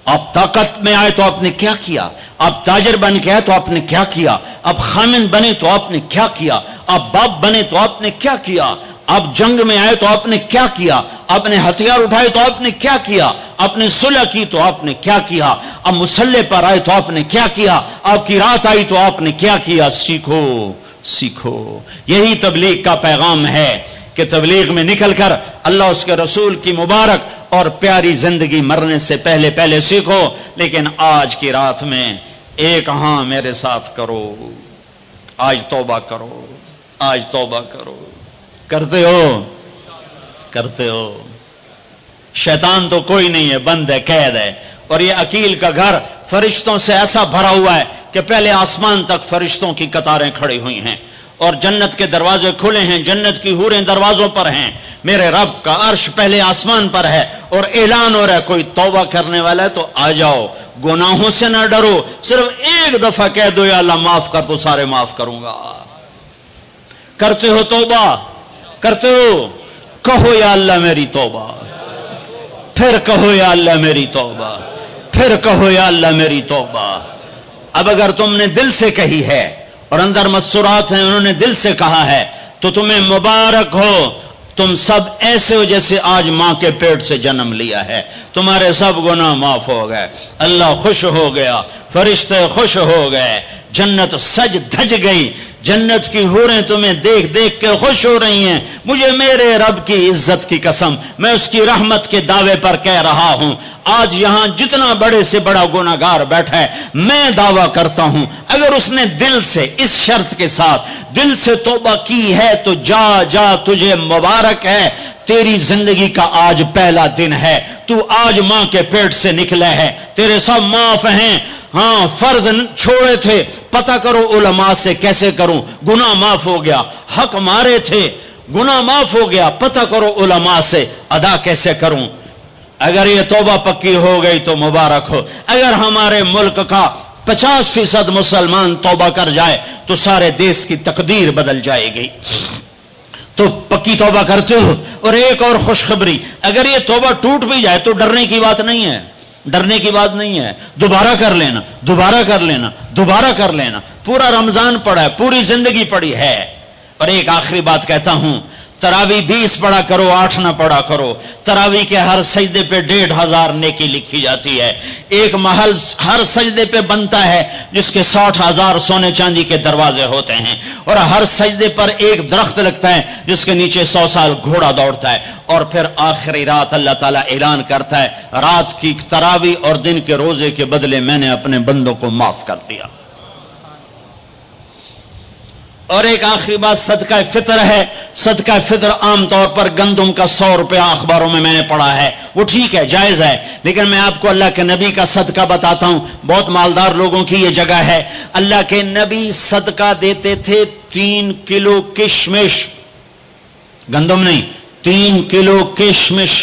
S2: آپ طاقت میں آئے تو آپ نے کیا کیا، آپ تاجر بن کے آئے تو آپ نے کیا کیا، آپ خامن بنے تو آپ نے کیا کیا، آپ باپ بنے تو آپ نے کیا کیا، آپ جنگ میں آئے تو آپ نے کیا کیا، آپ نے ہتھیار اٹھائے تو آپ نے کیا کیا، آپ نے صلح کی تو آپ نے کیا کیا، آپ مسلح پر آئے تو آپ نے کیا کیا، آپ کی رات آئی تو آپ نے کیا کیا۔ سیکھو۔ یہی تبلیغ کا پیغام ہے کہ تبلیغ میں نکل کر اللہ اس کے رسول کی مبارک اور پیاری زندگی مرنے سے پہلے سیکھو۔ لیکن آج کی رات میں ایک ہاں میرے ساتھ کرو، آج توبہ کرو۔ کرتے ہو۔ شیطان تو کوئی نہیں ہے، بند ہے، قید ہے، اور یہ عقیل کا گھر فرشتوں سے ایسا بھرا ہوا ہے کہ پہلے آسمان تک فرشتوں کی قطاریں کھڑی ہوئی ہیں، اور جنت کے دروازے کھلے ہیں، جنت کی حوریں دروازوں پر ہیں، میرے رب کا عرش پہلے آسمان پر ہے، اور اعلان ہو رہا ہے کوئی توبہ کرنے والا ہے تو آ جاؤ، گناہوں سے نہ ڈرو، صرف ایک دفعہ کہہ دو یا اللہ معاف کر تو سارے معاف کروں گا۔ کرتے ہو توبہ؟ کرتے ہو؟ کہو یا اللہ میری توبہ، پھر کہو یا اللہ میری توبہ، پھر کہو یا اللہ میری توبہ۔ اب اگر تم نے دل سے کہی ہے اور اندر مسورات ہیں انہوں نے دل سے کہا ہے تو تمہیں مبارک ہو، تم سب ایسے ہو جیسے آج ماں کے پیٹ سے جنم لیا ہے، تمہارے سب گناہ معاف ہو گئے، اللہ خوش ہو گیا، فرشتے خوش ہو گئے، جنت سج دھج گئی، جنت کی حوریں تمہیں دیکھ دیکھ کے خوش ہو رہی ہیں۔ مجھے میرے رب کی عزت کی قسم، میں اس کی رحمت کے دعوے پر کہہ رہا ہوں، آج یہاں جتنا بڑے سے بڑا گناہگار بیٹھا ہے، میں دعویٰ کرتا ہوں اگر اس نے دل سے، اس شرط کے ساتھ دل سے توبہ کی ہے تو جا تجھے مبارک ہے، تیری زندگی کا آج پہلا دن ہے، تو آج ماں کے پیٹ سے نکلے ہے، تیرے سب معاف ہیں۔ ہاں فرض چھوڑے تھے، پتہ کرو علماء سے کیسے کروں، گناہ معاف ہو گیا، حق مارے تھے، گناہ معاف ہو گیا، پتہ کرو علماء سے ادا کیسے کروں۔ اگر یہ توبہ پکی ہو گئی تو مبارک ہو۔ اگر ہمارے ملک کا 50% مسلمان توبہ کر جائے تو سارے دیش کی تقدیر بدل جائے گی۔ تو پکی توبہ کرتے ہو۔ اور ایک اور خوشخبری، اگر یہ توبہ ٹوٹ بھی جائے تو ڈرنے کی بات نہیں ہے، ڈرنے کی بات نہیں ہے، دوبارہ کر لینا، دوبارہ کر لینا، دوبارہ کر لینا۔ پورا رمضان پڑا ہے، پوری زندگی پڑی ہے۔ اور ایک آخری بات کہتا ہوں، تراوی 20 پڑھا کرو، 8 نہ پڑھا کرو۔ تراوی کے ہر سجدے پہ 1500 نیکی لکھی جاتی ہے۔ ایک محل ہر سجدے پہ بنتا ہے جس کے 60,000 سونے چاندی کے دروازے ہوتے ہیں، اور ہر سجدے پر ایک درخت لگتا ہے جس کے نیچے 100 سال گھوڑا دوڑتا ہے۔ اور پھر آخری رات اللہ تعالیٰ اعلان کرتا ہے، رات کی تراوی اور دن کے روزے کے بدلے میں نے اپنے بندوں کو معاف کر دیا۔ اور ایک آخری بات صدقہ فطر ہے۔ صدقہ فطر عام طور پر گندم کا 100 روپیہ اخباروں میں نے پڑھا ہے، وہ ٹھیک ہے، جائز ہے، لیکن میں آپ کو اللہ کے نبی کا صدقہ بتاتا ہوں۔ بہت مالدار لوگوں کی یہ جگہ ہے۔ اللہ کے نبی صدقہ دیتے تھے 3 کلو کشمش، گندم نہیں، 3 کلو کشمش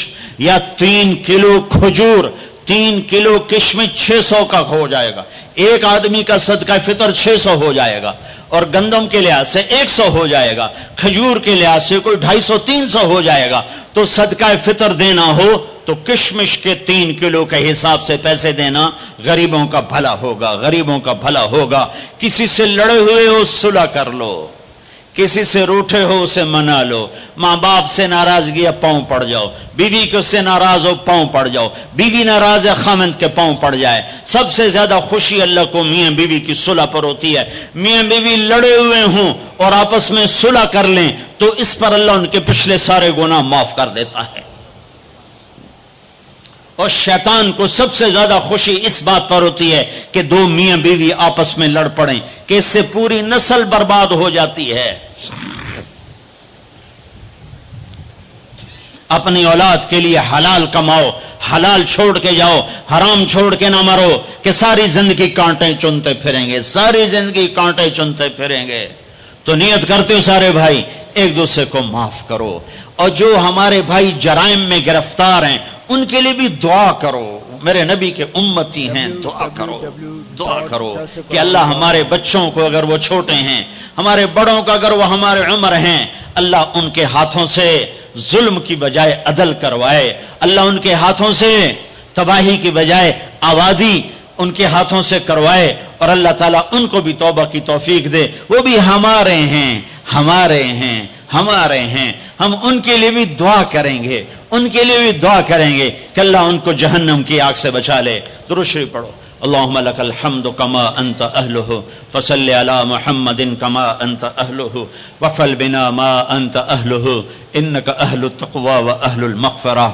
S2: یا 3 کلو کھجور۔ 3 کلو کشمش 600 کا ہو جائے گا، ایک آدمی کا صدقہ فطر 600 ہو جائے گا، اور گندم کے لحاظ سے 100 ہو جائے گا، کھجور کے لحاظ سے کوئی 250-300 ہو جائے گا۔ تو صدقہ فطر دینا ہو تو کشمش کے 3 کلو کے حساب سے پیسے دینا، غریبوں کا بھلا ہوگا، غریبوں کا بھلا ہوگا۔ کسی سے لڑے ہوئے ہو صلح کر لو، کسی سے روٹھے ہو اسے منا لو، ماں باپ سے ناراضگی ہے پاؤں پڑ جاؤ، بیوی کو سے ناراض ہو پاؤں پڑ جاؤ، بیوی ناراض ہے خامند کے پاؤں پڑ جائے۔ سب سے زیادہ خوشی اللہ کو میاں بیوی کی صلح پر ہوتی ہے۔ میاں بیوی لڑے ہوئے ہوں اور آپس میں صلح کر لیں تو اس پر اللہ ان کے پچھلے سارے گناہ معاف کر دیتا ہے۔ اور شیطان کو سب سے زیادہ خوشی اس بات پر ہوتی ہے کہ 2 میاں بیوی آپس میں لڑ پڑیں، کہ اس سے پوری نسل برباد ہو جاتی ہے۔ اپنی اولاد کے لیے حلال کماؤ، حلال چھوڑ کے جاؤ، حرام چھوڑ کے نہ مرو کہ ساری زندگی کانٹے چنتے پھریں گے، ساری زندگی کانٹے چنتے پھریں گے۔ تو نیت کرتے ہو سارے بھائی ایک دوسرے کو معاف کرو، اور جو ہمارے بھائی جرائم میں گرفتار ہیں ان کے لیے بھی دعا کرو۔ میرے نبی کے امتی ہیں، دعا کرو، دعا کرو کہ اللہ ہمارے بچوں کو اگر وہ چھوٹے ہیں، ہمارے بڑوں کا اگر وہ ہمارے عمر ہیں، اللہ ان کے ہاتھوں سے ظلم کی بجائے عدل کروائے، اللہ ان کے ہاتھوں سے تباہی کی بجائے آبادی ان کے ہاتھوں سے کروائے، اور اللہ تعالیٰ ان کو بھی توبہ کی توفیق دے۔ وہ بھی ہمارے ہیں، ہمارے ہیں، ہمارے ہیں۔ ہم ان کے لیے بھی دعا کریں گے، ان کے لیے بھی دعا کریں گے کہ اللہ ان کو جہنم کی آگ سے بچا لے۔ درود شریف پڑھو۔ اللہم لک الحمد کما انت اہلہ فصل علی محمد کما انت اہلہ وفعل بنا ما انت اہلہ انک اہل التقوی و اہل المغفرہ،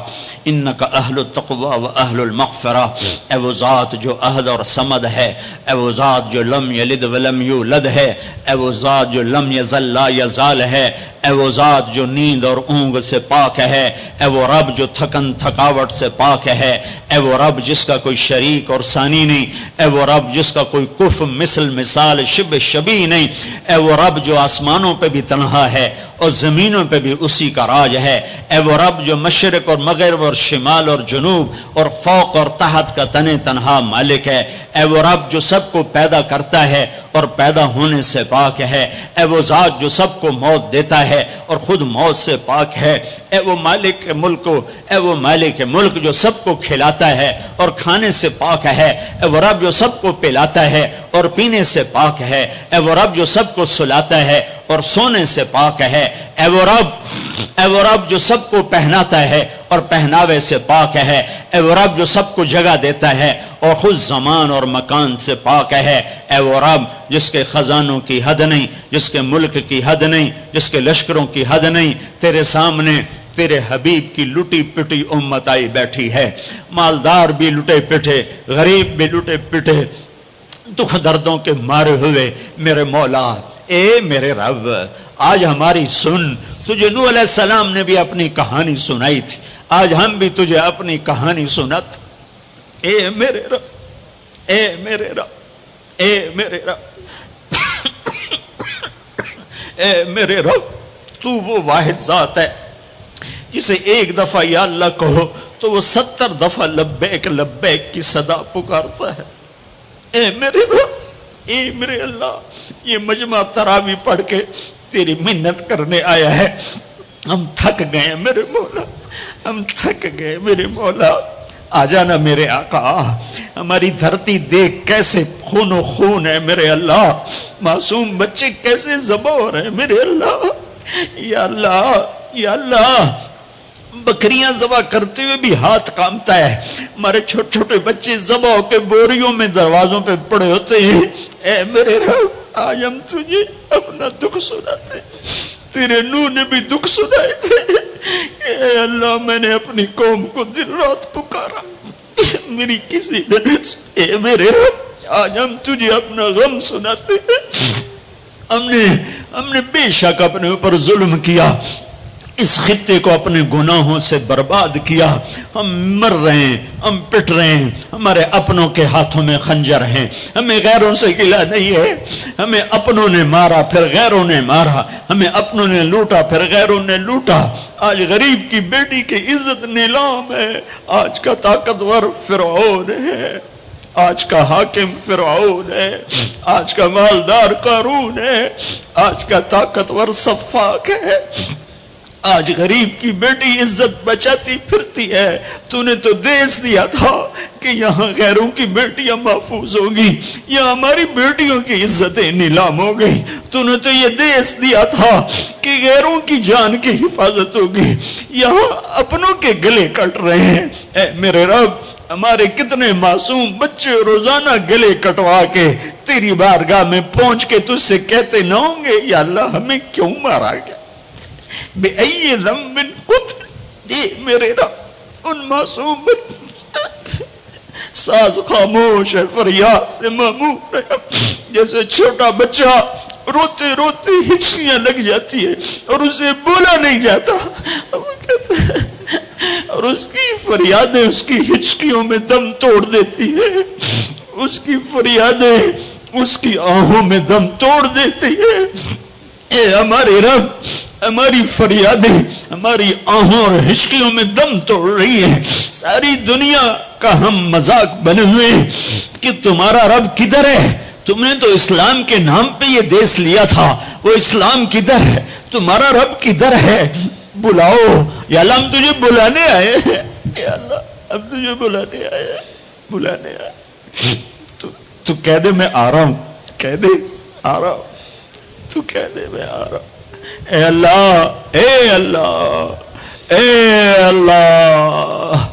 S2: انک اہل التقوی و اہل المغفرہ۔ اے وہ ذات جو احد اور صمد ہے، اے وہ ذات جو لم یلد ولم یولد ہے، اے وہ ذات جو لم یزل لا یزال ہے، اے وہ ذات جو نیند اور اونگ سے پاک ہے، اے وہ رب جو تھکن تھکاوٹ سے پاک ہے، اے وہ رب جس کا کوئی شریک اور ثانی نہیں، اے وہ رب جس کا کوئی کف مثل مثال شبہ شبیہ نہیں، اے وہ رب جو آسمانوں پہ بھی تنہا ہے اور زمینوں پہ بھی اسی کا راج ہے، اے وہ رب جو مشرق اور مغرب اور شمال اور جنوب اور فوق اور تحت کا تنہا مالک ہے، اے وہ رب جو سب کو پیدا کرتا ہے اور پیدا ہونے سے پاک ہے، اے وہ ذات جو سب کو موت دیتا ہے اور خود موت سے پاک ہے، اے وہ مالک ملک، اے وہ مالک ملک جو سب کو کھلاتا ہے اور کھانے سے پاک ہے، اے وہ رب جو سب کو پلاتا ہے اور پینے سے پاک ہے، اے وہ رب جو سب کو سلاتا ہے اور سونے سے پاک ہے، اے وہ رب جو سب کو پہناتا ہے اور پہناوے سے پاک ہے، اے وہ رب جو سب کو جگہ دیتا ہے اور خود زمان اور مکان سے پاک ہے، اے وہ رب جس کے خزانوں کی حد نہیں، جس کے ملک کی حد نہیں، جس کے لشکروں کی حد نہیں۔ تیرے سامنے تیرے حبیب کی لٹی پٹی امت آئی بیٹھی ہے، مالدار بھی لٹے پٹے، غریب بھی لٹے پٹے، دکھ دردوں کے مارے ہوئے۔ میرے مولا، اے میرے رب، آج ہماری سن، تجھے نوح علیہ السلام نے بھی اپنی کہانی سنائی تھی، آج ہم بھی تجھے اپنی کہانی سنت۔ اے میرے رب، اے میرے رب، اے میرے رب، اے میرے رب، تو وہ واحد ذات ہے جسے ایک دفعہ یا اللہ کہو تو وہ 70 دفعہ لبیک لبیک کی صدا پکارتا ہے۔ اے میرے رب، اے میرے اللہ، یہ مجمع تراویح پڑھ کے تیری منت کرنے آیا ہے، ہم تھک گئے میرے مولا، ہم تھک گئے میرے مولا، آ جانا میرے آقا۔ ہماری دھرتی دیکھ کیسے خون و خون ہے میرے اللہ، معصوم بچے کیسے ذبح ہو رہے ہیں میرے اللہ۔ یا اللہ، یا اللہ، بکریاں ذبح کرتے ہوئے بھی ہاتھ کامتا ہے، ہمارے چھوٹے چھوٹے بچے ذبح ہو کے بوریوں میں دروازوں پہ پڑے ہوتے ہیں۔ اے میرے رب، آج ہم تجھے اپنا دکھ سناتے، تیرے نوح نے بھی دکھ سنائے تھے۔ اے اللہ، میں نے اپنی قوم کو دن رات پکارا، میری کسی نے، اے میرے رب، آج ہم تجھے اپنا غم سناتے ہیں۔ ہم نے بے شک اپنے اوپر ظلم کیا، اس خطے کو اپنے گناہوں سے برباد کیا، ہم مر رہے ہیں، ہم پٹ رہے ہیں، ہمارے اپنوں کے ہاتھوں میں خنجر ہیں، ہمیں غیروں سے گلہ نہیں ہے، ہمیں اپنوں نے مارا پھر غیروں نے مارا، ہمیں اپنوں نے لوٹا پھر غیروں نے لوٹا۔ آج غریب کی بیٹی کی عزت نیلام ہے، آج کا طاقتور فرعون ہے، آج کا حاکم فرعون ہے، آج کا مالدار قارون ہے، آج کا طاقتور صفاق ہے۔
S3: آج غریب کی بیٹی عزت بچاتی پھرتی ہے. تو نے تو دیس دیا تھا کہ یہاں غیروں کی بیٹیاں محفوظ ہوگی, یہاں ہماری بیٹیوں کی عزتیں نیلام ہو گئی. تو نے تو یہ دیس دیا تھا کہ غیروں کی جان کی حفاظت ہوگی, یہاں اپنوں کے گلے کٹ رہے ہیں. اے میرے رب, ہمارے کتنے معصوم بچے روزانہ گلے کٹوا کے تیری بارگاہ میں پہنچ کے تجھ سے کہتے نہ ہوں گے یا اللہ ہمیں کیوں مارا گیا, بے ای ذنب قتل. میرے رب ان معصوم ساز خاموش ہے, فریاد سے معمور ہے. جیسے چھوٹا بچہ روتے روتے ہچکیاں لگ جاتی ہے اور اسے بولا نہیں جاتا, وہ کہتا ہے, اور اس کی فریادیں اس کی ہچکیوں میں دم توڑ دیتی ہے, اس کی فریادیں اس کی آہوں میں دم توڑ دیتی ہے. اے ہمارے رب, ہماری فریادیں ہماری آہوں اور ہچکیوں میں دم توڑ رہی ہیں. ساری دنیا کا ہم مذاق بنے ہوئے کہ تمہارا رب کدھر ہے, تم نے تو اسلام کے نام پہ یہ دیس لیا تھا, وہ اسلام کدھر ہے, تمہارا رب کدھر ہے, بلاؤ یا اللہ, ہم تجھے بلانے آئے ہیں, یا اللہ ہم تجھے بلانے آئے ہیں, بلانے آئے. تو کہہ دے میں آ رہا ہوں, کہہ دے آ رہا ہوں, تو کہہ دے میں آ رہا ہوں. اے اللہ, اے اللہ, اے اللہ,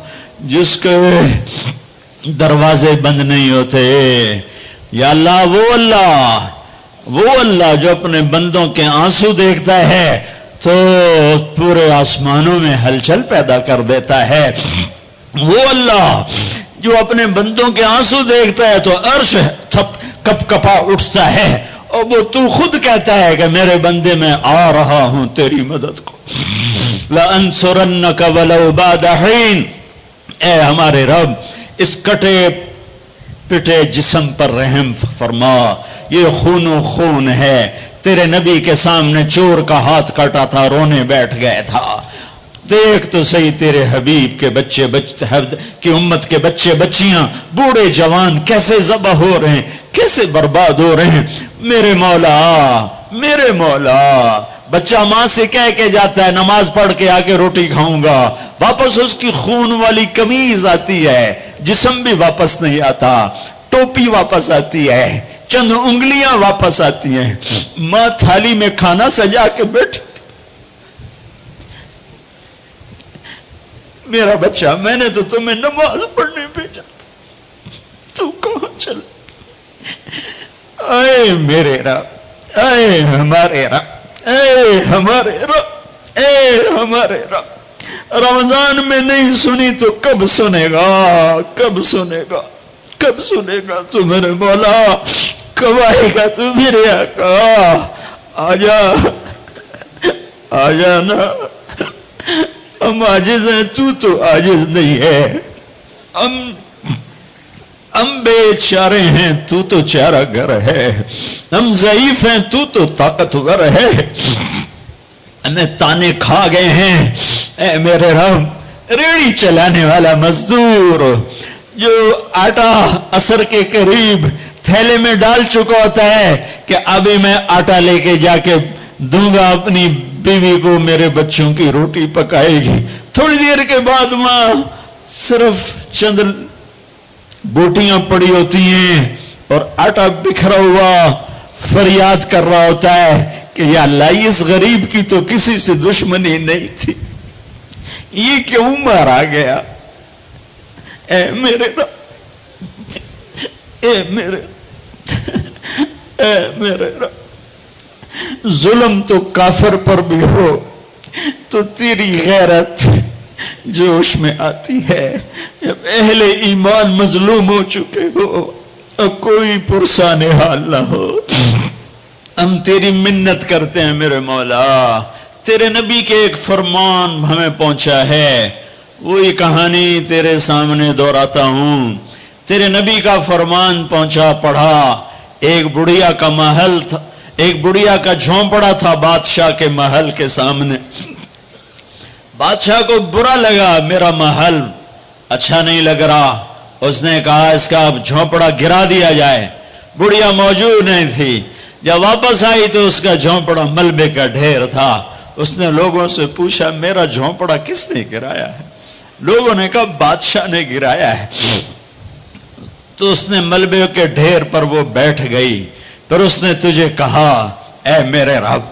S3: جس کے دروازے بند نہیں ہوتے, یا اللہ وہ اللہ جو اپنے بندوں کے آنسو دیکھتا ہے تو پورے آسمانوں میں ہلچل پیدا کر دیتا ہے. وہ اللہ جو اپنے بندوں کے آنسو دیکھتا ہے تو عرش کپ کپا اٹھتا ہے, اور وہ تو خود کہتا ہے کہ میرے بندے میں آ رہا ہوں تیری مدد کو. لَأَنْصُرَنَّكَ وَلَوْ بَعْدَ حِينٍ. اے ہمارے رب, اس کٹے پٹے جسم پر رحم فرما, یہ خون و خون ہے. تیرے نبی کے سامنے چور کا ہاتھ کٹا تھا, رونے بیٹھ گئے تھا. دیکھ تو صحیح تیرے حبیب کے بچے کی امت کے بچے بچیاں بوڑھے جوان کیسے ذبح ہو رہے ہیں, کیسے برباد ہو رہے ہیں. میرے مولا, میرے مولا, بچہ ماں سے کہہ کے جاتا ہے نماز پڑھ کے آ کے روٹی کھاؤں گا, واپس اس کی خون والی قمیض آتی ہے, جسم بھی واپس نہیں آتا, ٹوپی واپس آتی ہے, چند انگلیاں واپس آتی ہیں. ماں تھالی میں کھانا سجا کے بیٹھی, میرا بچہ میں نے تو تمہیں نماز پڑھنے بھیجا تھا, تو کہاں چل. اے میرے رب, اے ہمارے رب, اے ہمارے رب, اے ہمارے رب, رمضان میں نہیں سنی تو کب سنے گا, کب سنے گا, کب سنے گا تو میرے مولا, کب آئے گا تو میرے آقا. آجا, آجا نا, ہم عاجز ہیں, تو عاجز نہیں ہے. ہم بے چارے ہیں, تو چارہ گر ہے. ہم ضعیف ہیں, تو طاقتور ہے. ہمیں تانے کھا گئے ہیں. اے میرے رب, ریڑھی چلانے والا مزدور جو آٹا عصر کے قریب تھیلے میں ڈال چکا ہوتا ہے کہ ابھی میں آٹا لے کے جا کے دوں گا اپنی بیوی کو, میرے بچوں کی روٹی پکائے گی. تھوڑی دیر کے بعد ماں صرف چند بوٹیاں پڑی ہوتی ہیں اور آٹا بکھرا ہوا فریاد کر رہا ہوتا ہے کہ یا اللہ, اس غریب کی تو کسی سے دشمنی نہیں تھی, یہ کیوں مارا گیا. اے میرے رب, اے میرے, اے میرے رب, ظلم تو کافر پر بھی ہو تو تیری غیرت جوش میں آتی ہے. جب اہل ایمان مظلوم ہو چکے ہو اور کوئی پرسان حال نہ ہو, ہم تیری منت کرتے ہیں میرے مولا. تیرے نبی کے ایک فرمان ہمیں پہنچا ہے, وہی کہانی تیرے سامنے دہراتا ہوں. تیرے نبی کا فرمان پہنچا, پڑھا. ایک بڑھیا کا محل تھا, ایک بڑھیا کا جھونپڑا تھا بادشاہ کے محل کے سامنے. بادشاہ کو برا لگا, میرا محل اچھا نہیں لگ رہا. اس نے کہا اس کا اب جھونپڑا گرا دیا جائے. بڑھیا موجود نہیں تھی. جب واپس آئی تو اس کا جھونپڑا ملبے کا ڈھیر تھا. اس نے لوگوں سے پوچھا میرا جھونپڑا کس نے گرایا ہے؟ لوگوں نے کہا بادشاہ نے گرایا ہے۔ تو اس نے ملبے کے ڈھیر پر وہ بیٹھ گئی، پھر اس نے تجھے کہا اے میرے رب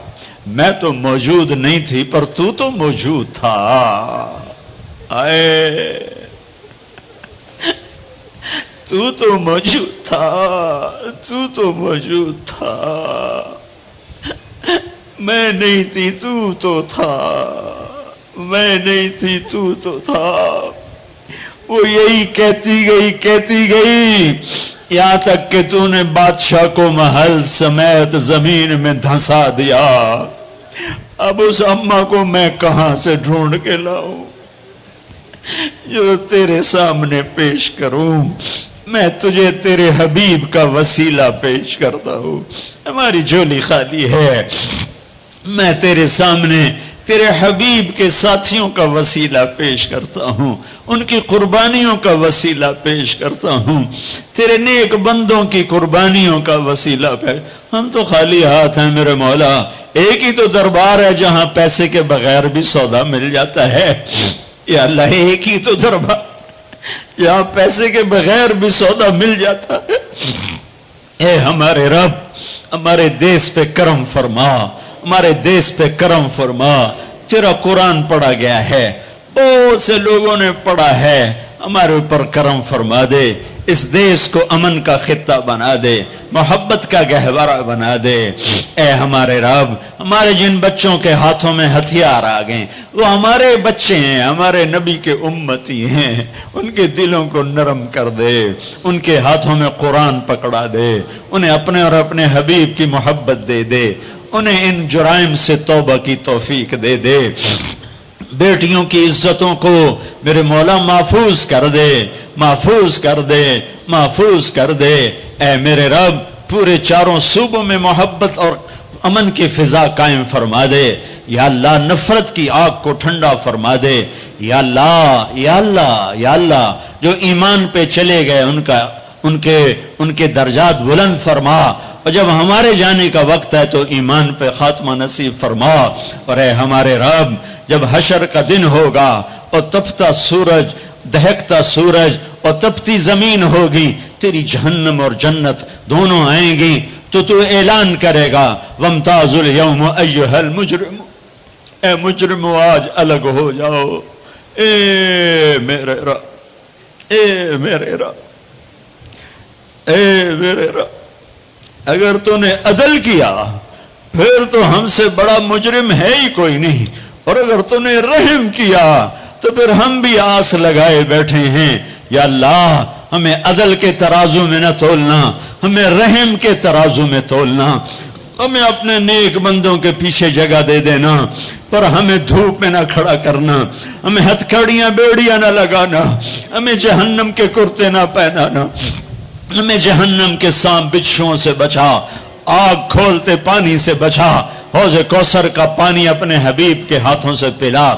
S3: میں تو موجود نہیں تھی پر تو موجود تھا۔ تو موجود تھا، تو موجود تھا، میں نہیں تھی تو تھا، میں نہیں تھی تو تھا۔ وہ یہی کہتی گئی یہاں تک کہ تو نے بادشاہ کو محل سمیت زمین میں دھنسا دیا۔ اب اس اماں کو میں کہاں سے ڈھونڈ کے لاؤں جو تیرے سامنے پیش کروں؟ میں تجھے تیرے حبیب کا وسیلہ پیش کرتا ہوں۔ ہماری جھولی خالی ہے، میں تیرے سامنے تیرے حبیب کے ساتھیوں کا وسیلہ پیش کرتا ہوں، ان کی قربانیوں کا وسیلہ پیش کرتا ہوں، تیرے نیک بندوں کی قربانیوں کا وسیلہ پیش۔ ہم تو خالی ہاتھ ہیں میرے مولا، ایک ہی تو دربار ہے جہاں پیسے کے بغیر بھی سودا مل جاتا ہے۔ یا اللہ ایک ہی تو دربار جہاں پیسے کے بغیر بھی سودا مل جاتا ہے۔ اے ہمارے رب ہمارے دیس پہ کرم فرما، ہمارے دیس پہ کرم فرما۔ تیرا قرآن پڑھا گیا ہے، بہت سے لوگوں نے پڑھا ہے، ہمارے اوپر کرم فرما دے، اس دیس کو امن کا خطہ بنا دے، محبت کا گہوارہ بنا دے۔ اے ہمارے رب ہمارے جن بچوں کے ہاتھوں میں ہتھیار آ گئے وہ ہمارے بچے ہیں، ہمارے نبی کے امتی ہیں، ان کے دلوں کو نرم کر دے، ان کے ہاتھوں میں قرآن پکڑا دے، انہیں اپنے اور اپنے حبیب کی محبت دے دے، انہیں ان جرائم سے توبہ کی توفیق دے دے۔ بیٹیوں کی عزتوں کو میرے مولا محفوظ کر دے، محفوظ کر دے، محفوظ کر دے۔ اے میرے رب پورے چاروں صوبوں میں محبت اور امن کی فضا قائم فرما دے۔ یا اللہ نفرت کی آگ کو ٹھنڈا فرما دے۔ یا اللہ یا اللہ یا اللہ جو ایمان پہ چلے گئے ان کے درجات بلند فرما، اور جب ہمارے جانے کا وقت ہے تو ایمان پہ خاتمہ نصیب فرما۔ اور اے ہمارے رب جب حشر کا دن ہوگا اور تپتا سورج، دہکتا سورج اور تپتی زمین ہوگی، تیری جہنم اور جنت دونوں آئیں گی تو اعلان کرے گا وامتاز اليوم ایھا المجرم، اے مجرم آج الگ ہو جاؤ۔ اے میرے رب، اے میرے رب، اے میرے رب، اگر تو نے عدل کیا پھر تو ہم سے بڑا مجرم ہے ہی کوئی نہیں، اور اگر تو نے رحم کیا تو پھر ہم بھی آس لگائے بیٹھے ہیں۔ یا اللہ ہمیں عدل کے ترازو میں نہ تولنا، ہمیں رحم کے ترازو میں تولنا، ہمیں اپنے نیک بندوں کے پیچھے جگہ دے دینا، پر ہمیں دھوپ میں نہ کھڑا کرنا، ہمیں ہتھکڑیاں بیڑیاں نہ لگانا، ہمیں جہنم کے کرتے نہ پہنانا، ہمیں جہنم کے سانپ بچھوؤں سے بچا، آگ کھولتے پانی سے بچا، حوض کوثر کا پانی اپنے حبیب کے ہاتھوں سے پلا،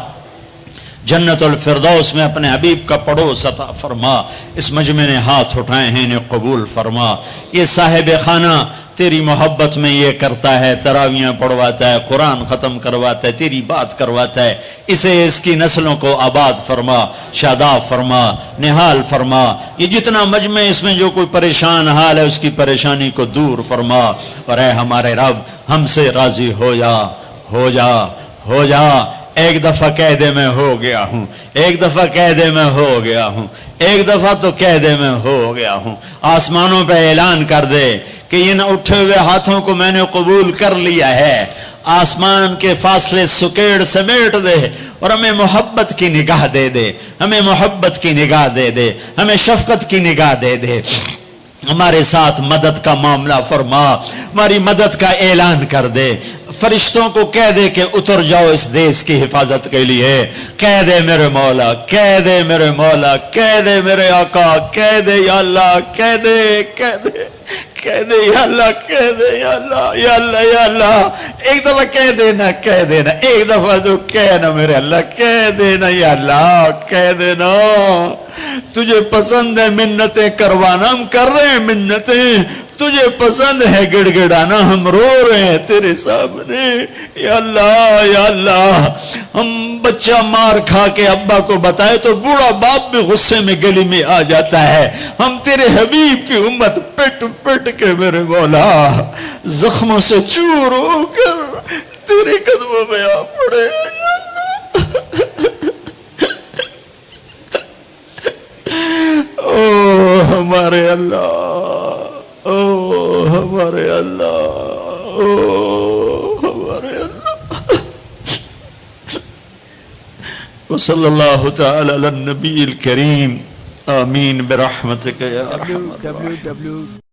S3: جنت الفردوس میں اپنے حبیب کا پڑوس عطا فرما۔ اس مجمع نے ہاتھ اٹھائے ہیں انہیں قبول فرما۔ یہ صاحب خانہ تیری محبت میں یہ کرتا ہے، تراویاں پڑھواتا ہے، قرآن ختم کرواتا ہے، تیری بات کرواتا ہے، اسے اس کی نسلوں کو آباد فرما، شاداب فرما، نہال فرما۔ یہ جتنا مجمع اس میں جو کوئی پریشان حال ہے اس کی پریشانی کو دور فرما۔ اور اے ہمارے رب ہم سے راضی ہو جا، ہو جا، ہو جا۔ ایک دفعہ کہہ دے میں ہو گیا ہوں، ایک دفعہ کہہ دے میں ہو گیا ہوں، ایک دفعہ تو کہہ دے میں ہو گیا ہوں۔ آسمانوں پہ اعلان کر دے کہ ان اٹھے ہوئے ہاتھوں کو میں نے قبول کر لیا ہے۔ آسمان کے فاصلے سکیڑ سمیٹ دے اور ہمیں محبت کی نگاہ دے دے، ہمیں محبت کی نگاہ دے دے، ہمیں شفقت کی نگاہ دے دے۔ ہمارے ساتھ مدد کا معاملہ فرما، ہماری مدد کا اعلان کر دے۔ فرشتوں کو کہہ دے کہ اتر جاؤ اس دیس کی حفاظت کے لیے۔ کہہ دے میرے مولا، کہہ دے میرے مولا، کہہ دے میرے آقا، کہہ دے یا اللہ، کہہ دے، کہہ دے، کہہ دے یا اللہ، کہہ دے یا اللہ، یا اللہ، یا اللہ۔ ایک دفعہ کہہ دینا، کہہ دینا، ایک دفعہ تو کہنا میرے اللہ، کہہ دینا یا اللہ، کہہ دینا۔ تجھے پسند ہے منتیں کروانا، ہم کر رہے ہیں منتیں، تجھے پسند ہے گڑ گڑانا، ہم رو رہے ہیں تیرے سامنے۔ یا اللہ یا اللہ، ہم بچہ مار کھا کے ابا کو بتائے تو بوڑھا باپ بھی غصے میں گلی میں آ جاتا ہے، ہم تیرے حبیب کی امت پٹ پٹ کے میرے مولا زخموں سے چور ہو کر تیرے قدموں میں آ پڑے۔ او ہمارے اللہ، او ہمارے اللہ، او ہمارے اللہ۔ وصلی اللہ تعالی علی النبی الکریم، آمین برحمتک یا ارحم الراحمین۔